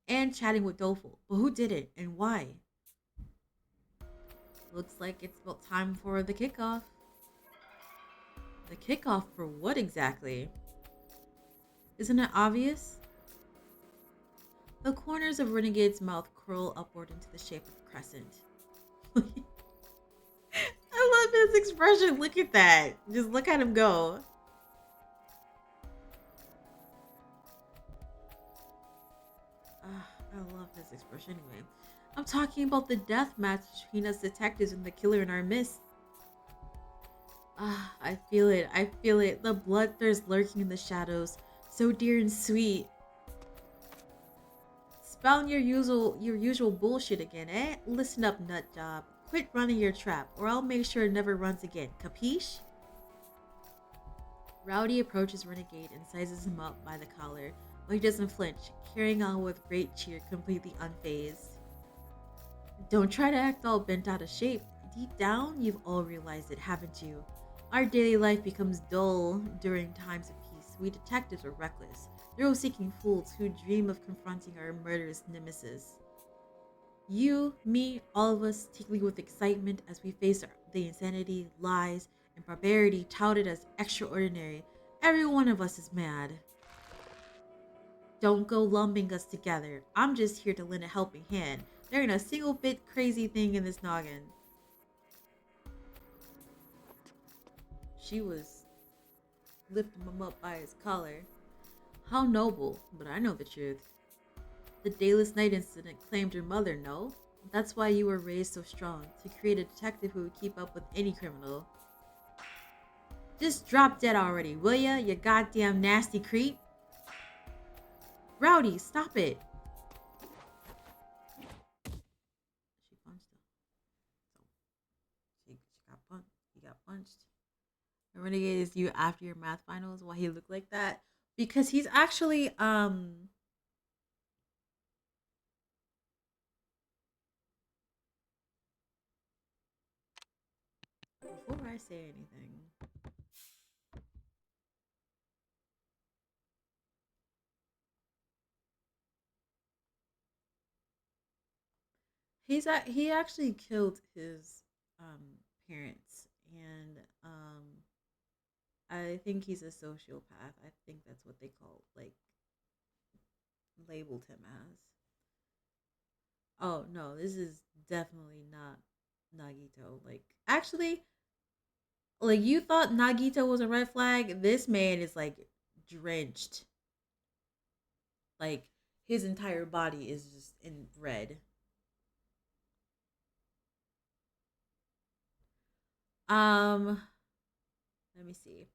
and chatting with Doleful. But who did it and why? Looks like it's about time for the kickoff. The kickoff for what exactly? Isn't it obvious? The corners of Renegade's mouth curl upward into the shape of a crescent. I love his expression. Look at that. Just look at him go. I love his expression anyway. I'm talking about the death match between us detectives and the killer in our midst. I feel it. I feel it. The bloodthirst lurking in the shadows. So dear and sweet. Spouting your usual bullshit again, eh? Listen up, nut job. Quit running your trap, or I'll make sure it never runs again. Capiche? Rowdy approaches Renegade and sizes him up by the collar, but he doesn't flinch, carrying on with great cheer, completely unfazed. Don't try to act all bent out of shape. Deep down, you've all realized it, haven't you? Our daily life becomes dull during times of peace. We detectives are reckless, thrill-seeking fools who dream of confronting our murderous nemesis. You, me, all of us tickling with excitement as we face the insanity, lies, and barbarity touted as extraordinary. Every one of us is mad. Don't go lumping us together. I'm just here to lend a helping hand. There ain't a single bit crazy thing in this noggin. She was lifting him up by his collar. How noble, but I know the truth. The Dayless Night incident claimed your mother, no? That's why you were raised so strong, to create a detective who would keep up with any criminal. Just drop dead already, will ya, you goddamn nasty creep? Rowdy, stop it. She punched him. So she got punched. He got punched. The renegade is you after your math finals. Why he looked like that? Because he's actually before I say anything, he actually killed his parents, and I think he's a sociopath. I think that's what they call, like, labeled him as. Oh no, this is definitely not Nagito. Like, actually, like, you thought Nagito was a red flag. This man is like drenched. Like, his entire body is just in red. Um, Let me see.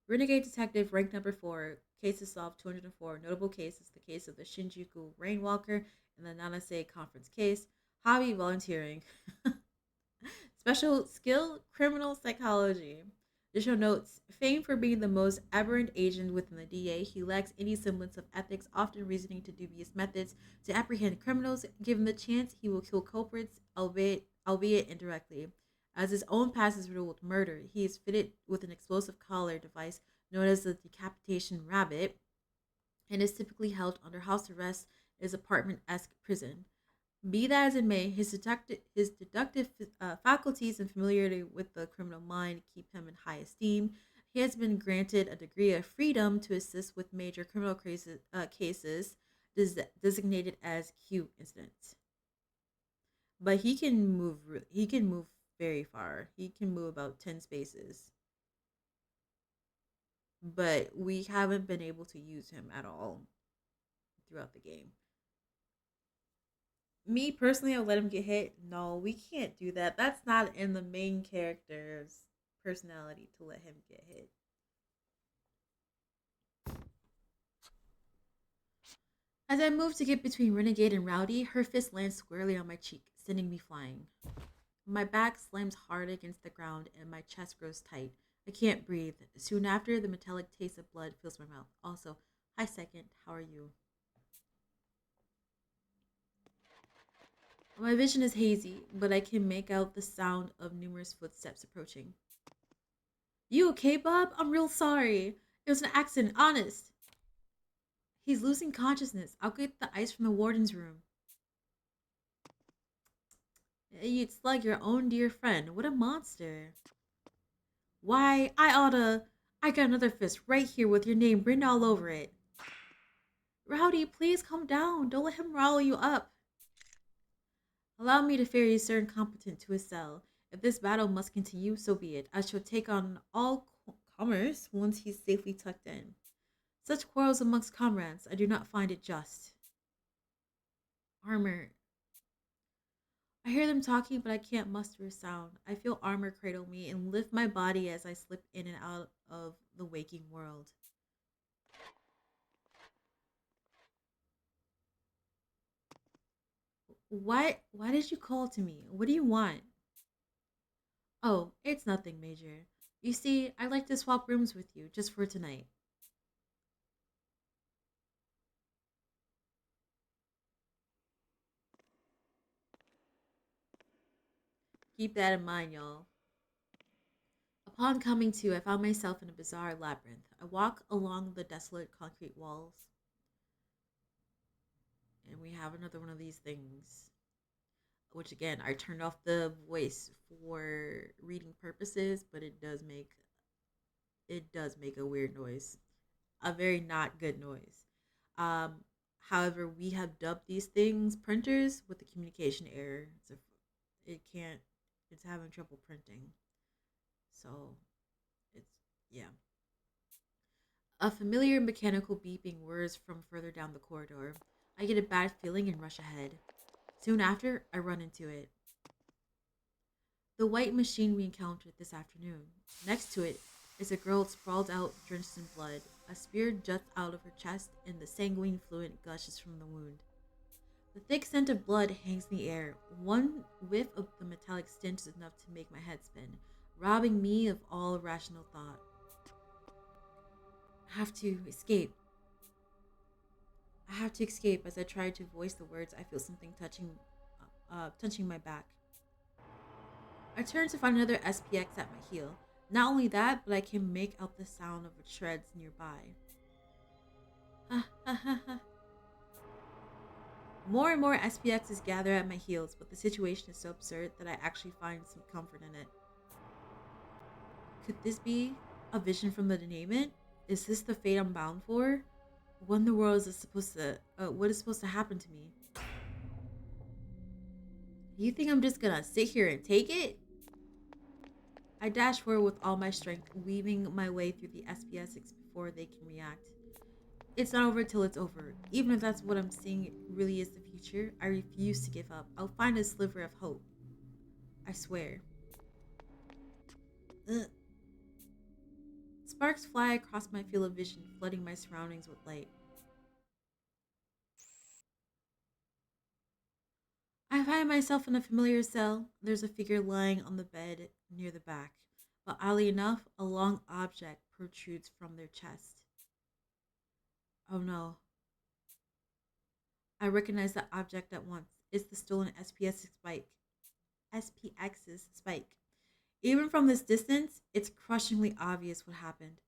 Renegade Detective, rank number 4. Cases solved 204. Notable cases: the case of the Shinjuku Rainwalker and the Nanase Conference case. Hobby: volunteering. Special skill: criminal psychology. Additional notes: famed for being the most aberrant agent within the DA, he lacks any semblance of ethics, often reasoning to dubious methods to apprehend criminals. Given the chance, he will kill culprits, albeit indirectly. As his own past is riddled with murder, he is fitted with an explosive collar device known as the decapitation rabbit and is typically held under house arrest in his apartment-esque prison. Be that as it may, his deductive faculties and familiarity with the criminal mind keep him in high esteem. He has been granted a degree of freedom to assist with major criminal cases designated as Q incidents. But he can move. He can move very far. He can move about 10 spaces. But we haven't been able to use him at all throughout the game. Me personally, I'll let him get hit. No, we can't do that. That's not in the main character's personality to let him get hit. As I move to get between Renegade and Rowdy, her fist lands squarely on my cheek, sending me flying. My back slams hard against the ground and my chest grows tight. I can't breathe. Soon after, the metallic taste of blood fills my mouth. Also, hi second, how are you? My vision is hazy, but I can make out the sound of numerous footsteps approaching. You okay, Bob? I'm real sorry. It was an accident, honest. He's losing consciousness. I'll get the ice from the warden's room. You'd slug your own dear friend. What a monster. Why, I got another fist right here with your name written all over it. Rowdy, please calm down. Don't let him rile you up. Allow me to ferry Sir Incompetent to his cell. If this battle must continue, so be it. I shall take on all comers once he's safely tucked in. Such quarrels amongst comrades, I do not find it just. Armor. I hear them talking, but I can't muster a sound. I feel armor cradle me and lift my body as I slip in and out of the waking world. Why did you call to me? What do you want? Oh, it's nothing, Major. You see, I'd like to swap rooms with you, just for tonight. Keep that in mind, y'all. Upon coming to, I found myself in a bizarre labyrinth. I walk along the desolate concrete walls. And we have another one of these things. Which again, I turned off the voice for reading purposes, but it does make a weird noise. A very not good noise. Um, However, we have dubbed these things printers with a communication error. It can't, it's having trouble printing. So, it's, yeah. A familiar mechanical beeping whirs from further down the corridor. I get a bad feeling and rush ahead. Soon after, I run into it. The white machine we encountered this afternoon. Next to it is a girl sprawled out, drenched in blood. A spear juts out of her chest, and the sanguine fluid gushes from the wound. The thick scent of blood hangs in the air. One whiff of the metallic stench is enough to make my head spin, robbing me of all rational thought. I have to escape. I have to escape. As I try to voice the words, I feel something touching my back. I turn to find another SPX at my heel. Not only that, but I can make out the sound of its shreds nearby. More and more SPXs gather at my heels, but the situation is so absurd that I actually find some comfort in it. Could this be a vision from the Denouement? Is this the fate I'm bound for? What in the world is this supposed to? What is supposed to happen to me? You think I'm just gonna sit here and take it? I dash forward with all my strength, weaving my way through the SPSs before they can react. It's not over till it's over. Even if that's what I'm seeing really is the future, I refuse to give up. I'll find a sliver of hope. I swear. Ugh. Sparks fly across my field of vision, flooding my surroundings with light. I find myself in a familiar cell. There's a figure lying on the bed near the back, but oddly enough, a long object protrudes from their chest. Oh no. I recognize the object at once. It's the stolen SPX's spike. Even from this distance, it's crushingly obvious what happened.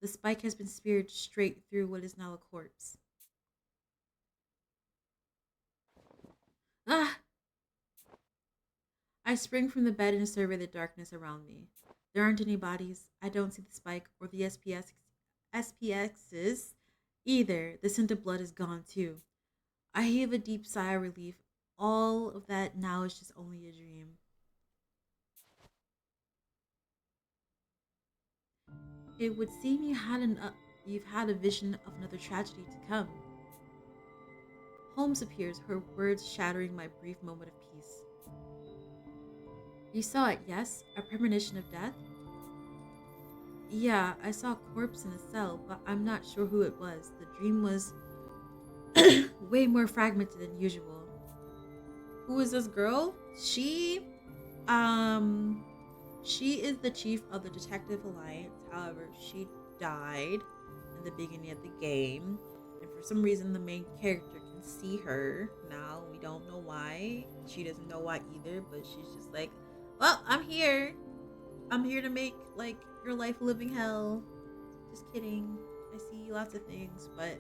The spike has been speared straight through what is now a corpse. Ah! I spring from the bed and survey the darkness around me. There aren't any bodies. I don't see the spike or the SPXs either. The scent of blood is gone too. I heave a deep sigh of relief. All of that now is just only a dream. It would seem you've had a vision of another tragedy to come. Holmes appears, her words shattering my brief moment of peace. You saw it, yes? A premonition of death? Yeah, I saw a corpse in a cell, but I'm not sure who it was. The dream was way more fragmented than usual. Who is this girl? She is the chief of the Detective Alliance. However, she died in the beginning of the game, and for some reason the main character can see her now. We don't know why. She doesn't know why either, but she's just like, well, I'm here to make like your life a living hell. Just kidding. I see lots of things, but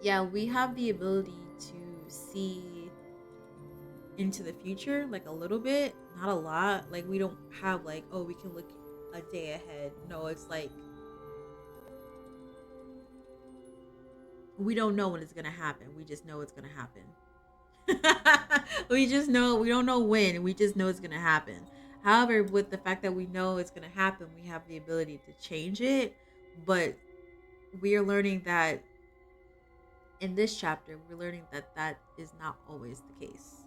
yeah, we have the ability to see into the future, like a little bit, not a lot. Like we don't have like, oh, we can look a day ahead. No, it's like we don't know when it's gonna happen. We just know it's gonna happen. We don't know when, we just know it's gonna happen. However, with the fact that we know it's gonna happen, we have the ability to change it. But we are learning that in this chapter, we're learning that that is not always the case.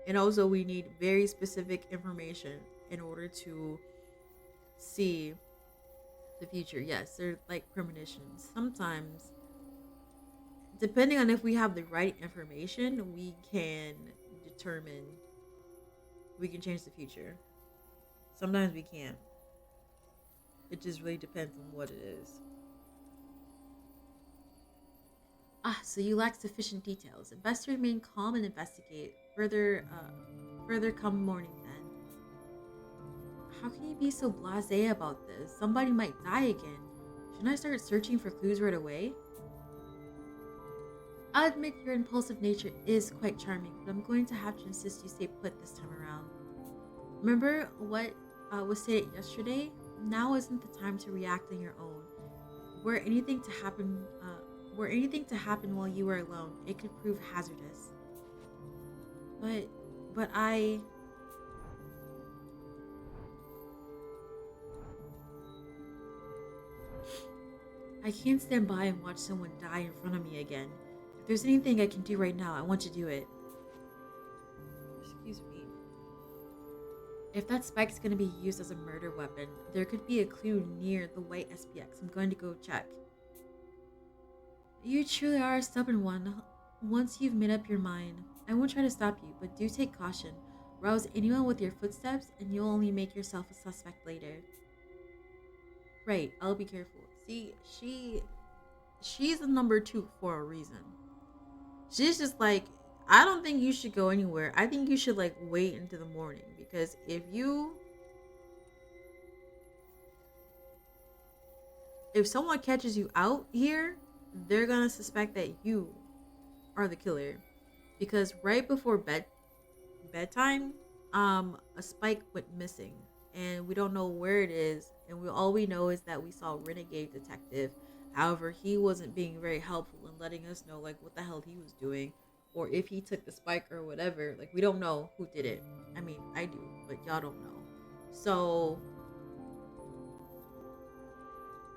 And also, we need very specific information in order to see the future. Yes, they're like premonitions. Sometimes, depending on if we have the right information, we can change the future. Sometimes we can't. It just really depends on what it is. So you lack sufficient details. Best to remain calm and investigate. Further come morning then. How can you be so blasé about this? Somebody might die again. Shouldn't I start searching for clues right away? I'll admit your impulsive nature is quite charming, but I'm going to have to insist you stay put this time around. Remember what was stated yesterday? Now isn't the time to react on your own. Were anything to happen while you were alone, it could prove hazardous. But I can't stand by and watch someone die in front of me again. If there's anything I can do right now, I want to do it. Excuse me. If that spike's gonna be used as a murder weapon, there could be a clue near the white SPX. I'm going to go check. You truly are a stubborn one. Once you've made up your mind, I won't try to stop you, but do take caution. Rouse anyone with your footsteps, and you'll only make yourself a suspect later. Right, I'll be careful. See, she's the number 2 for a reason. She's just like, I don't think you should go anywhere. I think you should like wait into the morning, because if someone catches you out here, they're gonna suspect that you are the killer. Because right before bedtime, a spike went missing, and we don't know where it is. And all we know is that we saw Renegade Detective. However, he wasn't being very helpful in letting us know like what the hell he was doing, or if he took the spike or whatever. Like, we don't know who did it. I mean, I do, but y'all don't know. So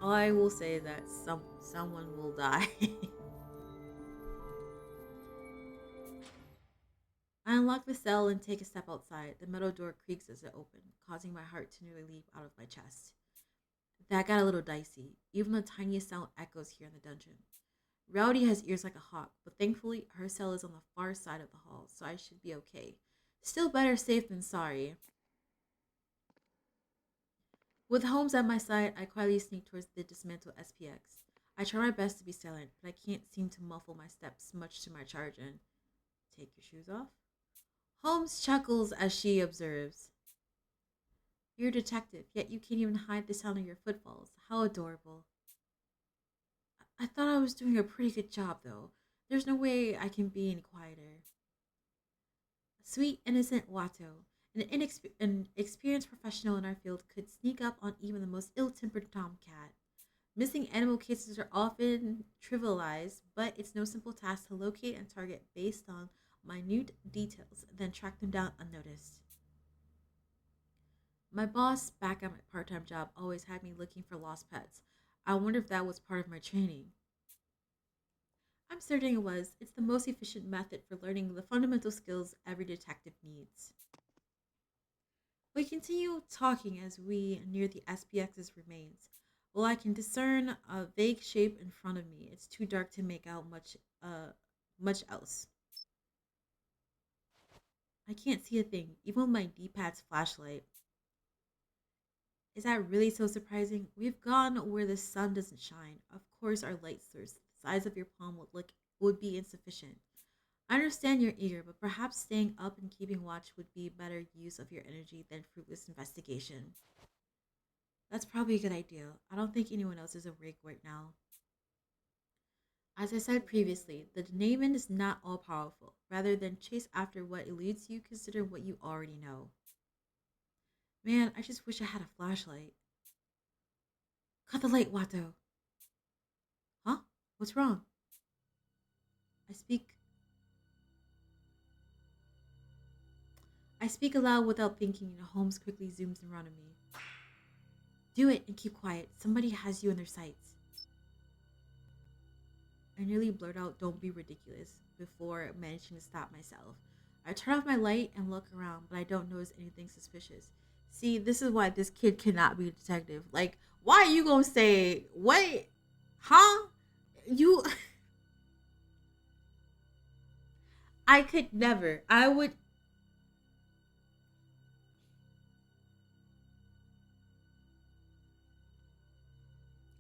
I will say that someone will die. I unlock the cell and take a step outside. The metal door creaks as it opens, causing my heart to nearly leap out of my chest. That got a little dicey. Even the tiniest sound echoes here in the dungeon. Rowdy has ears like a hawk, but thankfully her cell is on the far side of the hall, so I should be okay. Still better safe than sorry. With Holmes at my side, I quietly sneak towards the dismantled SPX. I try my best to be silent, but I can't seem to muffle my steps, much to my chagrin. Take your shoes off? Holmes chuckles as she observes. You're a detective, yet you can't even hide the sound of your footfalls. How adorable. I thought I was doing a pretty good job, though. There's no way I can be any quieter. Sweet, innocent Watto, an experienced professional in our field, could sneak up on even the most ill-tempered tomcat. Missing animal cases are often trivialized, but it's no simple task to locate and target based on minute details, then track them down unnoticed. My boss, back at my part time job, always had me looking for lost pets. I wonder if that was part of my training. I'm certain it was. It's the most efficient method for learning the fundamental skills every detective needs. We continue talking as we near the SPX's remains. While I can discern a vague shape in front of me, it's too dark to make out much else. I can't see a thing, even with my D-pad's flashlight. Is that really so surprising? We've gone where the sun doesn't shine. Of course, our light source, the size of your palm, would be insufficient. I understand you're eager, but perhaps staying up and keeping watch would be better use of your energy than fruitless investigation. That's probably a good idea. I don't think anyone else is awake right now. As I said previously, the Denouement is not all powerful. Rather than chase after what eludes you, consider what you already know. Man, I just wish I had a flashlight. Cut the light, Watto. Huh? What's wrong? I speak. I speak aloud without thinking, and Holmes quickly zooms in front of me. Do it and keep quiet. Somebody has you in their sights. I nearly blurt out, "Don't be ridiculous," before managing to stop myself. I turn off my light and look around, but I don't notice anything suspicious. See, this is why this kid cannot be a detective. Like, why are you gonna say, wait, huh? You. I could never. I would.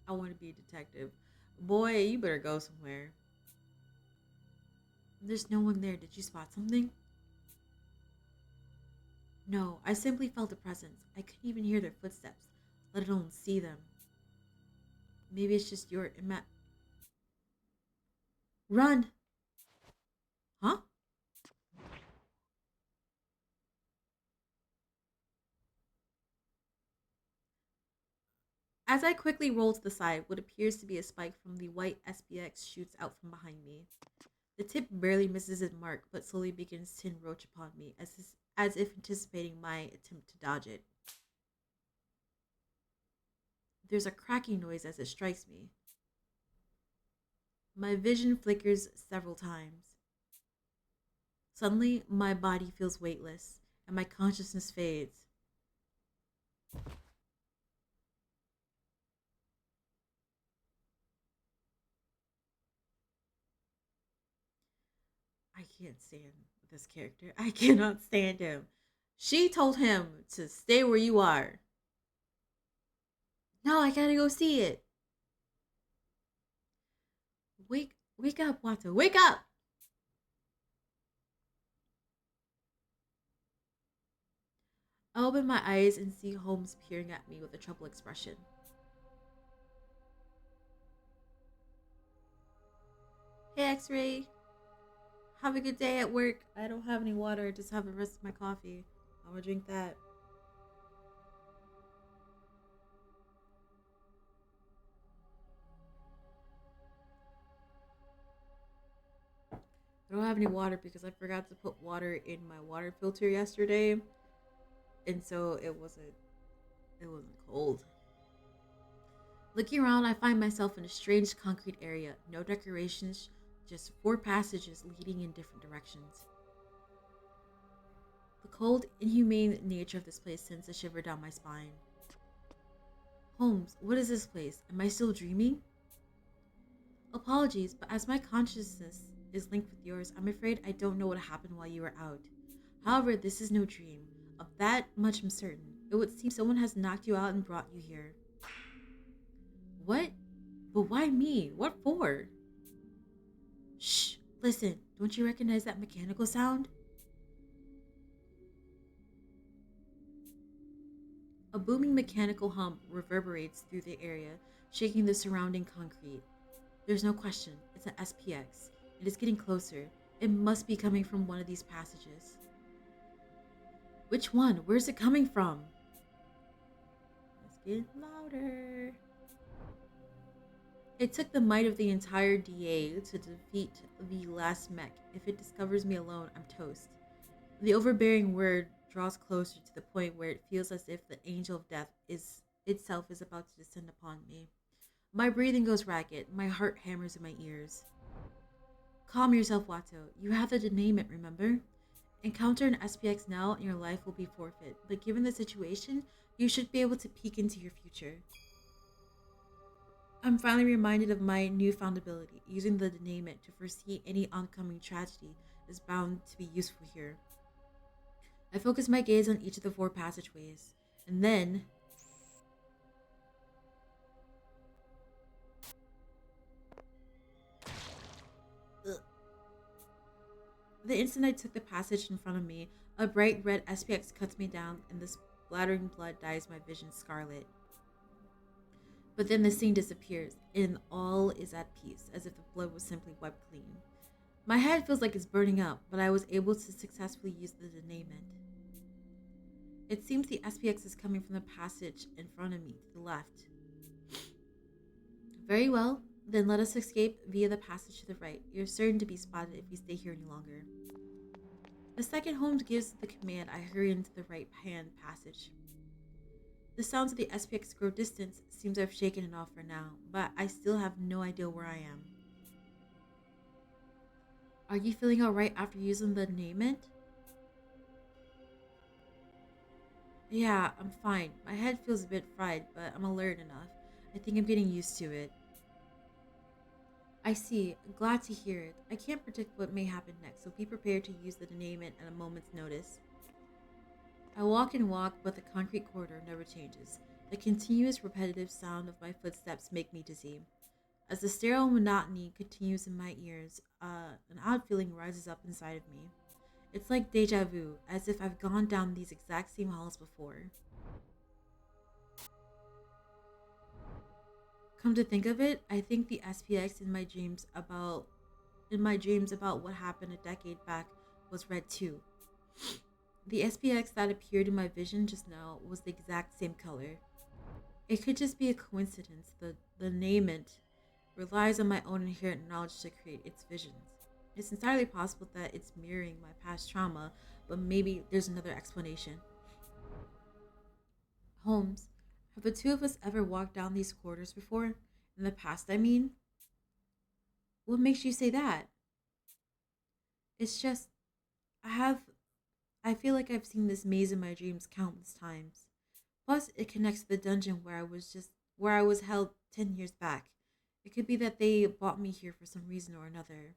I want to be a detective. Boy, you better go somewhere. There's no one there. Did you spot something? No, I simply felt a presence. I couldn't even hear their footsteps, let alone see them. Maybe it's just your Run! Huh? As I quickly roll to the side, what appears to be a spike from the white SPX shoots out from behind me. The tip barely misses its mark, but slowly begins to encroach upon me, as if anticipating my attempt to dodge it. There's a cracking noise as it strikes me. My vision flickers several times. Suddenly, my body feels weightless, and my consciousness fades. I can't stand this character. I cannot stand him. She told him to stay where you are. No, I gotta go see it. Wake up, Watto. Wake up! I open my eyes and see Holmes peering at me with a troubled expression. Hey, X-Ray. Have a good day at work. I don't have any water. I just have the rest of my coffee. I'm gonna drink that. I don't have any water because I forgot to put water in my water filter yesterday, and so it wasn't cold. Looking around, I find myself in a strange concrete area. No decorations, just 4 passages leading in different directions. The cold, inhumane nature of this place sends a shiver down my spine. Holmes, what is this place? Am I still dreaming? Apologies, but as my consciousness is linked with yours, I'm afraid I don't know what happened while you were out. However, this is no dream. Of that much I'm certain. It would seem someone has knocked you out and brought you here. What? But why me? What for? Shh, listen, don't you recognize that mechanical sound? A booming mechanical hum reverberates through the area, shaking the surrounding concrete. There's no question, it's an SPX. It is getting closer. It must be coming from one of these passages. Which one? Where's it coming from? Let's get louder. It took the might of the entire DA to defeat the last mech. If it discovers me alone, I'm toast. The overbearing word draws closer to the point where it feels as if the angel of death itself is about to descend upon me. My breathing goes ragged. My heart hammers in my ears. Calm yourself, Watto. You have the Denouement, remember? Encounter an SPX now and your life will be forfeit. But given the situation, you should be able to peek into your future. I'm finally reminded of my newfound ability. Using the Denouement to foresee any oncoming tragedy is bound to be useful here. I focus my gaze on each of the 4 passageways, and then... Ugh. The instant I took the passage in front of me, a bright red SPX cuts me down, and the splattering blood dyes my vision scarlet. But then the scene disappears, and all is at peace, as if the blood was simply wiped clean. My head feels like it's burning up, but I was able to successfully use the Denouement. It seems the SPX is coming from the passage in front of me to the left. Very well, then let us escape via the passage to the right. You're certain to be spotted if you stay here any longer. The second Holmes gives the command, I hurry into the right-hand passage. The sounds of the SPX grow distant. Seems I've shaken it off for now, but I still have no idea where I am. Are you feeling alright after using the Denouement? Yeah, I'm fine. My head feels a bit fried, but I'm alert enough. I think I'm getting used to it. I see. Glad to hear it. I can't predict what may happen next, so be prepared to use the Denouement at a moment's notice. I walk and walk, but the concrete corridor never changes. The continuous repetitive sound of my footsteps make me dizzy. As the sterile monotony continues in my ears, an odd feeling rises up inside of me. It's like deja vu, as if I've gone down these exact same halls before. Come to think of it, I think the SPX in my dreams about what happened a decade back was red too. The SPX that appeared in my vision just now was the exact same color. It could just be a coincidence. The Denouement relies on my own inherent knowledge to create its visions. It's entirely possible that it's mirroring my past trauma, but maybe there's another explanation. Holmes, have the 2 of us ever walked down these corridors before? In the past, I mean? What makes you say that? It's just, I feel like I've seen this maze in my dreams countless times. Plus, it connects to the dungeon where I was held 10 years back. It could be that they brought me here for some reason or another.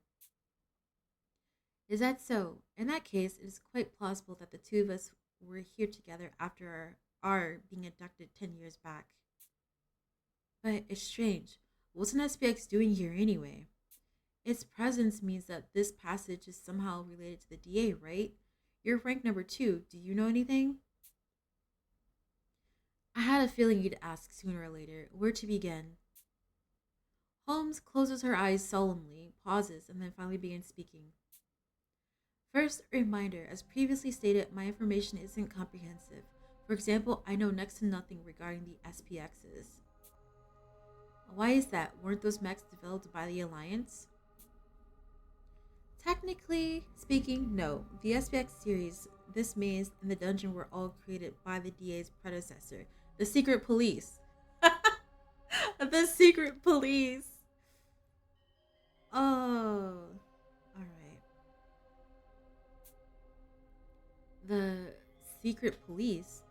Is that so? In that case, it is quite plausible that the two of us were here together after our being abducted 10 years back. But it's strange. What's an SPX doing here anyway? Its presence means that this passage is somehow related to the DA, right? You're rank number 2. Do you know anything? I had a feeling you'd ask sooner or later. Where to begin? Holmes closes her eyes solemnly, pauses, and then finally begins speaking. First, a reminder, as previously stated, my information isn't comprehensive. For example, I know next to nothing regarding the SPXs. Why is that? Weren't those mechs developed by the Alliance? Technically speaking, no. The SPX series, this maze, and the dungeon were all created by the DA's predecessor, the Secret Police. The Secret Police. Oh, alright. The Secret Police?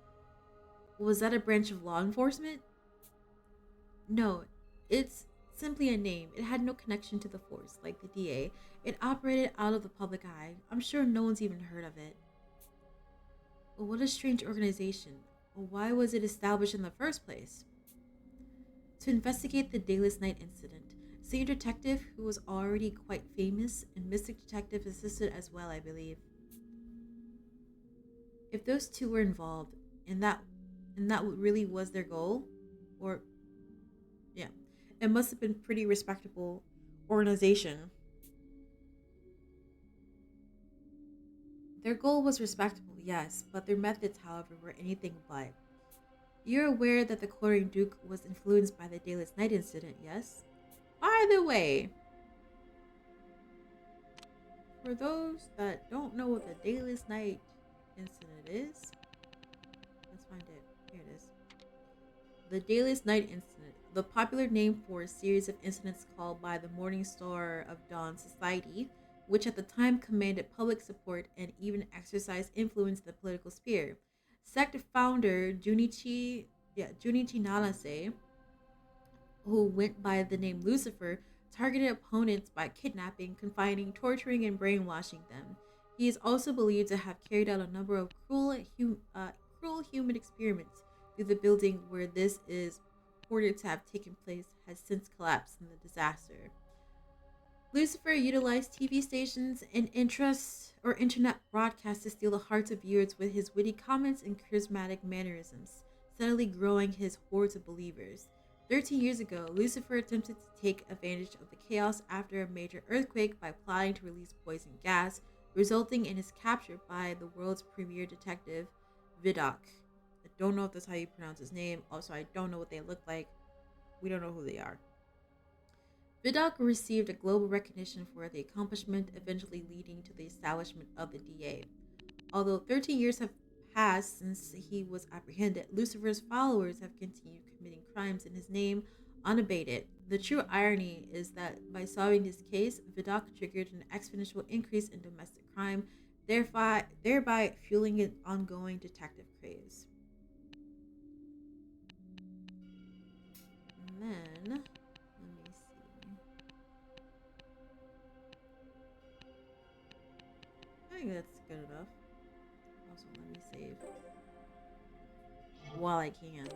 Was that a branch of law enforcement? No, it's simply a name. It had no connection to the force, like the DA. It operated out of the public eye. I'm sure no one's even heard of it. Well, what a strange organization. Why was it established in the first place? To investigate the Dayless Night incident. Senior detective, who was already quite famous, and mystic detective assisted as well, I believe. If those two were involved, and that really was their goal, or yeah, it must have been pretty respectable organization. Their goal was respectable, yes, but their methods, however, were anything but. You're aware that the Chlorine Duke was influenced by the Dayless Night incident, yes? By the way, for those that don't know what the Dayless Night incident is, let's find it. Here it is. The Dayless Night incident, the popular name for a series of incidents called by the Morning Star of Dawn Society, which at the time commanded public support and even exercised influence in the political sphere. Sect founder Junichi Narase, who went by the name Lucifer, targeted opponents by kidnapping, confining, torturing, and brainwashing them. He is also believed to have carried out a number of cruel human experiments through the building where this is reported to have taken place has since collapsed in the disaster. Lucifer utilized TV stations and internet broadcasts to steal the hearts of viewers with his witty comments and charismatic mannerisms, steadily growing his hordes of believers. 13 years ago, Lucifer attempted to take advantage of the chaos after a major earthquake by plotting to release poison gas, resulting in his capture by the world's premier detective, Vidocq. I don't know if that's how you pronounce his name. Also, I don't know what they look like. We don't know who they are. Vidocq received a global recognition for the accomplishment, eventually leading to the establishment of the DA. Although 13 years have passed since he was apprehended, Lucifer's followers have continued committing crimes in his name unabated. The true irony is that by solving this case, Vidocq triggered an exponential increase in domestic crime, thereby fueling an ongoing detective craze. And then, let me see. I think that's good enough. Also, let me save while I can.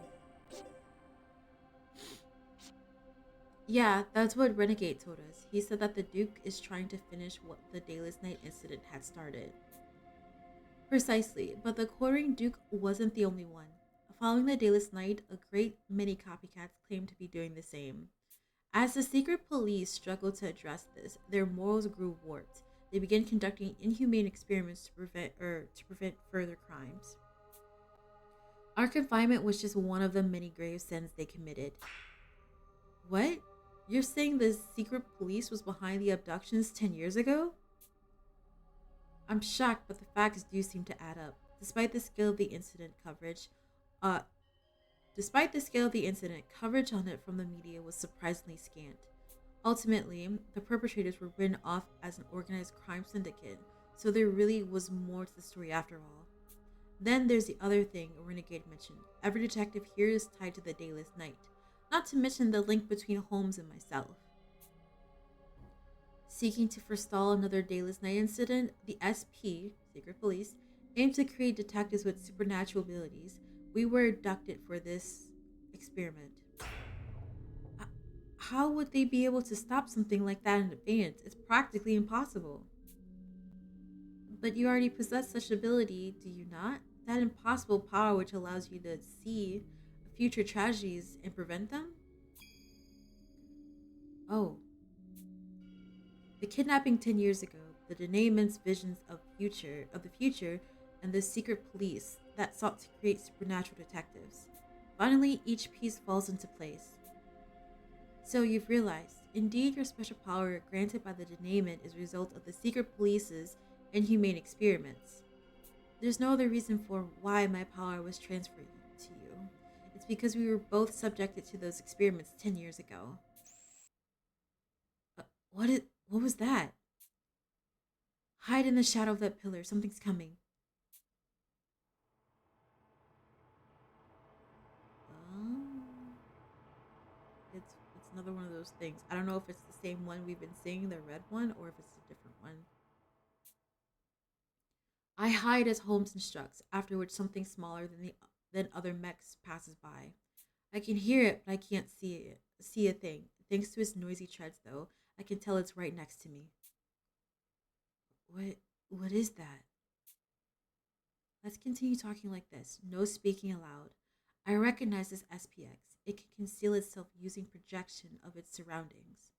Yeah, that's what Renegade told us. He said that the Duke is trying to finish what the Dayless Night incident had started. Precisely, but the Chlorine Duke wasn't the only one. Following the Dayless Night, a great many copycats claimed to be doing the same. As the secret police struggled to address this, their morals grew warped. They began conducting inhumane experiments to prevent further crimes. Our confinement was just one of the many grave sins they committed. What? You're saying the secret police was behind the abductions 10 years ago? I'm shocked, but the facts do seem to add up. Despite the scale of the incident, coverage on it from the media was surprisingly scant. Ultimately, the perpetrators were written off as an organized crime syndicate, so there really was more to the story after all. Then there's the other thing Renegade mentioned. Every detective here is tied to the Dayless Night, not to mention the link between Holmes and myself. Seeking to forestall another Dayless Night incident, the SP, Secret Police, aimed to create detectives with supernatural abilities. We were abducted for this experiment. How would they be able to stop something like that in advance? It's practically impossible. But you already possess such ability, do you not? That impossible power which allows you to see future tragedies and prevent them? Oh, the kidnapping 10 years ago, the Denouement's visions of the future, and the secret police that sought to create supernatural detectives. Finally, each piece falls into place. So you've realized, indeed your special power granted by the Denouement is a result of the secret police's inhumane experiments. There's no other reason for why my power was transferred to you. It's because we were both subjected to those experiments 10 years ago. What was that? Hide in the shadow of that pillar. Something's coming. Um, it's another one of those things. I don't know if it's the same one we've been seeing, the red one, or if it's a different one. I hide as Holmes instructs, after which something smaller than other mechs passes by. I can hear it, but I can't see a thing. Thanks to its noisy treads, though, I can tell it's right next to me. What is that? Let's continue talking like this, no speaking aloud. I recognize this SPX. It can conceal itself using projection of its surroundings.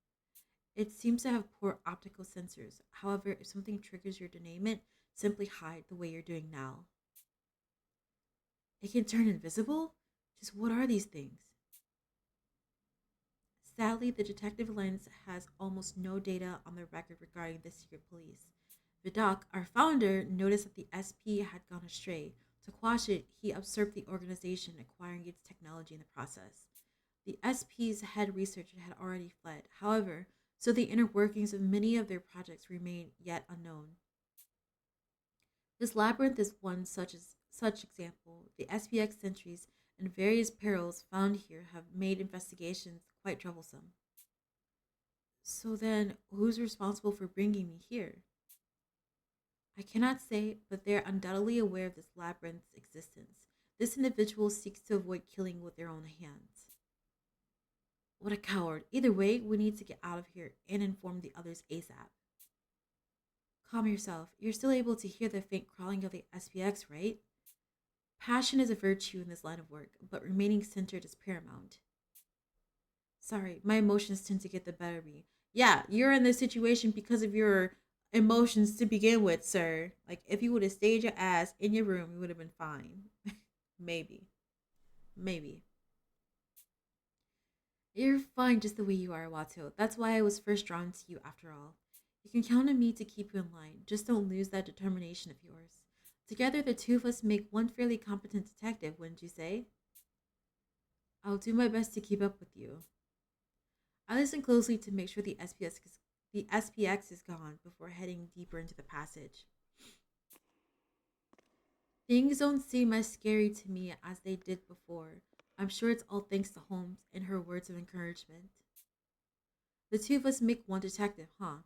It seems to have poor optical sensors. However, if something triggers your denouement, simply hide the way you're doing now. It can turn invisible? Just what are these things? Sadly, the detective lens has almost no data on the record regarding the secret police. Vidocq, our founder, noticed that the SP had gone astray. To quash it, he usurped the organization, acquiring its technology in the process. The SP's head researcher had already fled. However, so the inner workings of many of their projects remain yet unknown. This labyrinth is one such example. The SPX sentries and various perils found here have made investigations quite troublesome. So then, who's responsible for bringing me here? I cannot say, but they are undoubtedly aware of this labyrinth's existence. This individual seeks to avoid killing with their own hands. What a coward. Either way, we need to get out of here and inform the others ASAP. Calm yourself. You're still able to hear the faint crawling of the SPX, right? Passion is a virtue in this line of work, but remaining centered is paramount. Sorry, my emotions tend to get the better of me. Yeah, you're in this situation because of your emotions to begin with, sir. Like, if you would have stayed your ass in your room, you would have been fine. Maybe. Maybe. You're fine just the way you are, Wato. That's why I was first drawn to you after all. You can count on me to keep you in line. Just don't lose that determination of yours. Together, the two of us make one fairly competent detective, wouldn't you say? I'll do my best to keep up with you. I listen closely to make sure the SPX is gone before heading deeper into the passage. Things don't seem as scary to me as they did before. I'm sure it's all thanks to Holmes and her words of encouragement. The two of us make one detective, huh?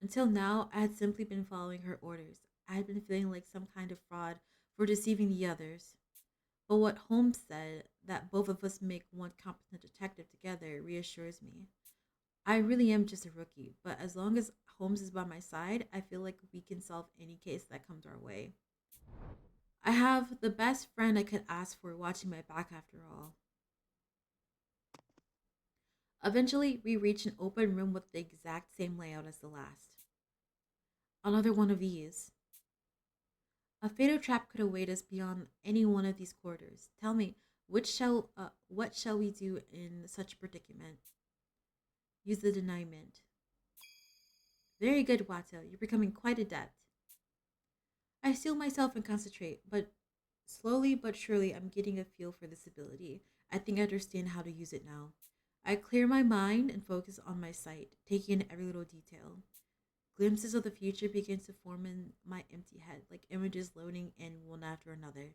Until now, I had simply been following her orders. I had been feeling like some kind of fraud for deceiving the others. But what Holmes said, that both of us make one competent detective together, reassures me. I really am just a rookie, but as long as Holmes is by my side, I feel like we can solve any case that comes our way. I have the best friend I could ask for watching my back after all. Eventually, we reach an open room with the exact same layout as the last. Another one of these. A fatal trap could await us beyond any one of these corridors. Tell me, what shall we do in such a predicament? Use the denouement. Very good, Wato. You're becoming quite adept. I steel myself and concentrate, but slowly but surely I'm getting a feel for this ability. I think I understand how to use it now. I clear my mind and focus on my sight, taking in every little detail. Glimpses of the future begin to form in my empty head, like images loading in one after another.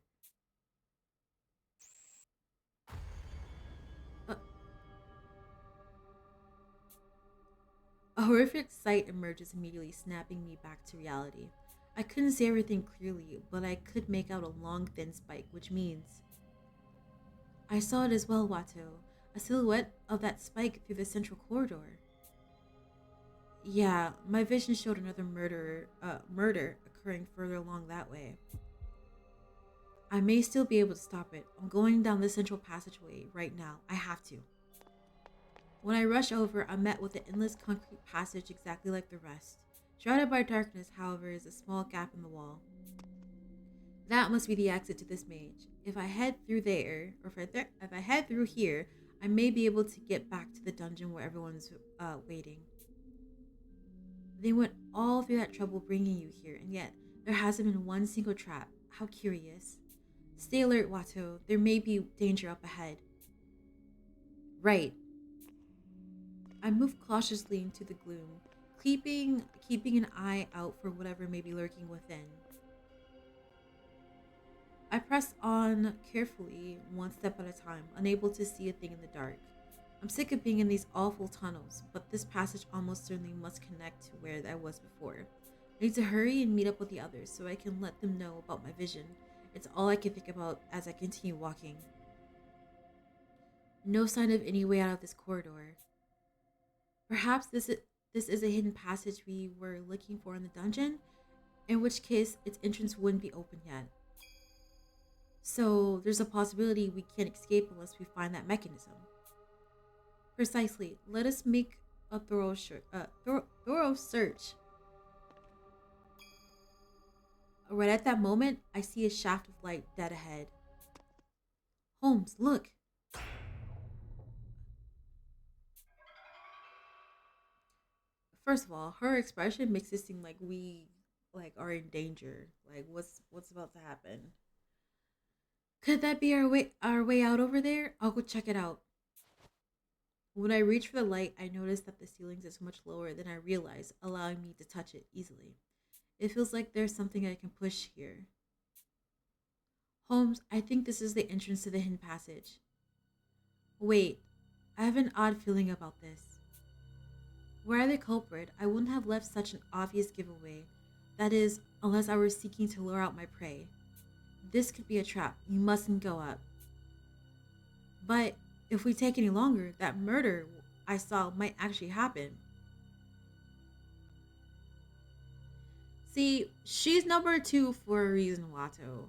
Uh, a horrific sight emerges immediately, snapping me back to reality. I couldn't see everything clearly, but I could make out a long, thin spike, which means I saw it as well, Watto. A silhouette of that spike through the central corridor. Yeah, my vision showed another murder occurring further along that way. I may still be able to stop it. I'm going down the central passageway right now. I have to. When I rush over, I'm met with an endless concrete passage exactly like the rest. Shrouded by darkness, however, is a small gap in the wall. That must be the exit to this maze. If I head through there, or if I head through here, I may be able to get back to the dungeon where everyone's waiting. They went all through that trouble bringing you here, and yet there hasn't been one single trap. How curious. Stay alert, Watto. There may be danger up ahead. Right. I move cautiously into the gloom, keeping an eye out for whatever may be lurking within. I press on carefully, one step at a time, unable to see a thing in the dark. I'm sick of being in these awful tunnels, but this passage almost certainly must connect to where I was before. I need to hurry and meet up with the others so I can let them know about my vision. It's all I can think about as I continue walking. No sign of any way out of this corridor. Perhaps this is a hidden passage we were looking for in the dungeon, in which case its entrance wouldn't be open yet. So there's a possibility we can't escape unless we find that mechanism. Precisely. Let us make a thorough search. Right at that moment, I see a shaft of light dead ahead. Holmes, look! First of all, her expression makes it seem like we are in danger. Like what's about to happen? Could that be our way out over there? I'll go check it out. When I reach for the light, I notice that the ceiling is much lower than I realized, allowing me to touch it easily. It feels like there's something I can push here. Holmes, I think this is the entrance to the hidden passage. Wait, I have an odd feeling about this. Were I the culprit, I wouldn't have left such an obvious giveaway. That is, unless I were seeking to lure out my prey. This could be a trap. You mustn't go up. But if we take any longer, that murder I saw might actually happen. See, she's number 2 for a reason, Watto.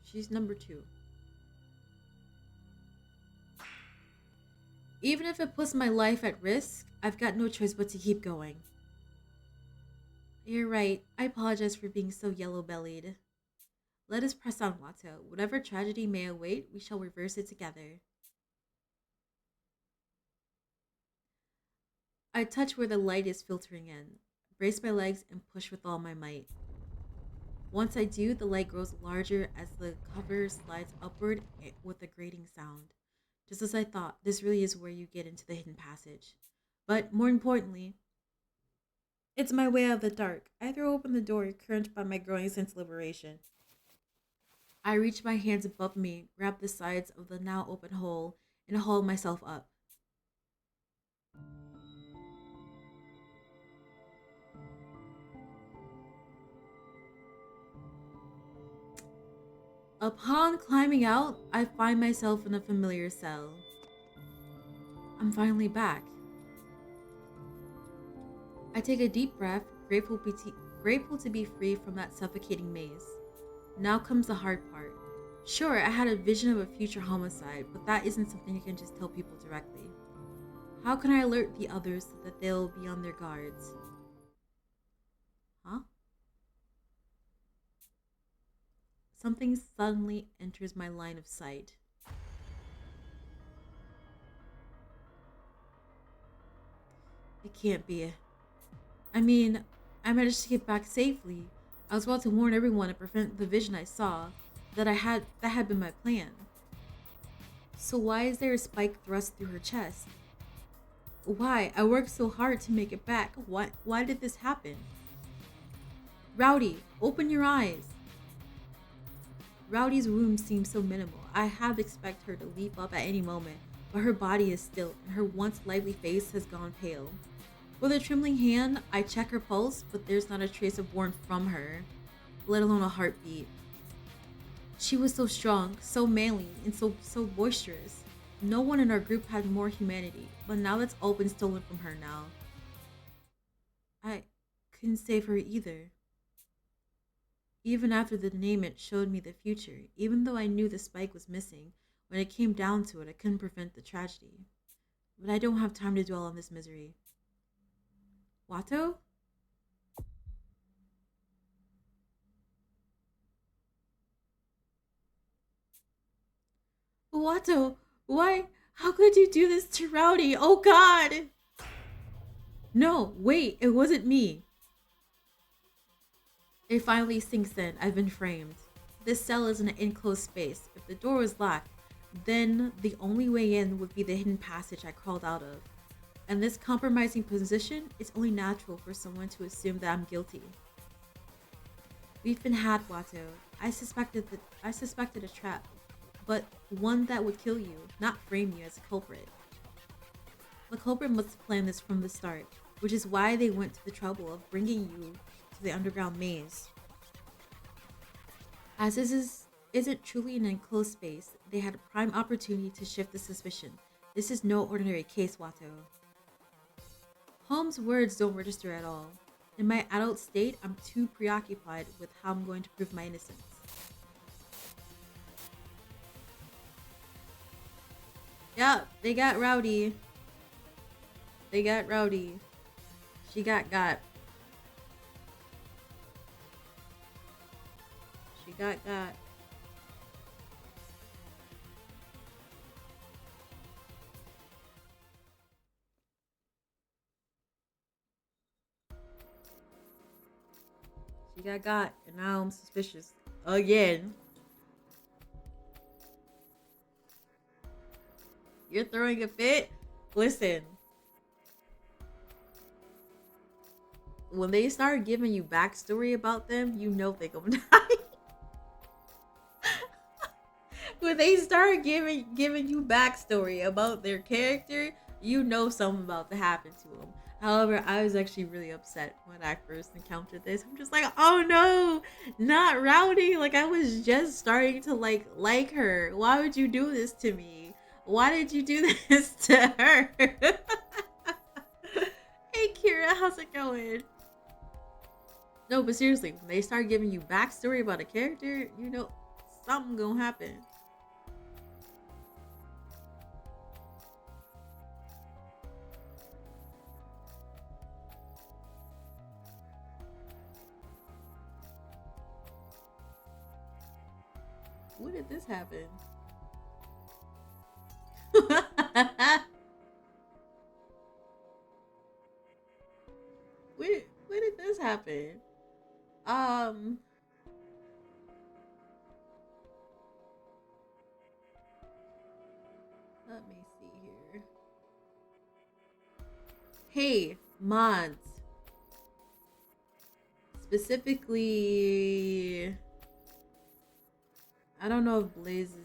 She's number 2. Even if it puts my life at risk, I've got no choice but to keep going. You're right. I apologize for being so yellow-bellied. Let us press on, Watto. Whatever tragedy may await, we shall reverse it together. I touch where the light is filtering in, brace my legs, and push with all my might. Once I do, the light grows larger as the cover slides upward with a grating sound. Just as I thought, this really is where you get into the hidden passage. But more importantly, it's my way out of the dark. I throw open the door, encouraged by my growing sense of liberation. I reach my hands above me, grab the sides of the now open hole, and haul myself up. Upon climbing out, I find myself in a familiar cell. I'm finally back. I take a deep breath, grateful to be free from that suffocating maze. Now comes the hard part. Sure, I had a vision of a future homicide, but that isn't something you can just tell people directly. How can I alert the others so that they'll be on their guards? Huh? Something suddenly enters my line of sight. It can't be. I mean, I managed to get back safely. I was about to warn everyone and prevent the vision I saw. That had been my plan. So why is there a spike thrust through her chest? Why? I worked so hard to make it back. Why did this happen? Rowdy, open your eyes. Rowdy's wound seems so minimal. I half expect her to leap up at any moment, but her body is still, and her once lively face has gone pale. With a trembling hand, I check her pulse, but there's not a trace of warmth from her, let alone a heartbeat. She was so strong, so manly, and so boisterous. No one in our group had more humanity, but now that's all been stolen from her now. I couldn't save her either. Even after the Denouement showed me the future, even though I knew the spike was missing, when it came down to it, I couldn't prevent the tragedy. But I don't have time to dwell on this misery. Watto? Watto, why? How could you do this to Rowdy? Oh God! No, wait, it wasn't me. It finally sinks in. I've been framed. This cell is an enclosed space. If the door was locked, then the only way in would be the hidden passage I crawled out of. And this compromising position, it's only natural for someone to assume that I'm guilty. We've been had, Watto. I suspected a trap, but one that would kill you, not frame you as a culprit. The culprit must have planned this from the start, which is why they went to the trouble of bringing you to the underground maze. As this isn't truly an enclosed space, they had a prime opportunity to shift the suspicion. This is no ordinary case, Watto. Holmes' words don't register at all. In my adult state, I'm too preoccupied with how I'm going to prove my innocence. Yeah, they got Rowdy. They got Rowdy. She got. She got. She got, and now I'm suspicious again. You're throwing a fit? Listen. When they start giving you backstory about them, you know they're gonna die. When they start giving you backstory about their character, you know something about to happen to them. However, I was actually really upset when I first encountered this. I'm just like, oh no, not Rowdy. Like, I was just starting to like her. Why would you do this to me? Why did you do this to her? Hey Kira, how's it going? No, but seriously, when they start giving you backstory about a character, you know something gonna happen. When did this happen? when did this happen? Let me see here. Hey, mods. Specifically, I don't know if Blaze is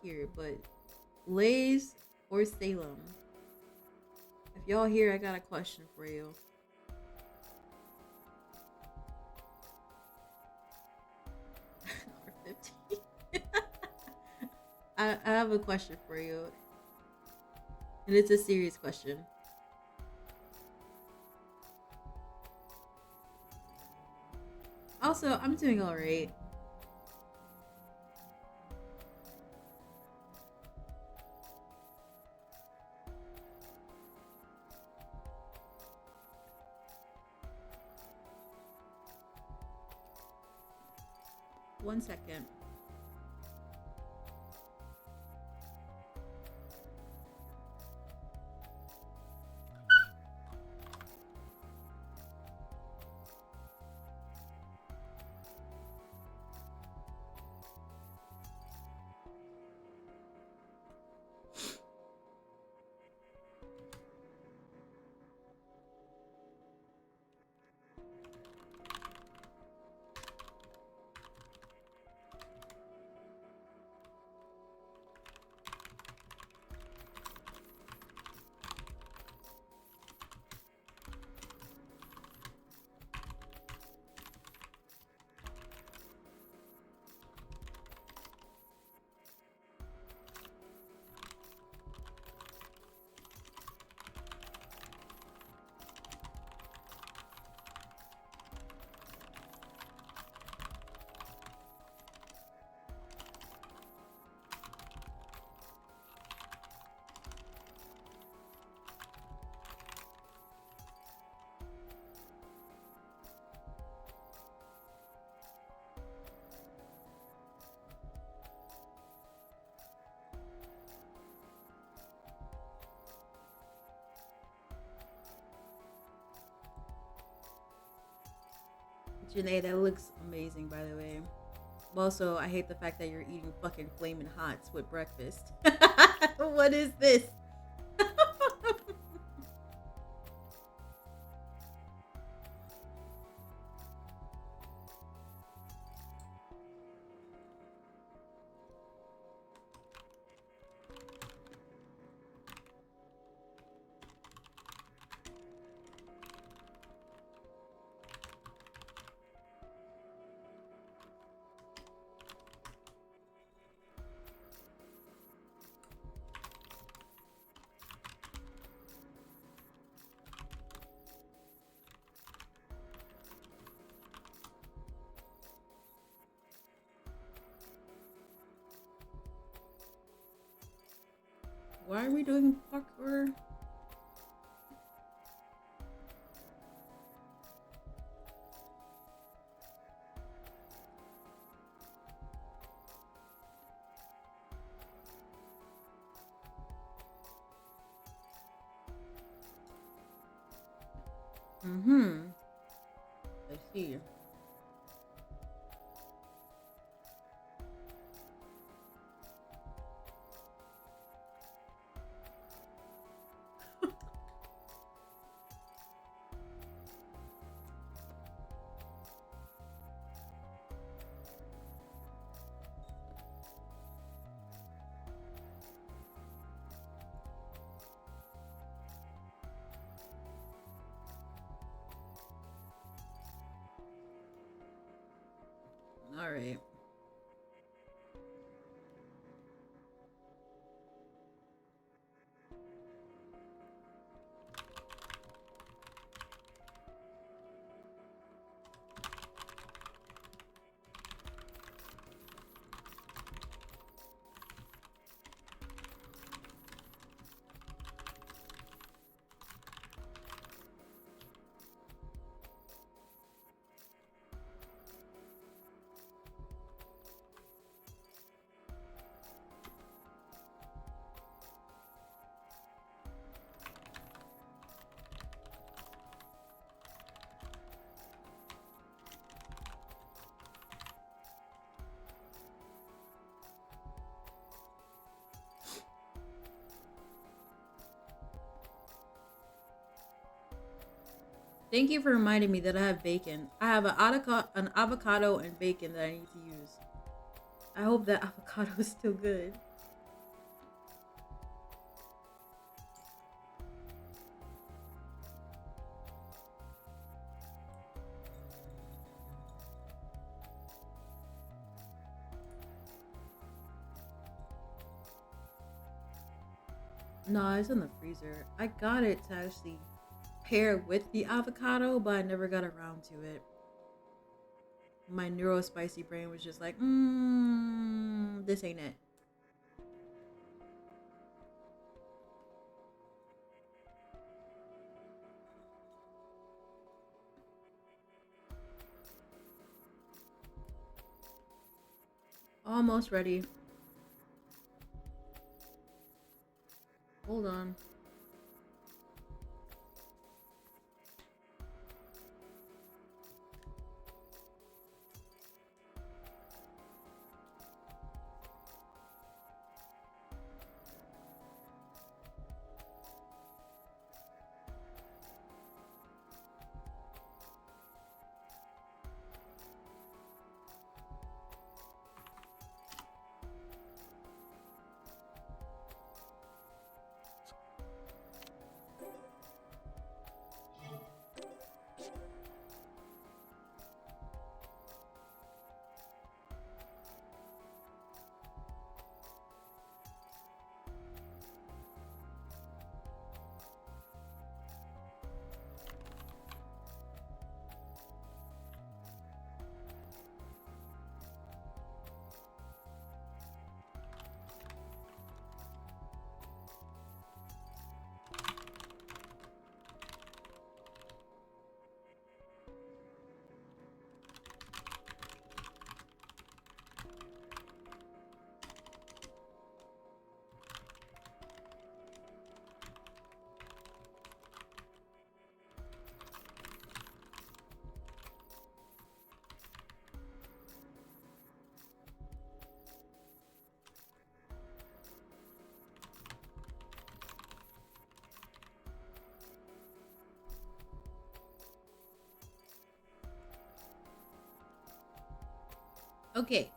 here, but Blaze or Salem. If y'all here, I got a question for you. Number 15. I have a question for you. And it's a serious question. Also, I'm doing alright. One second. Janae, that looks amazing, by the way. Also, I hate the fact that you're eating fucking flaming hots with breakfast. What is this? Why are we doing parkour? Mm-hmm. I see. All right. Thank you for reminding me that I have bacon. I have an avocado and bacon that I need to use. I hope that avocado is still good. No, it's in the freezer. I got it to actually pair with the avocado, but I never got around to it. My neurospicy brain was just like, this ain't it. Almost ready. Hold on. Okay.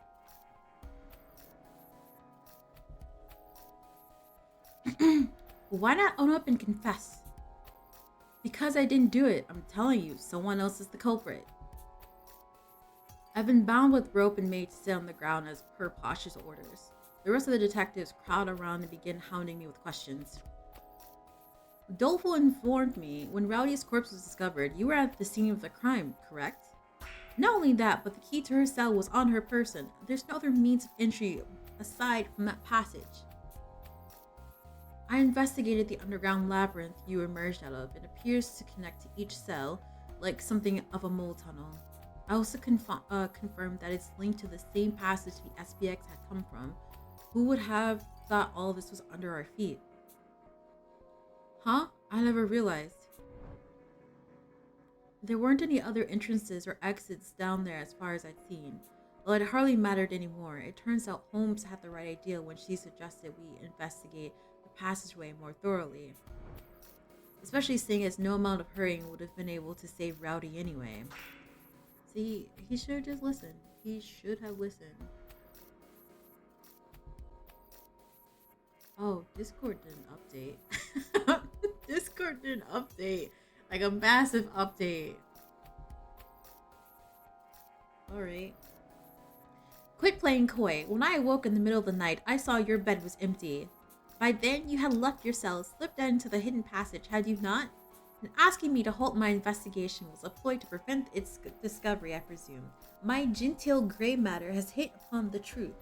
Why not own up and confess? Because I didn't do it. I'm telling you, someone else is the culprit. I've been bound with rope and made to sit on the ground as per Posh's orders. The rest of the detectives crowd around and begin hounding me with questions. Doleful informed me when Rowdy's corpse was discovered, you were at the scene of the crime, correct? Not only that, but the key to her cell was on her person. There's no other means of entry aside from that passage. I investigated the underground labyrinth you emerged out of. It appears to connect to each cell like something of a mole tunnel. I also confirmed that it's linked to the same passage the SPX had come from. Who would have thought all this was under our feet? Huh? I never realized. There weren't any other entrances or exits down there as far as I'd seen. Well, it hardly mattered anymore. It turns out Holmes had the right idea when she suggested we investigate the passageway more thoroughly. Especially seeing as no amount of hurrying would have been able to save Rowdy anyway. See, he should have just listened. He should have listened. Oh, Discord didn't update. Discord didn't update. Like a massive update. Alright. Quit playing coy. When I awoke in the middle of the night, I saw your bed was empty. By then, you had left your cell, slipped out into the hidden passage, had you not? And asking me to halt my investigation was a ploy to prevent its discovery, I presume. My genteel gray matter has hit upon the truth.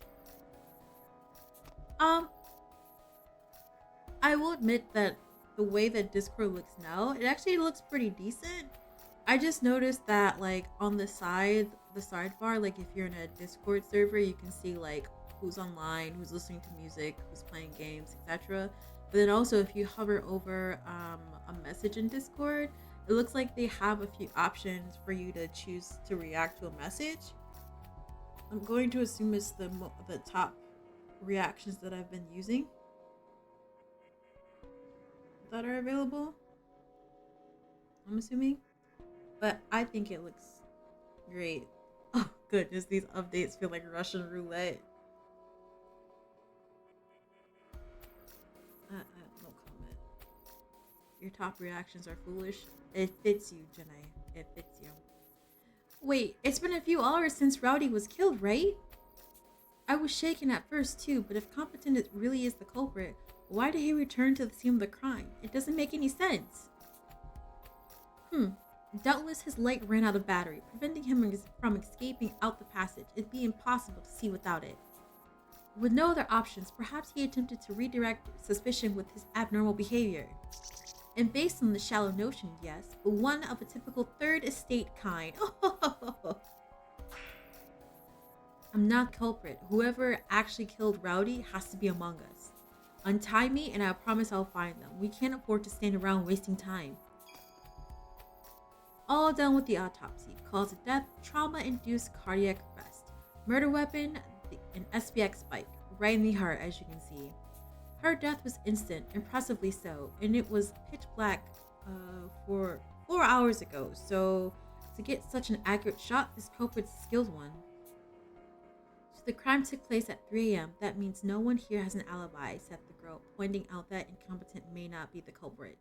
I will admit that the way that Discord looks now, it actually looks pretty decent. I just noticed that like on the sidebar, like if you're in a Discord server, you can see like who's online, who's listening to music, who's playing games, etc. But then also if you hover over a message in Discord, it looks like they have a few options for you to choose to react to a message. I'm going to assume it's the top reactions that I've been using that are available, I'm assuming, but I think it looks great. Oh goodness, these updates feel like Russian roulette. No comment. Your top reactions are foolish. It fits you, Jenai. It fits you. Wait, it's been a few hours since Rowdy was killed, right? I was shaken at first too, but if Competent really is the culprit, why did he return to the scene of the crime? It doesn't make any sense. Doubtless his light ran out of battery, preventing him from escaping out the passage. It'd be impossible to see without it. With no other options, perhaps he attempted to redirect suspicion with his abnormal behavior. And based on the shallow notion, yes, but one of a typical third estate kind. I'm not culprit. Whoever actually killed Rowdy has to be among us. Untie me and I promise I'll find them. We can't afford to stand around wasting time. All done with the autopsy. Cause of death, trauma-induced cardiac arrest. Murder weapon, an SPX bike, right in the heart as you can see. Her death was instant, impressively so, and it was pitch black for 4 hours ago, so to get such an accurate shot, this culprit's a skilled one. So the crime took place at 3 a.m. That means no one here has an alibi, said the girl, pointing out that Incompetent may not be the culprit.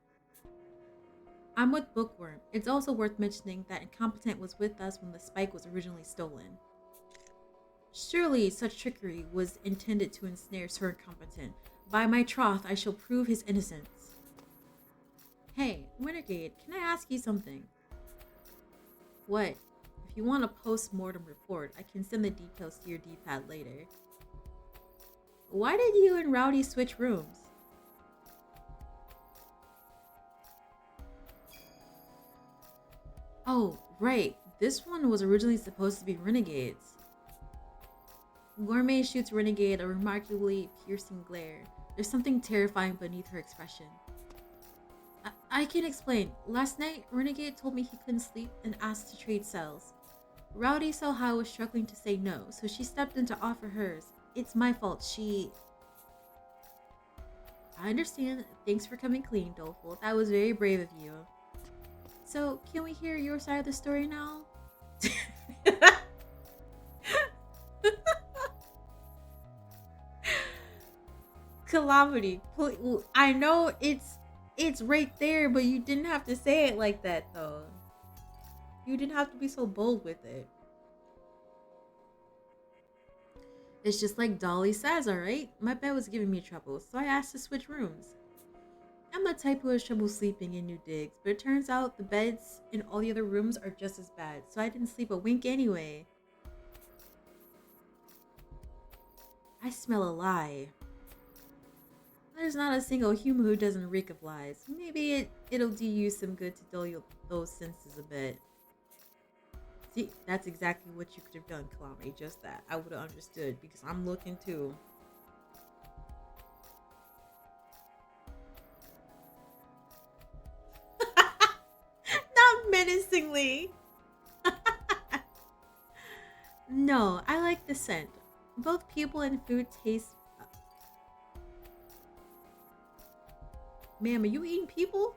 I'm with Bookworm. It's also worth mentioning that Incompetent was with us when the spike was originally stolen. Surely such trickery was intended to ensnare Sir Incompetent. By my troth, I shall prove his innocence. Hey, Renegade, can I ask you something? What? If you want a post-mortem report, I can send the details to your D-pad later. Why did you and Rowdy switch rooms? Oh, right. This one was originally supposed to be Renegade's. Gourmet shoots Renegade a remarkably piercing glare. There's something terrifying beneath her expression. I can explain. Last night, Renegade told me he couldn't sleep and asked to trade cells. Rowdy saw how I was struggling to say no, so she stepped in to offer hers. It's my fault. I understand. Thanks for coming clean, Doleful. That was very brave of you. So, can we hear your side of the story now? Calamity, I know it's right there, but you didn't have to say it like that though. You didn't have to be so bold with it. It's just like Dolly says, alright? My bed was giving me trouble, so I asked to switch rooms. I'm the type who has trouble sleeping in new digs, but it turns out the beds in all the other rooms are just as bad, so I didn't sleep a wink anyway. I smell a lie. There's not a single human who doesn't reek of lies. Maybe it'll do you some good to dull those senses a bit. See, that's exactly what you could have done, Calamity. Just that. I would have understood, because I'm looking too. Not menacingly. No, I like the scent. Both people and food taste... Ma'am, are you eating people?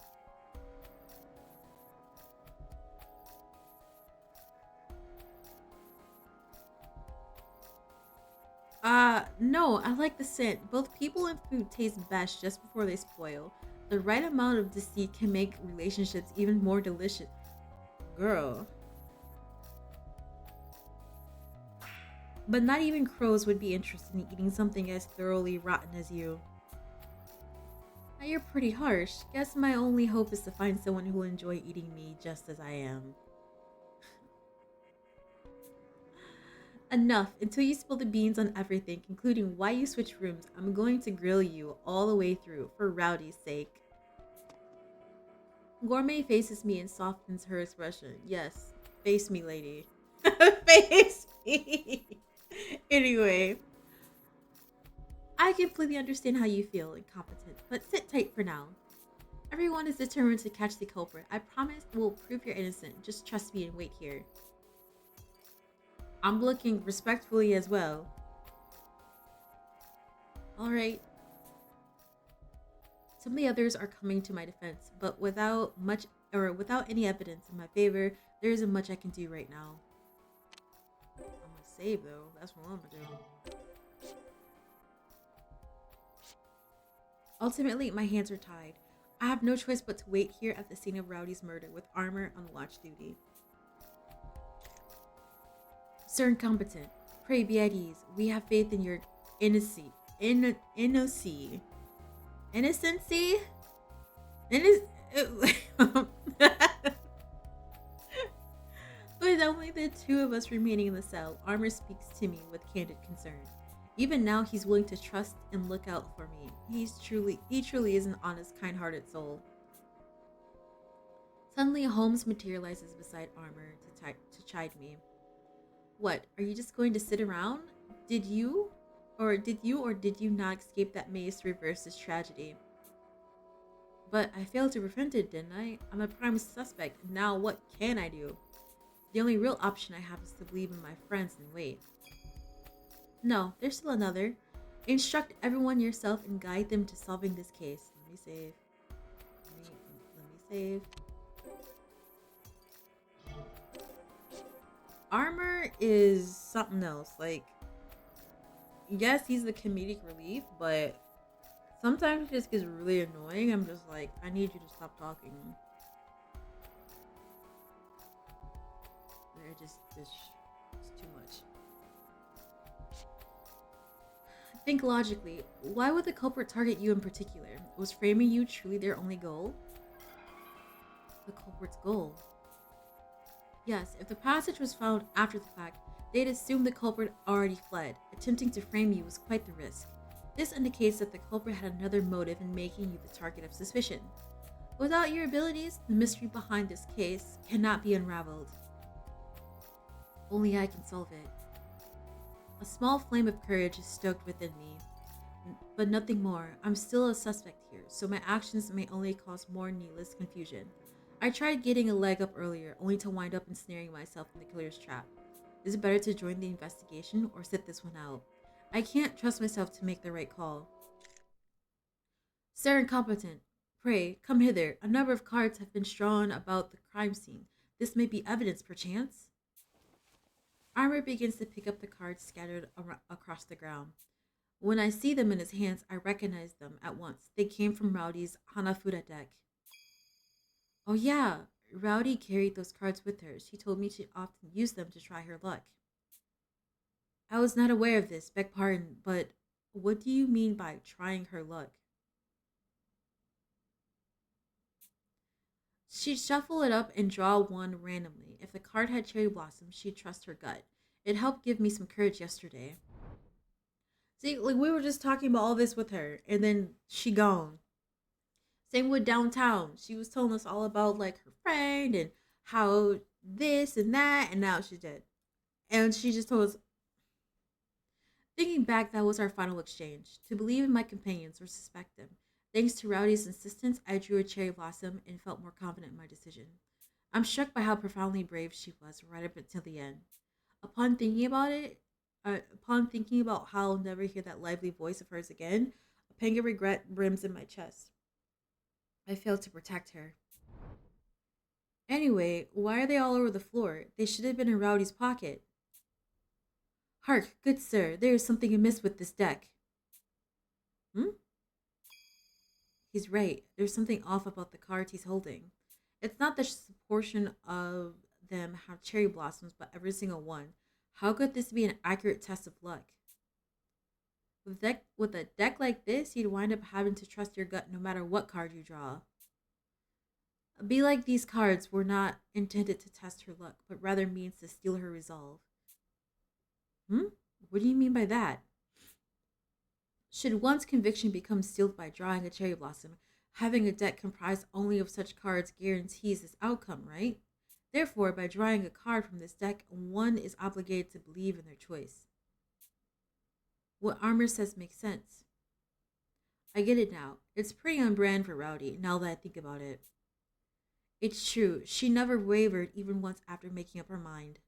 No, I like the scent. Both people and food taste best just before they spoil. The right amount of deceit can make relationships even more delicious. Girl. But not even crows would be interested in eating something as thoroughly rotten as you. Now you're pretty harsh. Guess my only hope is to find someone who will enjoy eating me just as I am. Enough. Until you spill the beans on everything, including why you switch rooms, I'm going to grill you all the way through, for Rowdy's sake. Gourmet faces me and softens her expression. Yes, face me, lady. Face me. Anyway, I completely understand how you feel, Incompetent, but sit tight for now. Everyone is determined to catch the culprit. I promise we'll prove you're innocent. Just trust me and wait here. I'm looking respectfully as well. Alright. Some of the others are coming to my defense, but without any evidence in my favor, there isn't much I can do right now. I'm gonna save though, that's what I'm gonna do. Ultimately, my hands are tied. I have no choice but to wait here at the scene of Rowdy's murder with Armor on watch duty. Sir Incompetent, pray be at ease. We have faith in your innocency. With only the two of us remaining in the cell, Armor speaks to me with candid concern. Even now, he's willing to trust and look out for me. He truly is an honest, kind-hearted soul. Suddenly, Holmes materializes beside Armor to chide me. What, are you just going to sit around? Did you or did you not escape that maze to reverse this tragedy? But I failed to prevent it, didn't I? I'm a prime suspect. Now what can I do? The only real option I have is to believe in my friends and wait. No, there's still another. Instruct everyone yourself and guide them to solving this case. Let me save. Let me save. Armor is something else. Like, yes, he's the comedic relief, but sometimes it just gets really annoying. I'm just like, I need you to stop talking. It's too much. Think logically. Why would the culprit target you in particular? Was framing you truly their only goal? The culprit's goal. Yes, if the passage was found after the fact, they'd assume the culprit already fled. Attempting to frame you was quite the risk. This indicates that the culprit had another motive in making you the target of suspicion. Without your abilities, the mystery behind this case cannot be unraveled. Only I can solve it. A small flame of courage is stoked within me, but nothing more. I'm still a suspect here, so my actions may only cause more needless confusion. I tried getting a leg up earlier, only to wind up ensnaring myself in the killer's trap. Is it better to join the investigation or sit this one out? I can't trust myself to make the right call. Sir Incompetent, pray, come hither. A number of cards have been strewn about the crime scene. This may be evidence, perchance? Armor begins to pick up the cards scattered across the ground. When I see them in his hands, I recognize them at once. They came from Rowdy's Hanafuda deck. Oh, yeah, Rowdy carried those cards with her. She told me she often used them to try her luck. I was not aware of this, beg pardon, but what do you mean by trying her luck? She'd shuffle it up and draw one randomly. If the card had cherry blossoms, she'd trust her gut. It helped give me some courage yesterday. See, like we were just talking about all this with her, and then she gone. Same with downtown. She was telling us all about like her friend and how this and that, and now she's dead. And she just told us. Thinking back, that was our final exchange. To believe in my companions or suspect them. Thanks to Rowdy's insistence, I drew a cherry blossom and felt more confident in my decision. I'm struck by how profoundly brave she was right up until the end. Upon thinking about it, upon thinking about how I'll never hear that lively voice of hers again, a pang of regret brims in my chest. I failed to protect her. Anyway, why are they all over the floor? They should have been in Rowdy's pocket. Hark, good sir, there is something amiss with this deck. Hmm? He's right. There's something off about the cards he's holding. It's not that just a portion of them have cherry blossoms, but every single one. How could this be an accurate test of luck? With a deck like this, you'd wind up having to trust your gut no matter what card you draw. Be like these cards were not intended to test her luck, but rather means to steal her resolve. Hmm? What do you mean by that? Should one's conviction become sealed by drawing a cherry blossom, having a deck comprised only of such cards guarantees this outcome, right? Therefore, by drawing a card from this deck, one is obligated to believe in their choice. What Armor says makes sense. I get it now. It's pretty on brand for Rowdy, now that I think about it. It's true, she never wavered even once after making up her mind.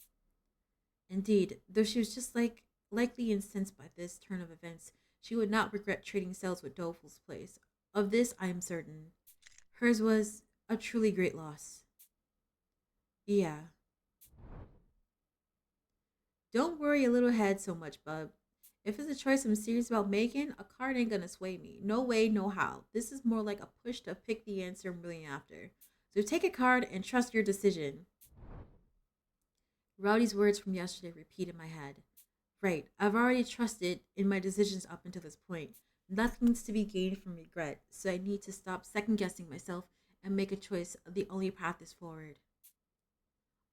Indeed, though she was just likely incensed by this turn of events, she would not regret trading cells with Doleful's place. Of this I am certain. Hers was a truly great loss. Yeah. Don't worry a little head so much, bub. If it's a choice I'm serious about making, a card ain't gonna sway me. No way, no how. This is more like a push to pick the answer I'm really after. So take a card and trust your decision. Rowdy's words from yesterday repeat in my head. Right, I've already trusted in my decisions up until this point. Nothing's to be gained from regret, so I need to stop second guessing myself and make a choice of the only path is forward.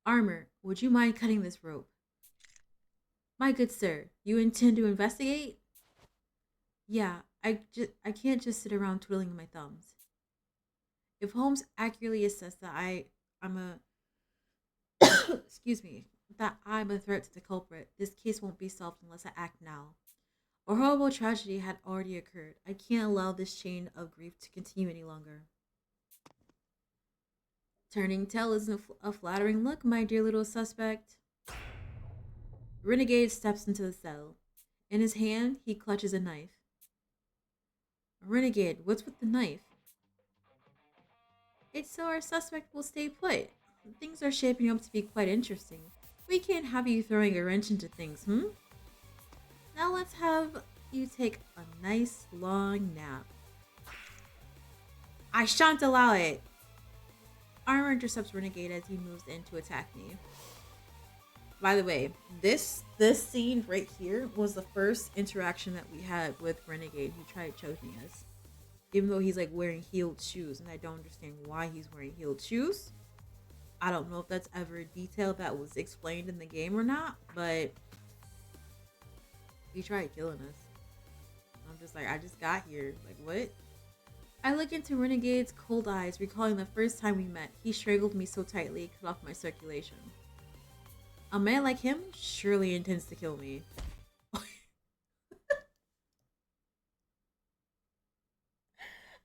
Armor, would you mind cutting this rope? My good sir, you intend to investigate? Yeah, I can't just sit around twiddling my thumbs. If Holmes accurately assessed that I'm a excuse me, that I'm a threat to the culprit, this case won't be solved unless I act now. A horrible tragedy had already occurred. I can't allow this chain of grief to continue any longer. Turning tail isn't a flattering look, my dear little suspect. Renegade steps into the cell. In his hand, he clutches a knife. Renegade, what's with the knife? It's so our suspect will stay put. Things are shaping up to be quite interesting. We can't have you throwing a wrench into things, Now let's have you take a nice long nap. I shan't allow it. Armor intercepts Renegade as he moves in to attack me. By the way, this scene right here was the first interaction that we had with Renegade, who tried choking us. Even though he's like wearing heeled shoes, and I don't understand why he's wearing heeled shoes. I don't know if that's ever a detail that was explained in the game or not, but he tried killing us. I'm just like, I just got here. Like, what? I look into Renegade's cold eyes, recalling the first time we met. He strangled me so tightly it cut off my circulation. A man like him surely intends to kill me. I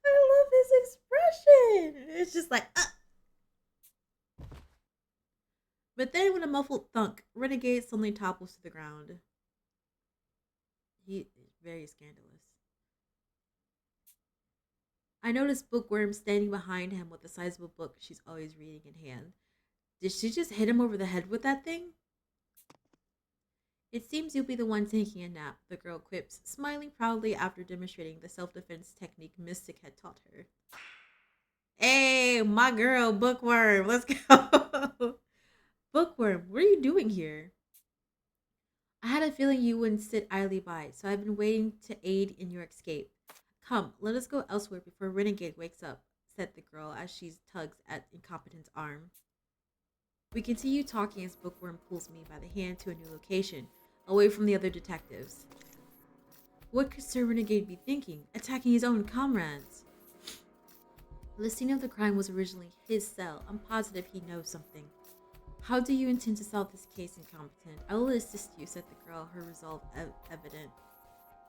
love his expression. It's just like, But then with a muffled thunk, Renegade suddenly topples to the ground. He is very scandalous. I noticed Bookworm standing behind him with a sizable book she's always reading in hand. Did she just hit him over the head with that thing? It seems you'll be the one taking a nap, the girl quips, smiling proudly after demonstrating the self-defense technique Mystic had taught her. Hey, my girl, Bookworm, let's go. Bookworm, what are you doing here? I had a feeling you wouldn't sit idly by, so I've been waiting to aid in your escape. Come, let us go elsewhere before Renegade wakes up, said the girl as she tugs at Incompetent's arm. We continue talking as Bookworm pulls me by the hand to a new location, away from the other detectives. What could Sir Renegade be thinking, attacking his own comrades? The scene of the crime was originally his cell. I'm positive he knows something. How do you intend to solve this case, Incompetent? I will assist you, said the girl, her resolve evident.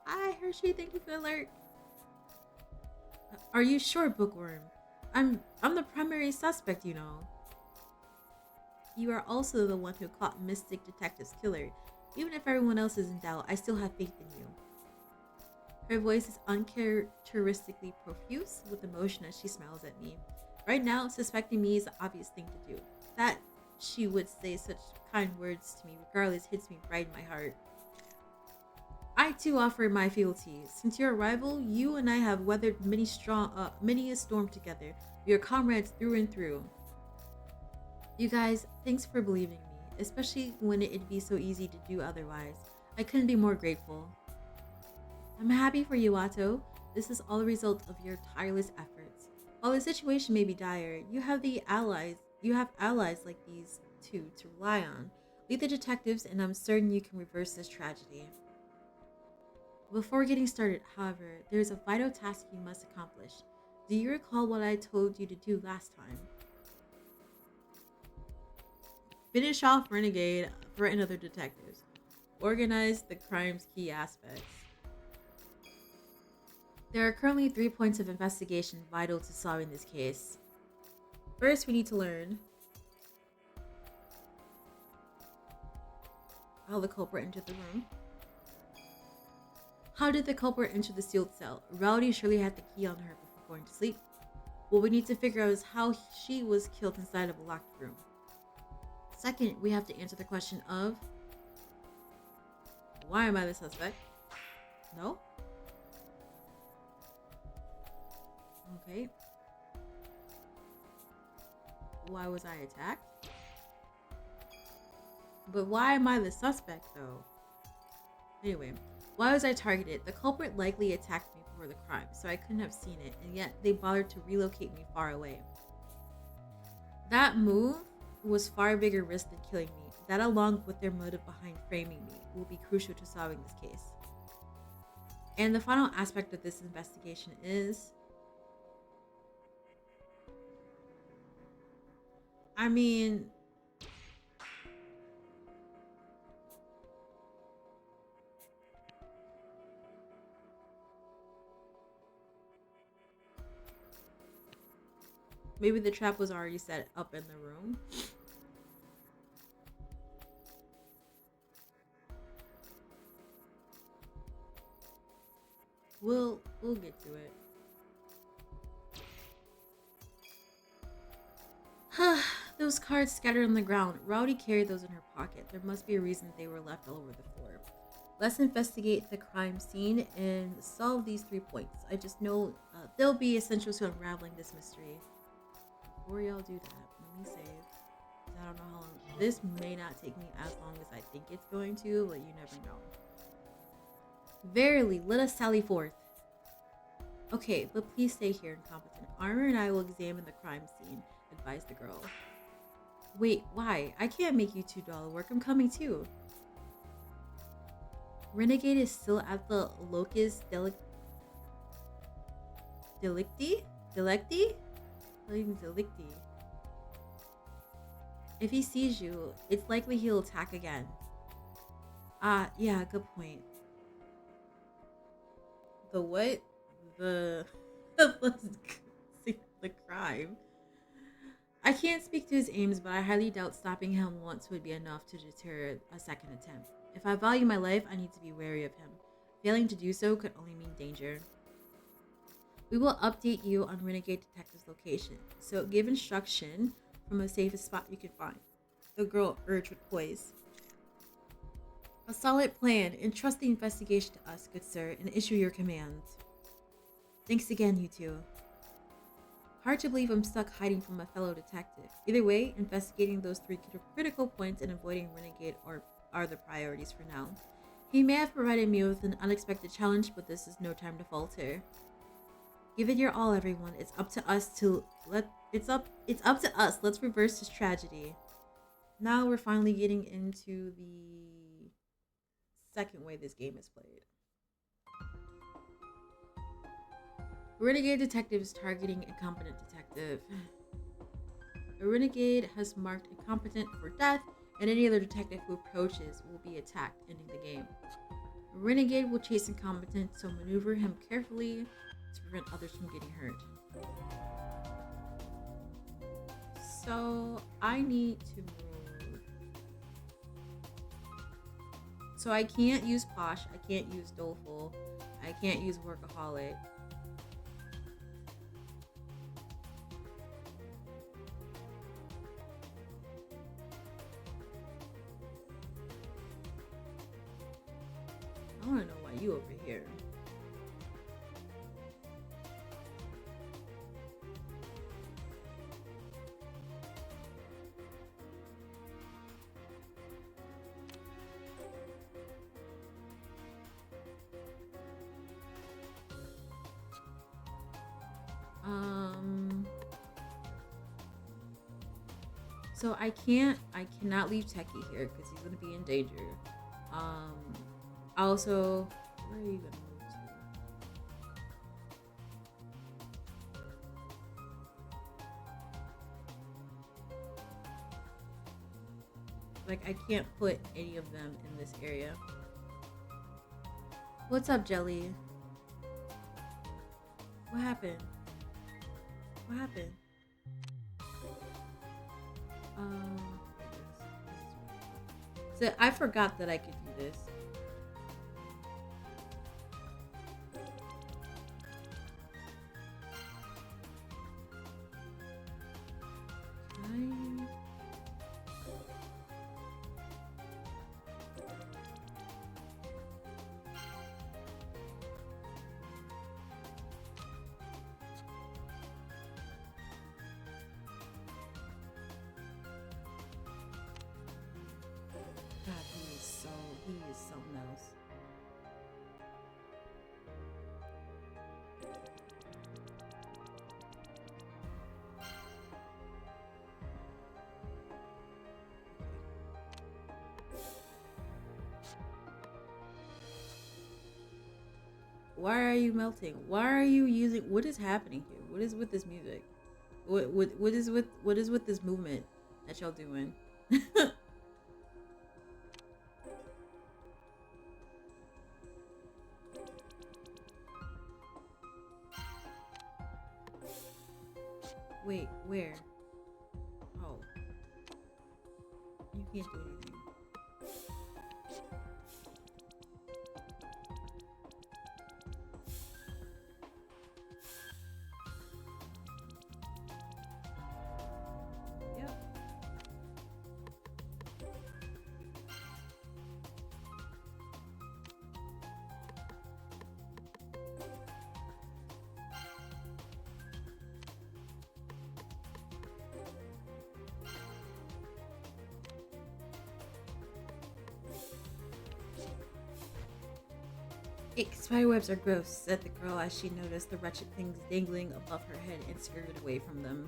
Hi, Hershey, thank you for the alert. Are you sure, Bookworm? I'm the primary suspect, you know. You are also the one who caught Mystic Detective's killer. Even if everyone else is in doubt, I still have faith in you. Her voice is uncharacteristically profuse with emotion as she smiles at me. Right now, suspecting me is the obvious thing to do. That she would say such kind words to me regardless hits me right in my heart. I too offer my fealties. Since your arrival, you and I have weathered many a storm together. We are comrades through and through. You guys, thanks for believing me, especially when it'd be so easy to do otherwise. I couldn't be more grateful. I'm happy for you, Watto. This is all a result of your tireless efforts. While the situation may be dire, you have allies like these two to rely on. Lead the detectives, and I'm certain you can reverse this tragedy. Before getting started, however, there is a vital task you must accomplish. Do you recall what I told you to do last time? Finish off Renegade, threaten other detectives. Organize the crime's key aspects. There are currently 3 points of investigation vital to solving this case. First, we need to learn how the culprit entered the room. How did the culprit enter the sealed cell? Rowdy surely had the key on her before going to sleep. What we need to figure out is how she was killed inside of a locked room. Second, we have to answer the question of, why am I the suspect? No? Okay. Why was I attacked? But why am I the suspect, though? Anyway, why was I targeted? The culprit likely attacked me before the crime, so I couldn't have seen it, and yet they bothered to relocate me far away. That move was far bigger risk than killing me. That, along with their motive behind framing me, will be crucial to solving this case. And the final aspect of this investigation is, I mean, maybe the trap was already set up in the room. We'll get to it. Those cards scattered on the ground. Rowdy carried those in her pocket. There must be a reason they were left all over the floor. Let's investigate the crime scene and solve these 3 points. I just know they'll be essential to unraveling this mystery. Before y'all do that, let me save. I don't know how long. This may not take me as long as I think it's going to, but you never know. Verily, let us sally forth. Okay, but please stay here, Incompetent. Armor and I will examine the crime scene, advised the girl. Wait, why? I can't make you $2 work. I'm coming too. Renegade is still at the Locus Delicti? Delicti? If he sees you, it's likely he'll attack again. Yeah, good point. The what? The crime. I can't speak to his aims, but I highly doubt stopping him once would be enough to deter a second attempt. If I value my life, I need to be wary of him. Failing to do so could only mean danger. We will update you on Renegade Detective's location, so give instruction from the safest spot you can find. The girl urged with poise. A solid plan. Entrust the investigation to us, good sir, and issue your commands. Thanks again, you two. Hard to believe I'm stuck hiding from a fellow detective. Either way, investigating those three critical points and avoiding Renegade are the priorities for now. He may have provided me with an unexpected challenge, but this is no time to falter. Give it your all, everyone. It's up to us. Let's reverse this tragedy. Now we're finally getting into the second way this game is played. Renegade detective is targeting incompetent detective. A renegade has marked incompetent for death, and any other detective who approaches will be attacked, ending the game. A renegade will chase incompetent, so maneuver him carefully to prevent others from getting hurt. So I need to move. So I can't use Posh, I can't use Doleful, I can't use Workaholic. I want to know why you over here. So I cannot leave Techie here because he's gonna be in danger. Also, where are you gonna move to? Like, I can't put any of them in this area. What's up, Jelly? What happened? What happened? So I forgot that I could do this. He is something else. Why are you melting? Why are you using? What is happening here? What is with this music? What is with this movement that y'all doing? Wait, where? Oh. You can't do anything. Yep. Spiderwebs are gross, said the girl as she noticed the wretched things dangling above her head and scurried away from them.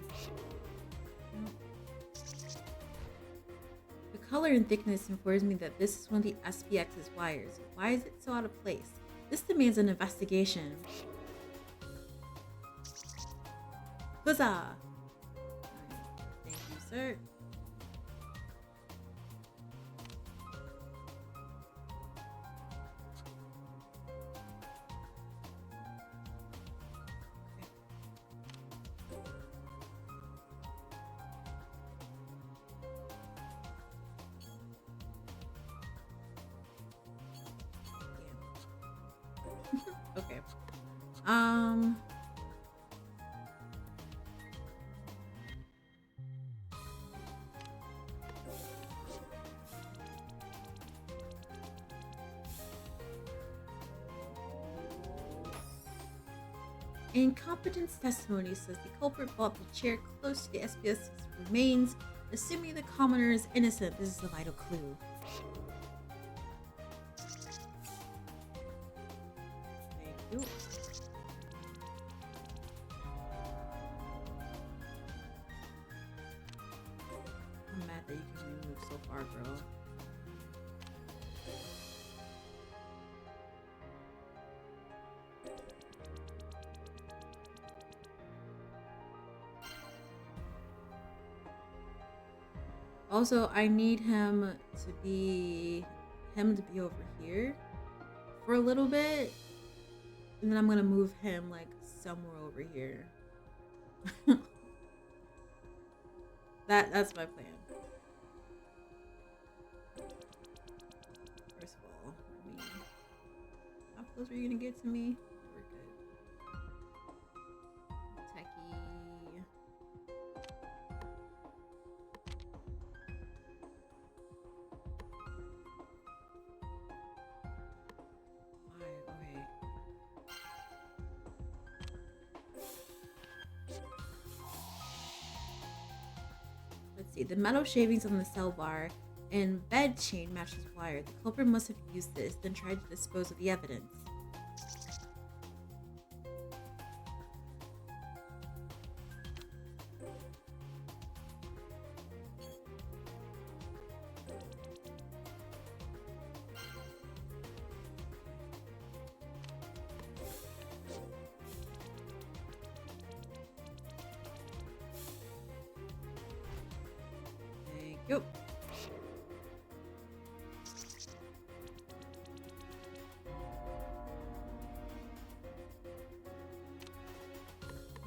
The color and thickness informs me that this is one of the SPX's wires. Why is it so out of place? This demands an investigation. Huzzah! Alright, thank you, sir. Okay. Incompetent's testimony says the culprit brought the chair close to the SBS remains, assuming the commoner is innocent. This is a vital clue. Thank you. I'm mad that you can only move so far, bro. Also, I need him to be over here for a little bit, and then I'm gonna move him like somewhere over here. That's my plan. First of all, how close are you gonna get to me? We're good. Techie. Okay. Let's see. The metal shavings on the cell bar and bed chain matches wire. The culprit must have used this, then tried to dispose of the evidence. Thank you.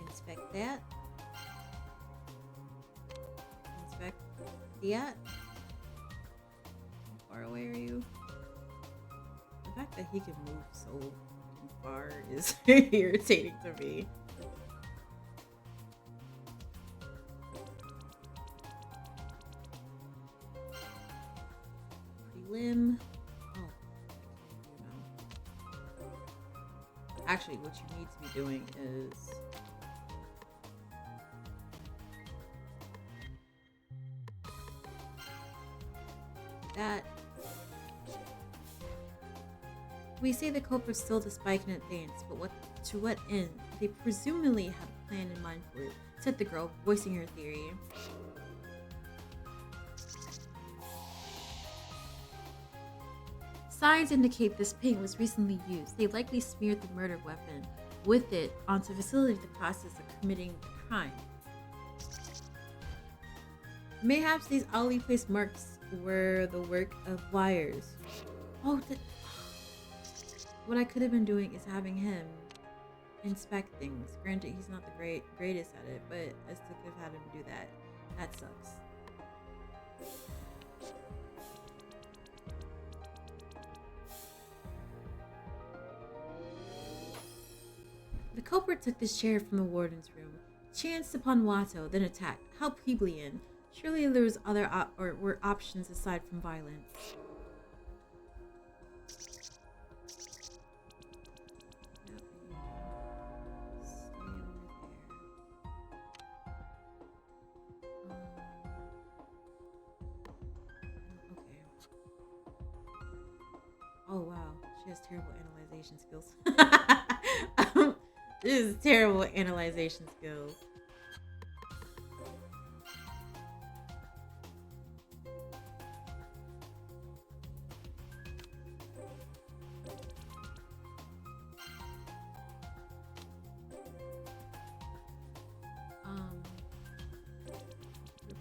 Inspect that. Inspect that. How far away are you? The fact that he can move so far is irritating to me. Prelim. Oh, you know. Actually, what you need to be doing is that. We say the culprit still despite in advance, but to what end? They presumably had a plan in mind for it, said the girl, voicing her theory. Signs indicate this paint was recently used. They likely smeared the murder weapon with it onto facilitate the process of committing the crime. Mayhaps these oddly placed marks were the work of wires. Oh, what I could have been doing is having him inspect things. Granted, he's not the greatest at it, but I still could have had him do that. That sucks. The culprit took this chair from the warden's room, chanced upon Watto, then attacked. How plebeian. Surely there was other were options aside from violence. Oh wow, she has terrible analyzation skills. This is terrible analyzation skills.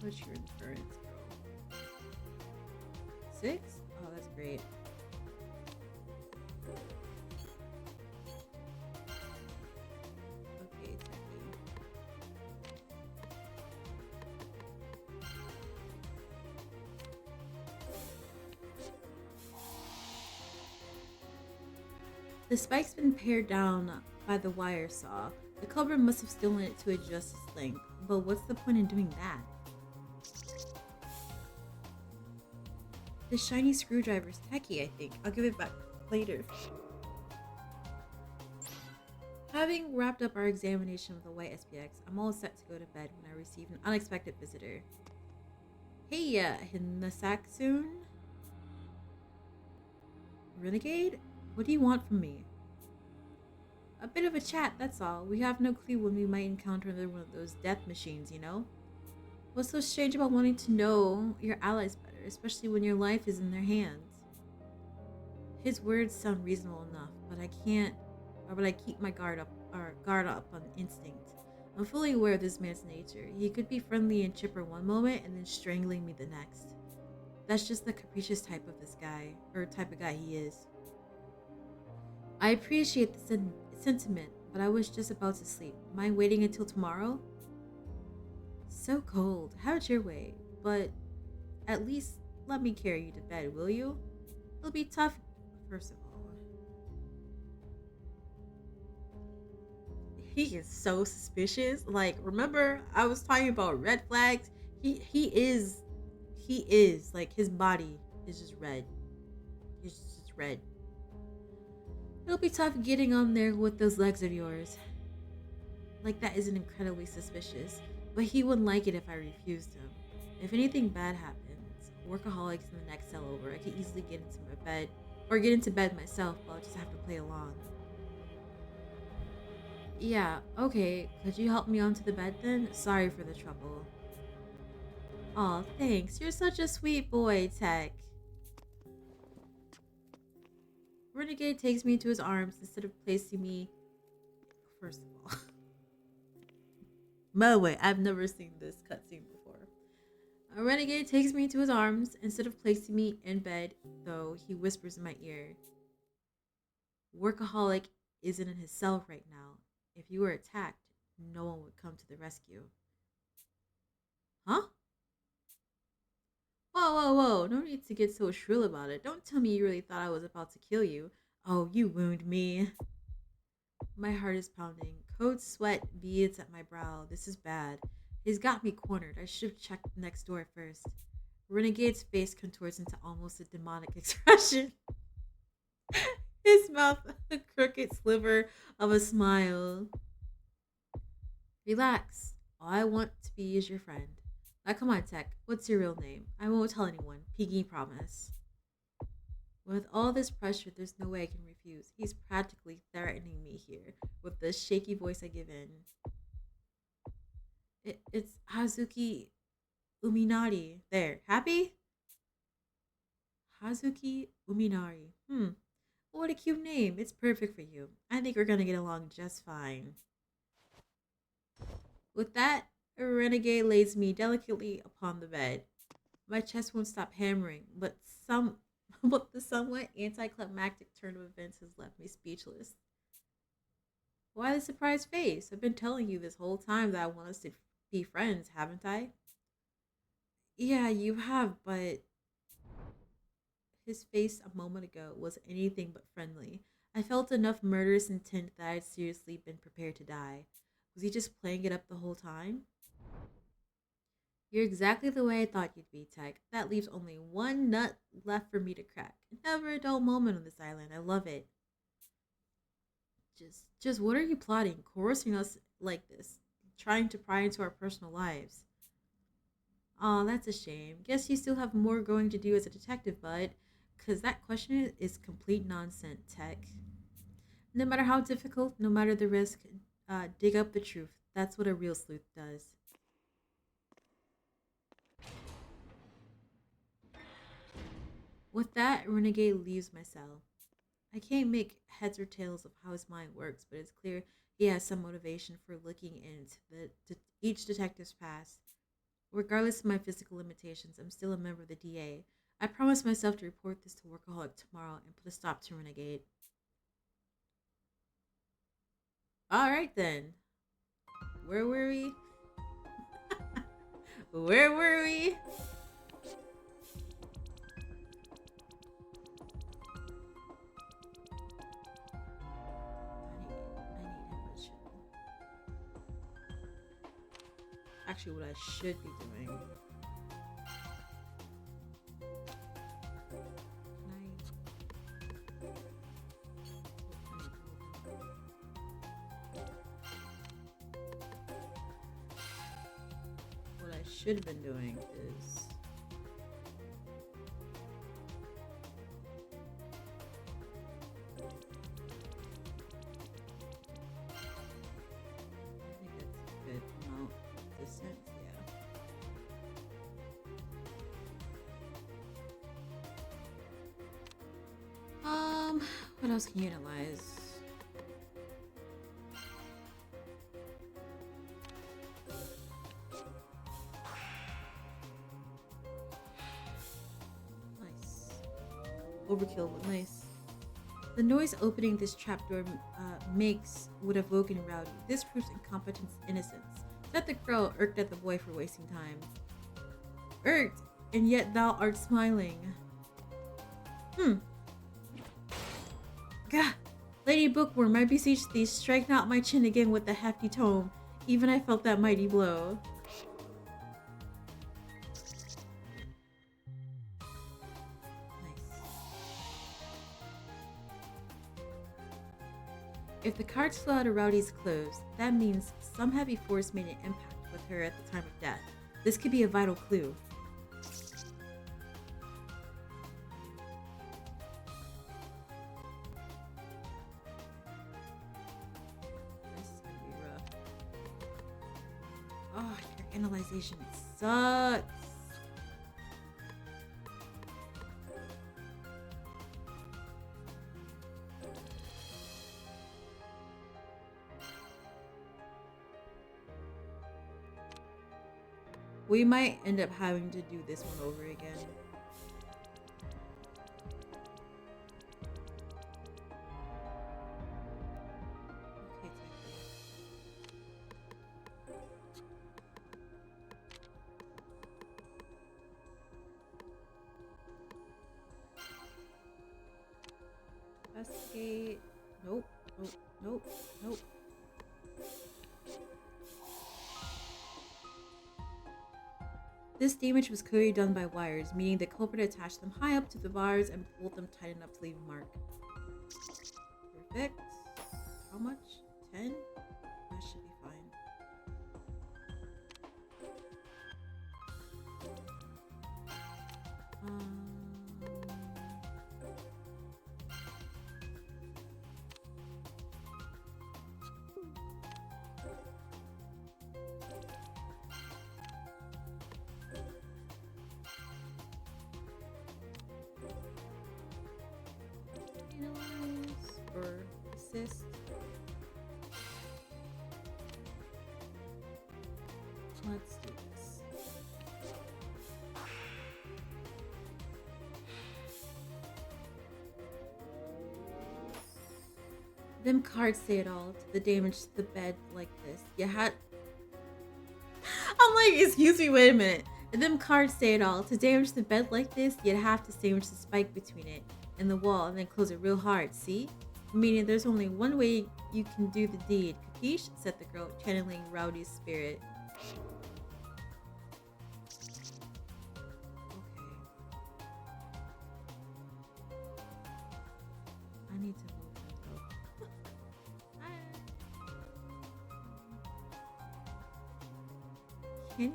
What's your endurance go? 6? Oh, that's great. Okay, Techie. The spike's been pared down by the wire saw. The culprit must have stolen it to adjust its length, but what's the point in doing that? The shiny screwdriver's Techie, I think. I'll give it back later. Having wrapped up our examination of the white SPX, I'm all set to go to bed when I receive an unexpected visitor. Hey, Hinnasak-soon? Renegade? What do you want from me? A bit of a chat, that's all. We have no clue when we might encounter another one of those death machines, you know? What's so strange about wanting to know your allies better, especially when your life is in their hands? His words sound reasonable enough, but I keep my guard up on instinct. I'm fully aware of this man's nature. He could be friendly and chipper one moment and then strangling me the next. That's just the capricious type of guy he is. I appreciate the sentiment, but I was just about to sleep. Mind waiting until tomorrow? So cold. Have it your way, but at least let me carry you to bed, will you? It'll be tough, first of all. He is so suspicious. Like, remember I was talking about red flags? He is like, his body is just red. It's just red. It'll be tough getting on there with those legs of yours. Like, that isn't incredibly suspicious, but he wouldn't like it if I refused him. If anything bad happens, workaholics in the next cell over, I could easily get into bed myself, but I'll just have to play along. Yeah, okay. Could you help me onto the bed then? Sorry for the trouble. Aw, thanks. You're such a sweet boy, Tech. Renegade takes me into his arms instead of placing me... First of all. By the way, I've never seen this cutscene before. A Renegade takes me into his arms instead of placing me in bed, though he whispers in my ear. Workaholic isn't in his cell right now. If you were attacked, no one would come to the rescue. Huh? Whoa. No need to get so shrill about it. Don't tell me you really thought I was about to kill you. Oh, you wound me. My heart is pounding. Cold sweat beads at my brow. This is bad. He's got me cornered. I should have checked next door first. Renegade's face contours into almost a demonic expression. His mouth a crooked sliver of a smile. Relax. All I want to be is your friend. Now come on, Tech. What's your real name? I won't tell anyone. Piggy promise. With all this pressure, there's no way I can refuse. He's practically threatening me here with the shaky voice I give in. It's Hazuki Uminari. There. Happy? Hazuki Uminari. What a cute name. It's perfect for you. I think we're gonna get along just fine. With that, a Renegade lays me delicately upon the bed. My chest won't stop hammering, but the somewhat anticlimactic turn of events has left me speechless. Why the surprised face? I've been telling you this whole time that I want us to be friends, haven't I? Yeah, you have, but... His face a moment ago was anything but friendly. I felt enough murderous intent that I had seriously been prepared to die. Was he just playing it up the whole time? You're exactly the way I thought you'd be, Tech. That leaves only one nut left for me to crack. Never a dull moment on this island. I love it. Just what are you plotting? Coercing us like this? Trying to pry into our personal lives? Aw, that's a shame. Guess you still have more going to do as a detective, bud. Because that question is complete nonsense, Tech. No matter how difficult, no matter the risk, dig up the truth. That's what a real sleuth does. With that, Renegade leaves my cell. I can't make heads or tails of how his mind works, but it's clear he has some motivation for looking into each detective's past. Regardless of my physical limitations, I'm still a member of the DA. I promised myself to report this to Workaholic tomorrow and put a stop to Renegade. Alright then. Where were we? Where were we? Actually, what I should be doing. should have been doing is I think that's a good amount of distance, yeah. What else can you utilize? Nice. Overkill, but nice. The noise opening this trapdoor makes would have woken Rowdy. This proves Incompetent's innocence. Said the girl, irked at the boy for wasting time. Irked, and yet thou art smiling. Gah! Lady Bookworm, I beseech thee, strike not my chin again with the hefty tome. Even I felt that mighty blow. If the cards fell out of Rowdy's clothes, that means some heavy force made an impact with her at the time of death. This could be a vital clue. This is gonna be rough. Oh, your analyzation sucks. We might end up having to do this one over again. Okay, investigate. Nope, nope, nope, nope. This damage was clearly done by wires, meaning the culprit attached them high up to the bars and pulled them tight enough to leave a mark. Perfect. How much? 10? That should be fine. Analyze or assist. Let's do this. Them cards say it all. To the damage to the bed like this. You had. I'm like, excuse me, wait a minute. Them cards say it all. To damage the bed like this, you'd have to sandwich the spike between it and the wall and then close it real hard, see? Meaning there's only one way you can do the deed. Capiche? Said the girl, channeling Rowdy's spirit. Okay. I need to move him though. Can you?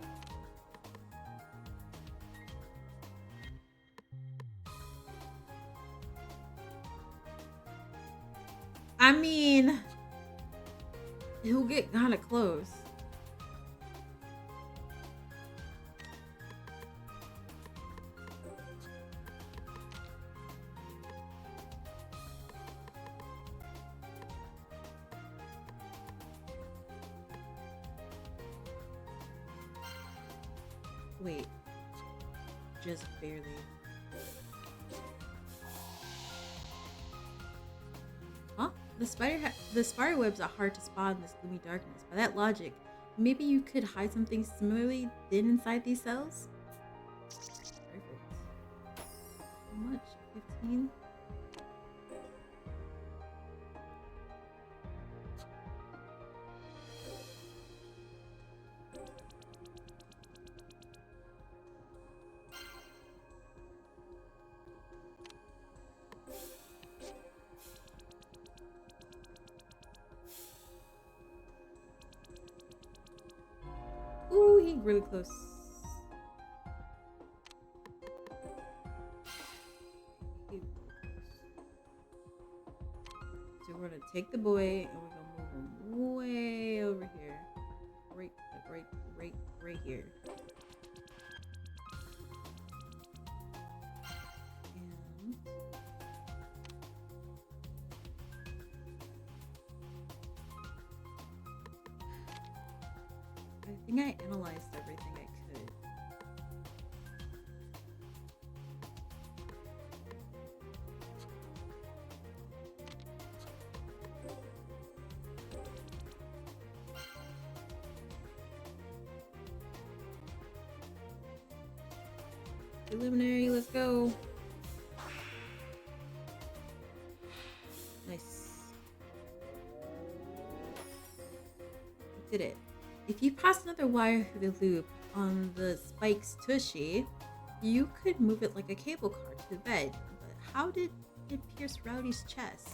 I mean, he'll get kind of close. Wait, just barely. Huh? The spider webs are hard to spot in this gloomy darkness. By that logic, maybe you could hide something similarly thin inside these cells? Perfect. How much? 15? Ooh, he really close. take the boy and we're gonna move him way over here. Right here. And I think I analyzed everything I could. Preliminary, let's go. Nice. We did it. If you pass another wire through the loop on the spike's tushy, you could move it like a cable car to the bed. But how did it pierce Rowdy's chest?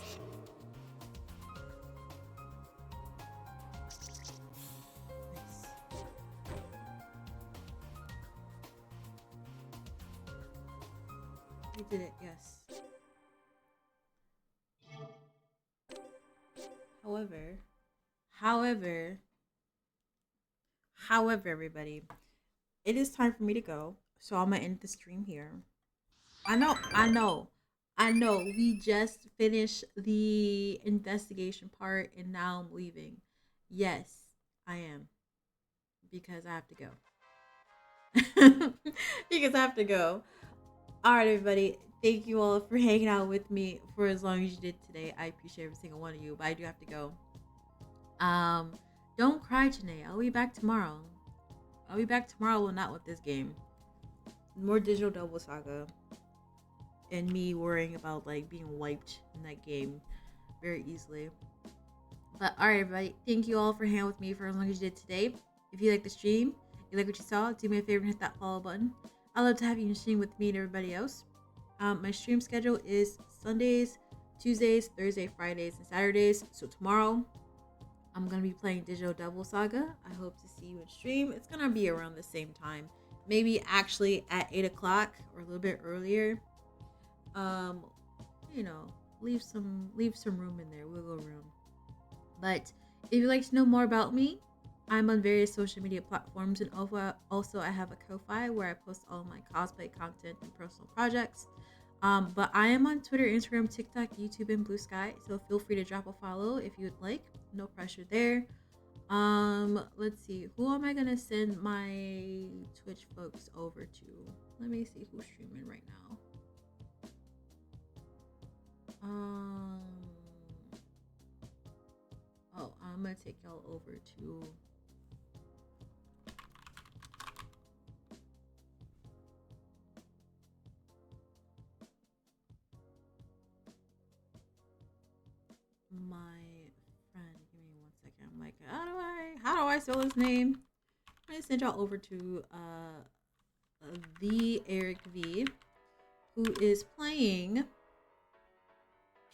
Nice. We did it, yes. However, everybody, it is time for me to go. So I'm gonna end the stream here. I know. We just finished the investigation part and now I'm leaving. Yes, I am. Because I have to go. Because I have to go. Alright, everybody. Thank you all for hanging out with me for as long as you did today. I appreciate every single one of you, but I do have to go. Don't cry, Janae. I'll be back tomorrow. Well, not with this game. More Digital Double Saga. And me worrying about like being wiped in that game very easily. But alright, everybody. Thank you all for hanging out with me for as long as you did today. If you like the stream, you like what you saw, do me a favor and hit that follow button. I'd love to have you in stream with me and everybody else. My stream schedule is Sundays, Tuesdays, Thursdays, Fridays, and Saturdays. So tomorrow, I'm going to be playing Digital Double Saga. I hope to see you in stream. It's going to be around the same time. Maybe actually at 8 o'clock or a little bit earlier. You know, leave some room in there, wiggle room. But if you'd like to know more about me, I'm on various social media platforms, and also I have a Ko-Fi where I post all my cosplay content and personal projects. But I am on Twitter, Instagram, TikTok, YouTube, and Blue Sky, so feel free to drop a follow if you would like. No pressure there. Let's see, who am I gonna send my Twitch folks over to? Let me see who's streaming right now. Oh, I'm gonna take y'all over to my friend. Give me 1 second. I'm like, how do I spell his name? I'm gonna send y'all over to the Eric V, who is playing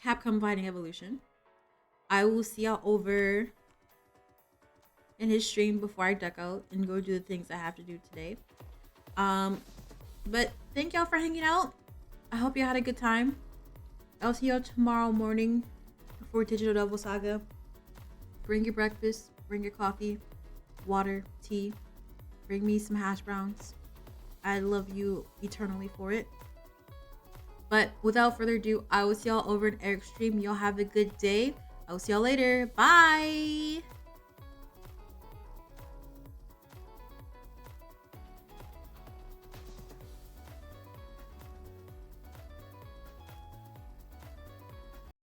Capcom Fighting Evolution. I will see y'all over in his stream before I duck out and go do the things I have to do today. But thank y'all for hanging out. I hope you had a good time. I'll see y'all tomorrow morning for Digital Double Saga. Bring your breakfast, bring your coffee, water, tea. Bring me some hash browns. I love you eternally for it. But without further ado, I will see y'all over in Eric's stream. Y'all have a good day. I will see y'all later. Bye!